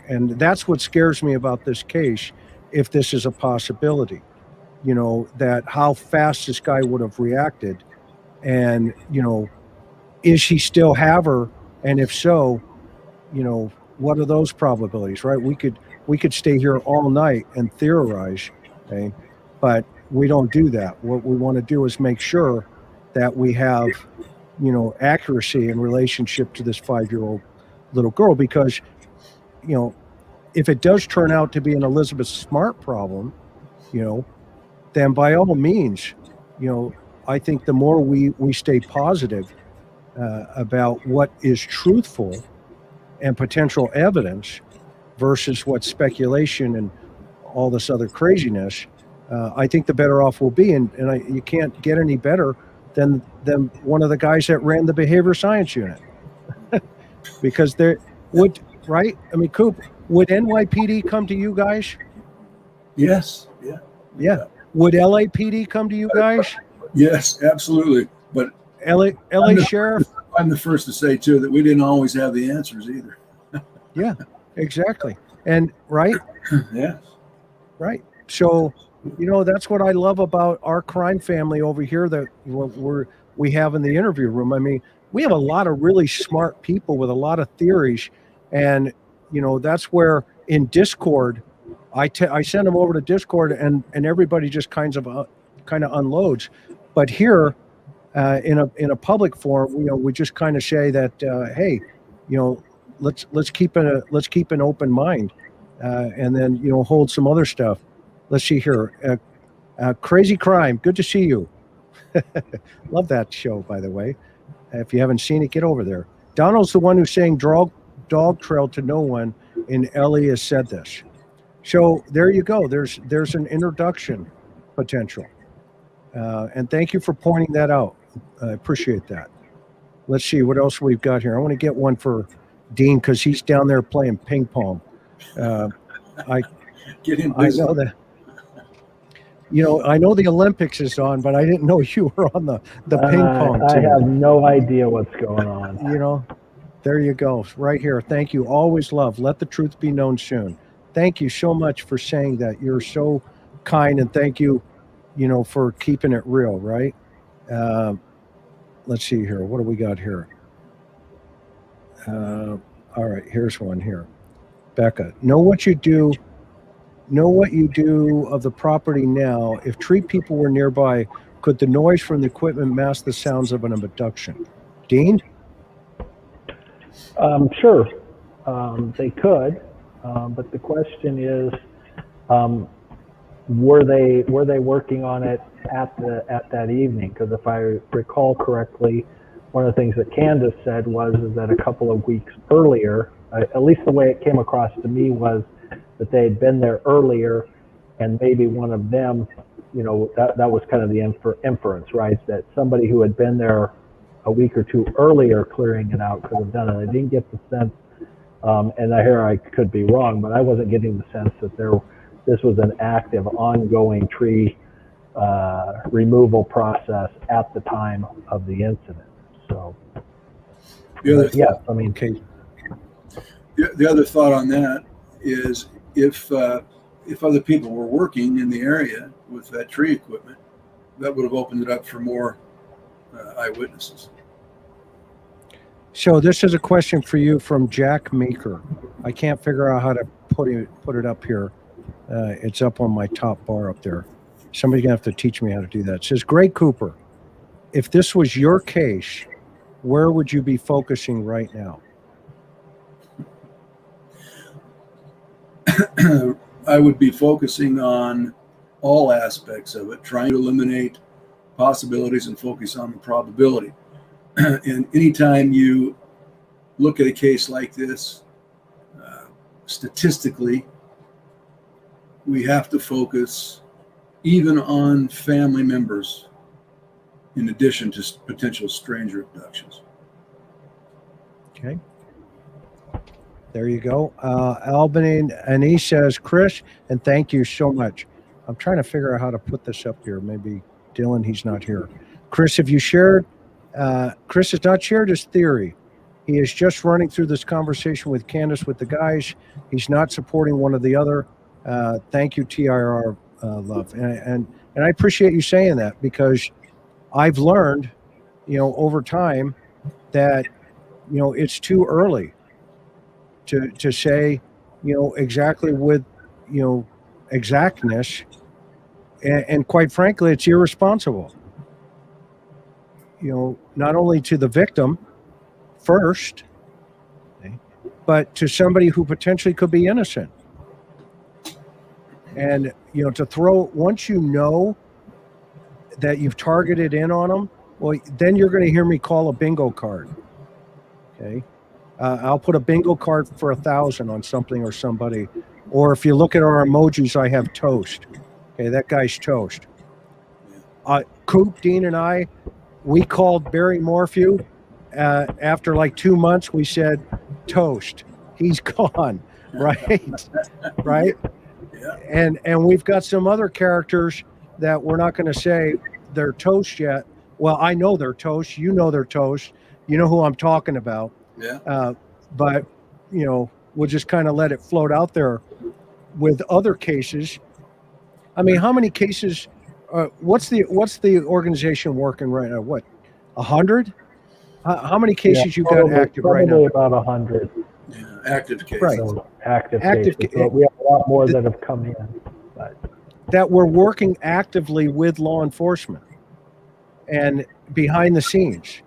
and that's what scares me about this case. If this is a possibility, that how fast this guy would have reacted, and is he still have her, and if so, what are those probabilities, right? We could stay here all night and theorize, okay, but we don't do that. What we want to do is make sure that we have accuracy in relationship to this 5-year-old little girl, because if it does turn out to be an Elizabeth Smart problem, then by all means, I think the more we stay positive about what is truthful and potential evidence versus what's speculation and all this other craziness, I think the better off we'll be. And you can't get any better than one of the guys that ran the behavior science unit. Because there would, right? I mean, Coop, would NYPD come to you guys? Yes. Yeah. Yeah. Would LAPD come to you guys? Yes, absolutely. But LA Sheriff? I'm the first to say, too, that we didn't always have the answers either. Yeah, exactly. And right? Yes. Right. So, that's what I love about our crime family over here that we have in the interview room. I mean, we have a lot of really smart people with a lot of theories. And, that's where in Discord, I send them over to Discord and everybody just kind of unloads. But here in a public forum, we just kind of say that, hey, let's keep an open mind, and then hold some other stuff. Let's see here. Crazy Crime. Good to see you. Love that show, by the way. If you haven't seen it, get over there. Donald's the one who's saying dog trail to no one, and Ellie has said this. So there you go. There's an introduction potential. And thank you for pointing that out. I appreciate that. Let's see what else we've got here. I want to get one for Dean because he's down there playing ping pong. Get him I busy. know that. I know the Olympics is on, but I didn't know you were on the ping pong I team. have no idea what's going on. There you go. Right here. Thank you. Always love. Let the truth be known soon. Thank you so much for saying that. You're so kind, and thank you, for keeping it real, right? Let's see here. What do we got here? All right, here's one here. Becca, know what you do of the property now. If tree people were nearby, could the noise from the equipment mask the sounds of an abduction? Dean? Sure, they could, but the question is, were they working on it at that evening? Because if I recall correctly, one of the things that Candace said is that a couple of weeks earlier, at least the way it came across to me, was that they had been there earlier, and maybe one of them, that was kind of the inference, right? That somebody who had been there a week or two earlier clearing it out could have done it. I didn't get the sense, and I could be wrong, but I wasn't getting the sense that this was an active, ongoing tree removal process at the time of the incident. So, yes, I mean, Okay. The other thought on that is if other people were working in the area with that tree equipment, that would have opened it up for more eyewitnesses. So this is a question for you from Jack Meeker. I can't figure out how to put it up here. It's up on my top bar up there. Somebody's gonna have to teach me how to do that. It says, Greg Cooper, if this was your case, where would you be focusing right now? I would be focusing on all aspects of it, trying to eliminate possibilities and focus on the probability. And anytime you look at a case like this, statistically, we have to focus even on family members in addition to potential stranger abductions. Okay. There you go. Albany Annie says, Chris, and thank you so much. I'm trying to figure out how to put this up here. Maybe Dillan, he's not here. Chris, have you shared? Chris has not shared his theory. He is just running through this conversation with Candace with the guys. He's not supporting one or the other. Thank you, TIR love. And I appreciate you saying that, because I've learned, over time that, it's too early to say, exactly with, exactness. And quite frankly, it's irresponsible, not only to the victim first, but to somebody who potentially could be innocent. And, to throw, once you know that you've targeted in on them, well, then you're going to hear me call a bingo card. Okay. I'll put a bingo card for 1,000 on something or somebody. Or if you look at our emojis, I have toast. Okay. That guy's toast. Coop, Dean, and I, we called Barry Morphew. After like 2 months, we said, toast. He's gone. Right. Right. Yeah. And we've got some other characters that we're not going to say they're toast yet. Well, I know they're toast. You know they're toast. You know who I'm talking about. Yeah. But, we'll just kind of let it float out there with other cases. I mean, how many cases, what's the organization working right now? What, 100? How many cases you got active right now? About 100. Yeah, active cases. Right. So active cases. But we have a lot more that have come in. But that we're working actively with law enforcement and behind the scenes.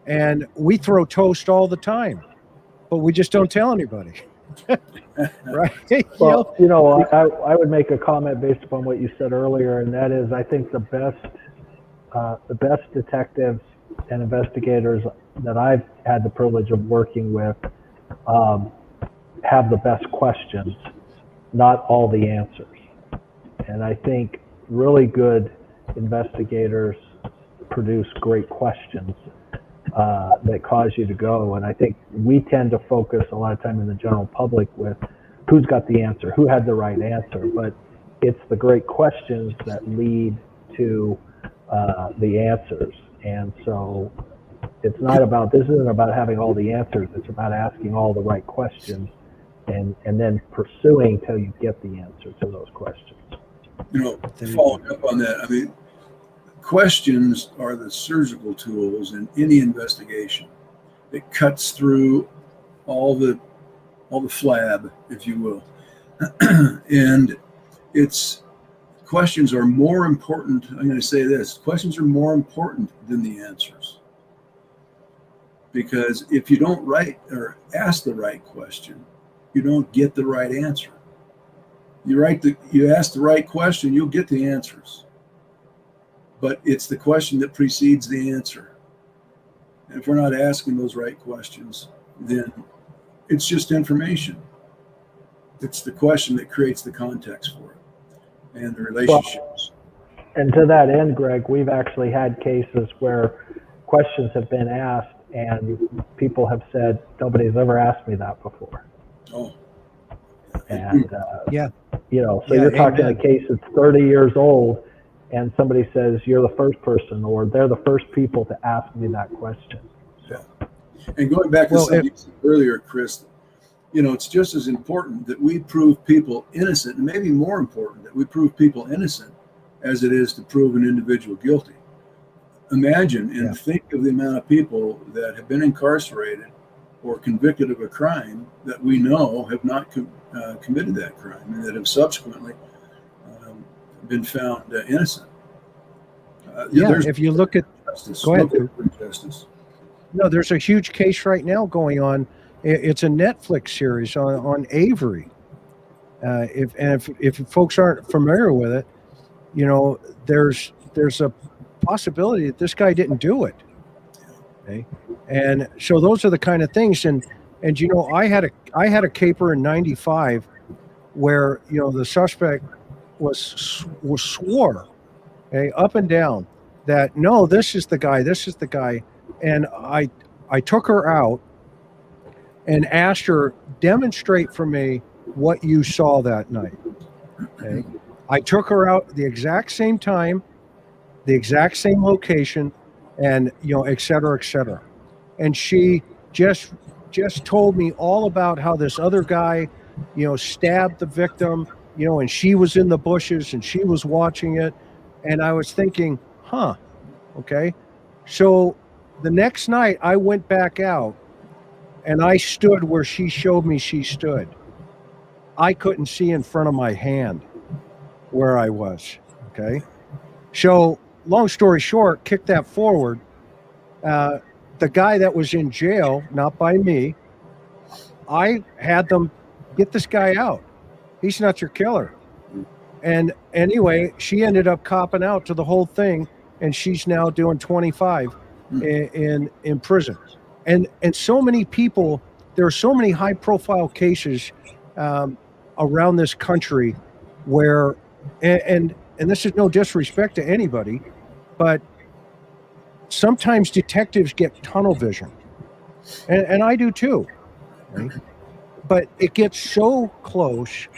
And we throw toast all the time, but we just don't tell anybody. Right? Well, I would make a comment based upon what you said earlier, and that is, I think the best detectives and investigators that I've had the privilege of working with have the best questions, not all the answers. And I think really good investigators produce great questions that cause you to go. And I think we tend to focus a lot of time in the general public with who's got the answer, who had the right answer. But it's the great questions that lead to the answers. And so this isn't about having all the answers. It's about asking all the right questions and then pursuing till you get the answer to those questions. Following up on that, I mean, questions are the surgical tools in any investigation. It cuts through all the flab, if you will. And questions are more important. I'm going to say this: questions are more important than the answers. Because if you don't write or ask the right question, you don't get the right answer. You ask the right question, you'll get the answers. But it's the question that precedes the answer. And if we're not asking those right questions, then it's just information. It's the question that creates the context for it and the relationships. And to that end, Greg, we've actually had cases where questions have been asked and people have said, nobody's ever asked me that before. Oh. And, yeah. So you're talking a case that's 30 years old and somebody says, you're the first person, or they're the first people to ask me that question. So. And going back to something you said earlier, Chris, it's just as important that we prove people innocent, and maybe more important that we prove people innocent as it is to prove an individual guilty. Imagine and think of the amount of people that have been incarcerated or convicted of a crime that we know have not committed that crime and that have subsequently been found innocent. If you look at justice, go ahead. Justice. No, there's a huge case right now going on. It's a Netflix series on Avery. If folks aren't familiar with it, there's a possibility that this guy didn't do it. Okay. And so those are the kind of things. And you know, I had a caper in '95 where, you know, the suspect swore, okay, up and down that no, this is the guy. And I took her out and asked her, demonstrate for me what you saw that night. Okay. I took her out the exact same time, the exact same location, and, you know, et cetera, et cetera. And she just told me all about how this other guy, you know, stabbed the victim, you know, and she was in the bushes and she was watching it. And I was thinking, okay. So the next night I went back out and I stood where she showed me she stood. I couldn't see in front of my hand where I was. Okay. So long story short, kick that forward. The guy that was in jail, not by me, I had them get this guy out. He's not your killer. And anyway, she ended up copping out to the whole thing, and she's now doing 25 in prison. And so many people, there are so many high profile cases around this country where, and this is no disrespect to anybody, but sometimes detectives get tunnel vision, and I do too, right? But it gets so close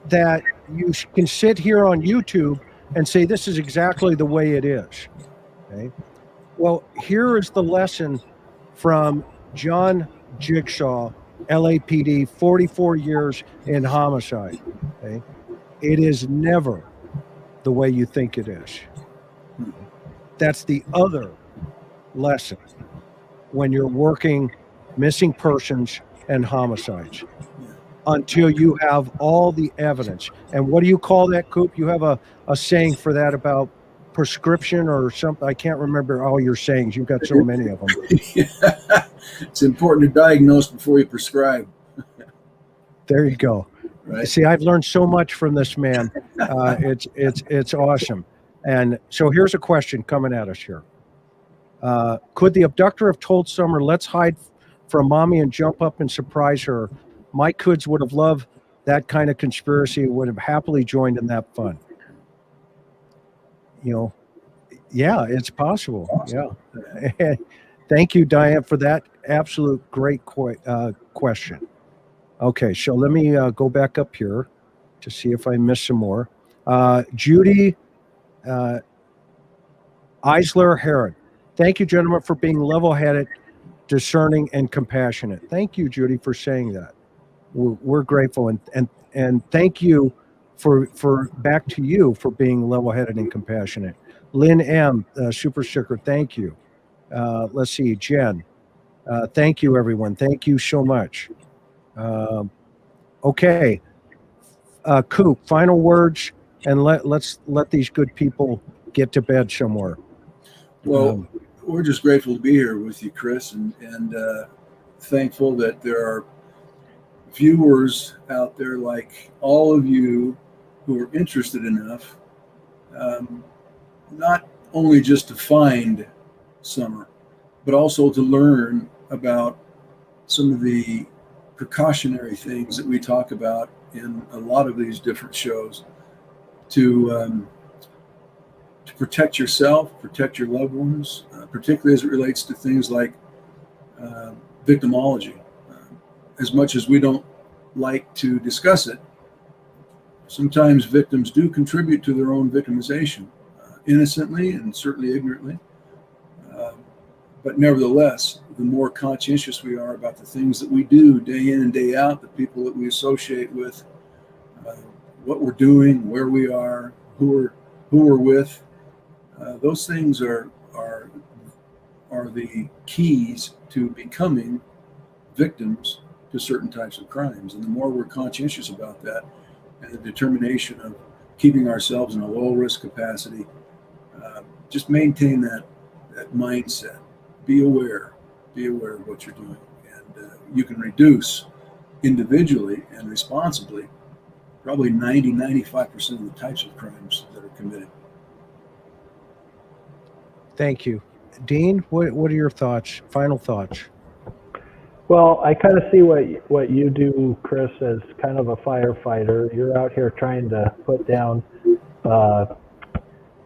that you can sit here on YouTube and say this is exactly the way it is. Okay. Well, here is the lesson from John Jigsaw, LAPD, 44 years in homicide. Okay. It is never the way you think it is. That's the other lesson when you're working missing persons and homicides, until you have all the evidence. And what do you call that, Coop? You have a saying for that about prescription or something. I can't remember all your sayings. You've got so many of them. It's important to diagnose before you prescribe. There you go. Right. See, I've learned so much from this man. It's awesome. And so here's a question coming at us here. Could the abductor have told Summer, let's hide from mommy and jump up and surprise her? My kids would have loved that kind of conspiracy, would have happily joined in that fun. You know, yeah, it's possible. Yeah. Thank you, Diane, for that absolute great question. Okay, so let me go back up here to see if I missed some more. Judy Eisler Herod. Thank you, gentlemen, for being level-headed, discerning, and compassionate. Thank you, Judy, for saying that. We're grateful, and thank you for back to you for being level-headed and compassionate. Lynn M, super sticker, thank you. Let's see, Jen. Thank you, everyone. Thank you so much. Okay, Coop, final words, and let's let these good people get to bed somewhere. Well, we're just grateful to be here with you, Chris, and thankful that there are viewers out there like all of you who are interested enough, not only just to find Summer, but also to learn about some of the precautionary things that we talk about in a lot of these different shows to protect yourself, protect your loved ones, particularly as it relates to things like victimology. As much as we don't like to discuss it, sometimes victims do contribute to their own victimization, innocently and certainly ignorantly. But nevertheless, the more conscientious we are about the things that we do day in and day out, the people that we associate with, what we're doing, where we are, who we're with, those things are the keys to becoming victims to certain types of crimes. And the more we're conscientious about that, and the determination of keeping ourselves in a low risk capacity, just maintain that mindset. Be aware of what you're doing, and you can reduce individually and responsibly probably 95% of the types of crimes that are committed. Thank you. Dean, what are your thoughts? Final thoughts? Well, I kind of see what you do, Chris, as kind of a firefighter. You're out here trying to put down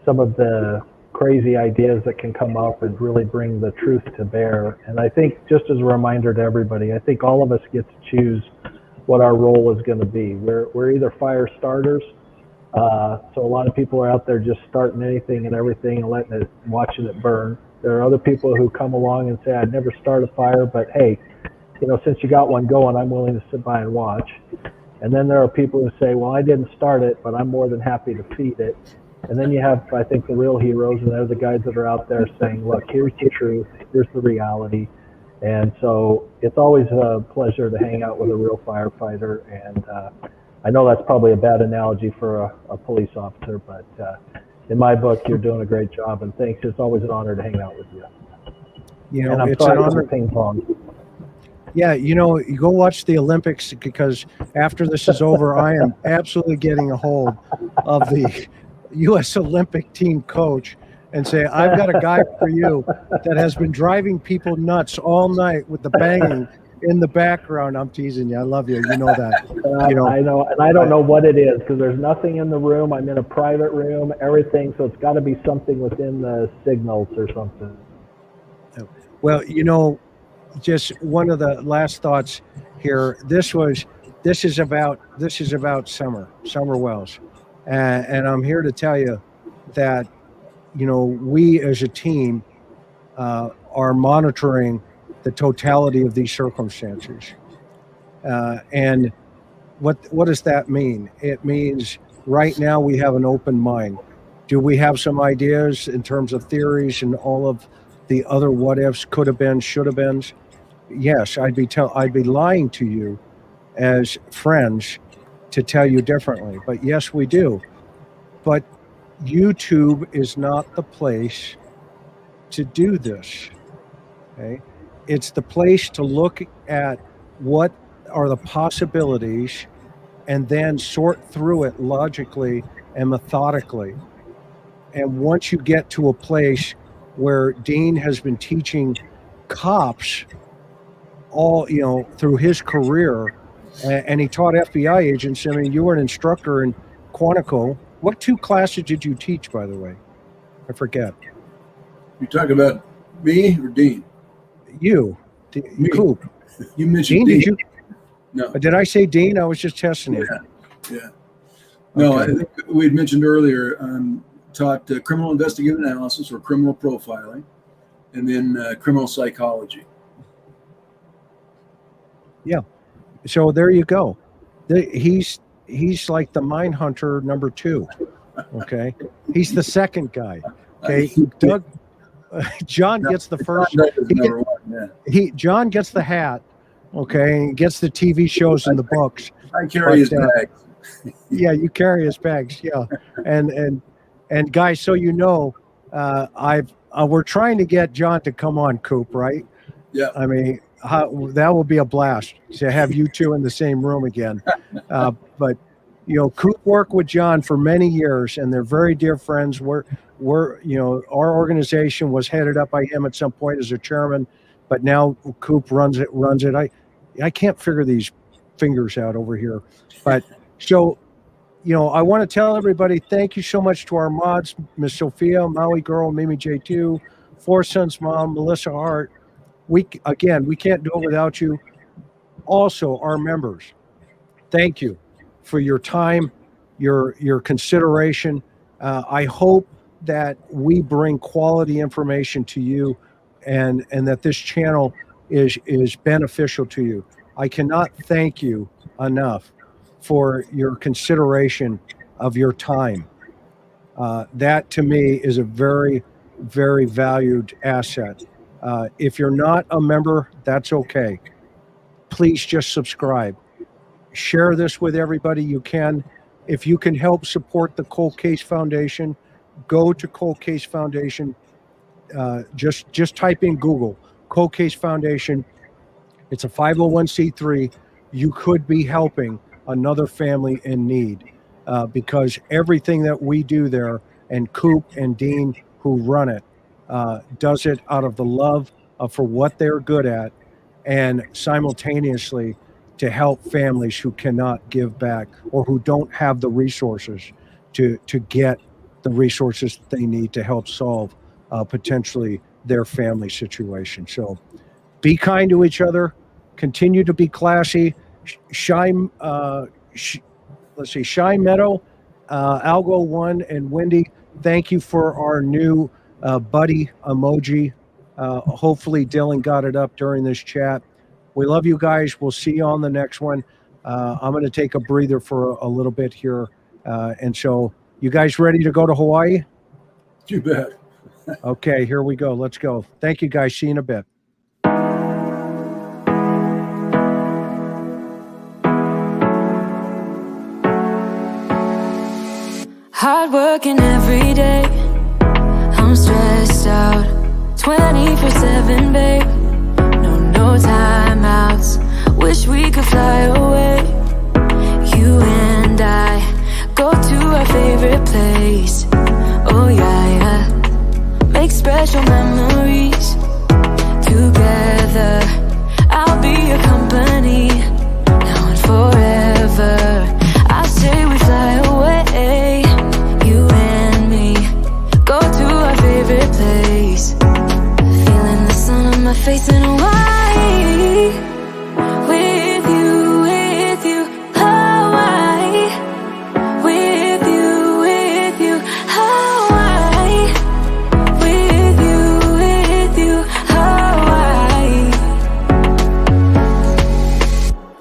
some of the crazy ideas that can come up and really bring the truth to bear. And I think, just as a reminder to everybody, I think all of us get to choose what our role is going to be. We're either fire starters, so a lot of people are out there just starting anything and everything and watching it burn. There are other people who come along and say, I'd never start a fire, but hey, since you got one going, I'm willing to sit by and watch. And then there are people who say, well, I didn't start it, but I'm more than happy to feed it. And then you have, I think, the real heroes, and they're the guys that are out there saying, look, here's the truth, here's the reality. And so it's always a pleasure to hang out with a real firefighter. And I know that's probably a bad analogy for a police officer, but in my book, you're doing a great job. And thanks. It's always an honor to hang out with you. And I'm it's sorry an honor. for ping pong. Yeah, you go watch the Olympics, because after this is over, I am absolutely getting a hold of the U.S. Olympic team coach and say, I've got a guy for you that has been driving people nuts all night with the banging in the background. I'm teasing you. I love you. You know that. I know, and I don't know what it is, because there's nothing in the room. I'm in a private room, everything, so it's got to be something within the signals or something. Well, just one of the last thoughts here. This is about Summer Wells, and I'm here to tell you that we as a team are monitoring the totality of these circumstances, and what does that mean? It means right now we have an open mind. Do we have some ideas in terms of theories and all of the other what ifs, could have been, should have been? Yes, I'd be lying to you as friends to tell you differently. But yes, we do. But YouTube is not the place to do this. Okay? It's the place to look at what are the possibilities and then sort through it logically and methodically. And once you get to a place where Dean has been teaching cops all, through his career, and he taught FBI agents. I mean, you were an instructor in Quantico. What 2 classes did you teach, by the way? I forget. You talking about me or Dean? You. Me. Coop. You mentioned Dean. Dean. Did you? No. Did I say Dean? I was just testing you. Yeah. No, Okay. I think we had mentioned earlier, taught criminal investigative analysis or criminal profiling, and then criminal psychology. Yeah. So there you go. He's like the mine hunter number 2. Okay. He's the second guy. Okay. Doug, John gets the first. John gets the hat. Okay. Gets the TV shows and the books. I carry his bags. Yeah, you carry his bags. Yeah. And guys, so we're trying to get John to come on, Coop, right? Yeah. I mean, that will be a blast to have you two in the same room again. But Coop worked with John for many years, and they're very dear friends. Our organization was headed up by him at some point as a chairman, but now Coop runs it. I can't figure these fingers out over here, but so. I want to tell everybody, thank you so much to our mods, Miss Sophia, Maui Girl, Mimi J2, Four Sons Mom, Melissa Hart. We can't do it without you. Also, our members, thank you for your time, your consideration. I hope that we bring quality information to you and that this channel is beneficial to you. I cannot thank you enough for your consideration of your time. That to me is a very, very valued asset. If you're not a member, that's okay. Please just subscribe. Share this with everybody you can. If you can help support the Cold Case Foundation, go to Cold Case Foundation. Just type in Google, Cold Case Foundation. It's a 501c3. You could be helping another family in need, because everything that we do there, and Coop and Dean who run it, does it out of the love for what they're good at, and simultaneously to help families who cannot give back or who don't have the resources to get the resources that they need to help solve potentially their family situation. So be kind to each other, continue to be classy. Shy Meadow, Algo One, and Wendy, thank you for our new buddy emoji. Hopefully Dillan got it up during this chat. We love you guys. We'll see you on the next one. I'm going to take a breather for a little bit here. And so you guys ready to go to Hawaii? You bet. Okay, here we go. Let's go. Thank you guys. See you in a bit. Hard working every day. I'm stressed out 24/7, babe. No timeouts. Wish we could fly away. You and I go to our favorite place. Oh yeah, yeah. Make special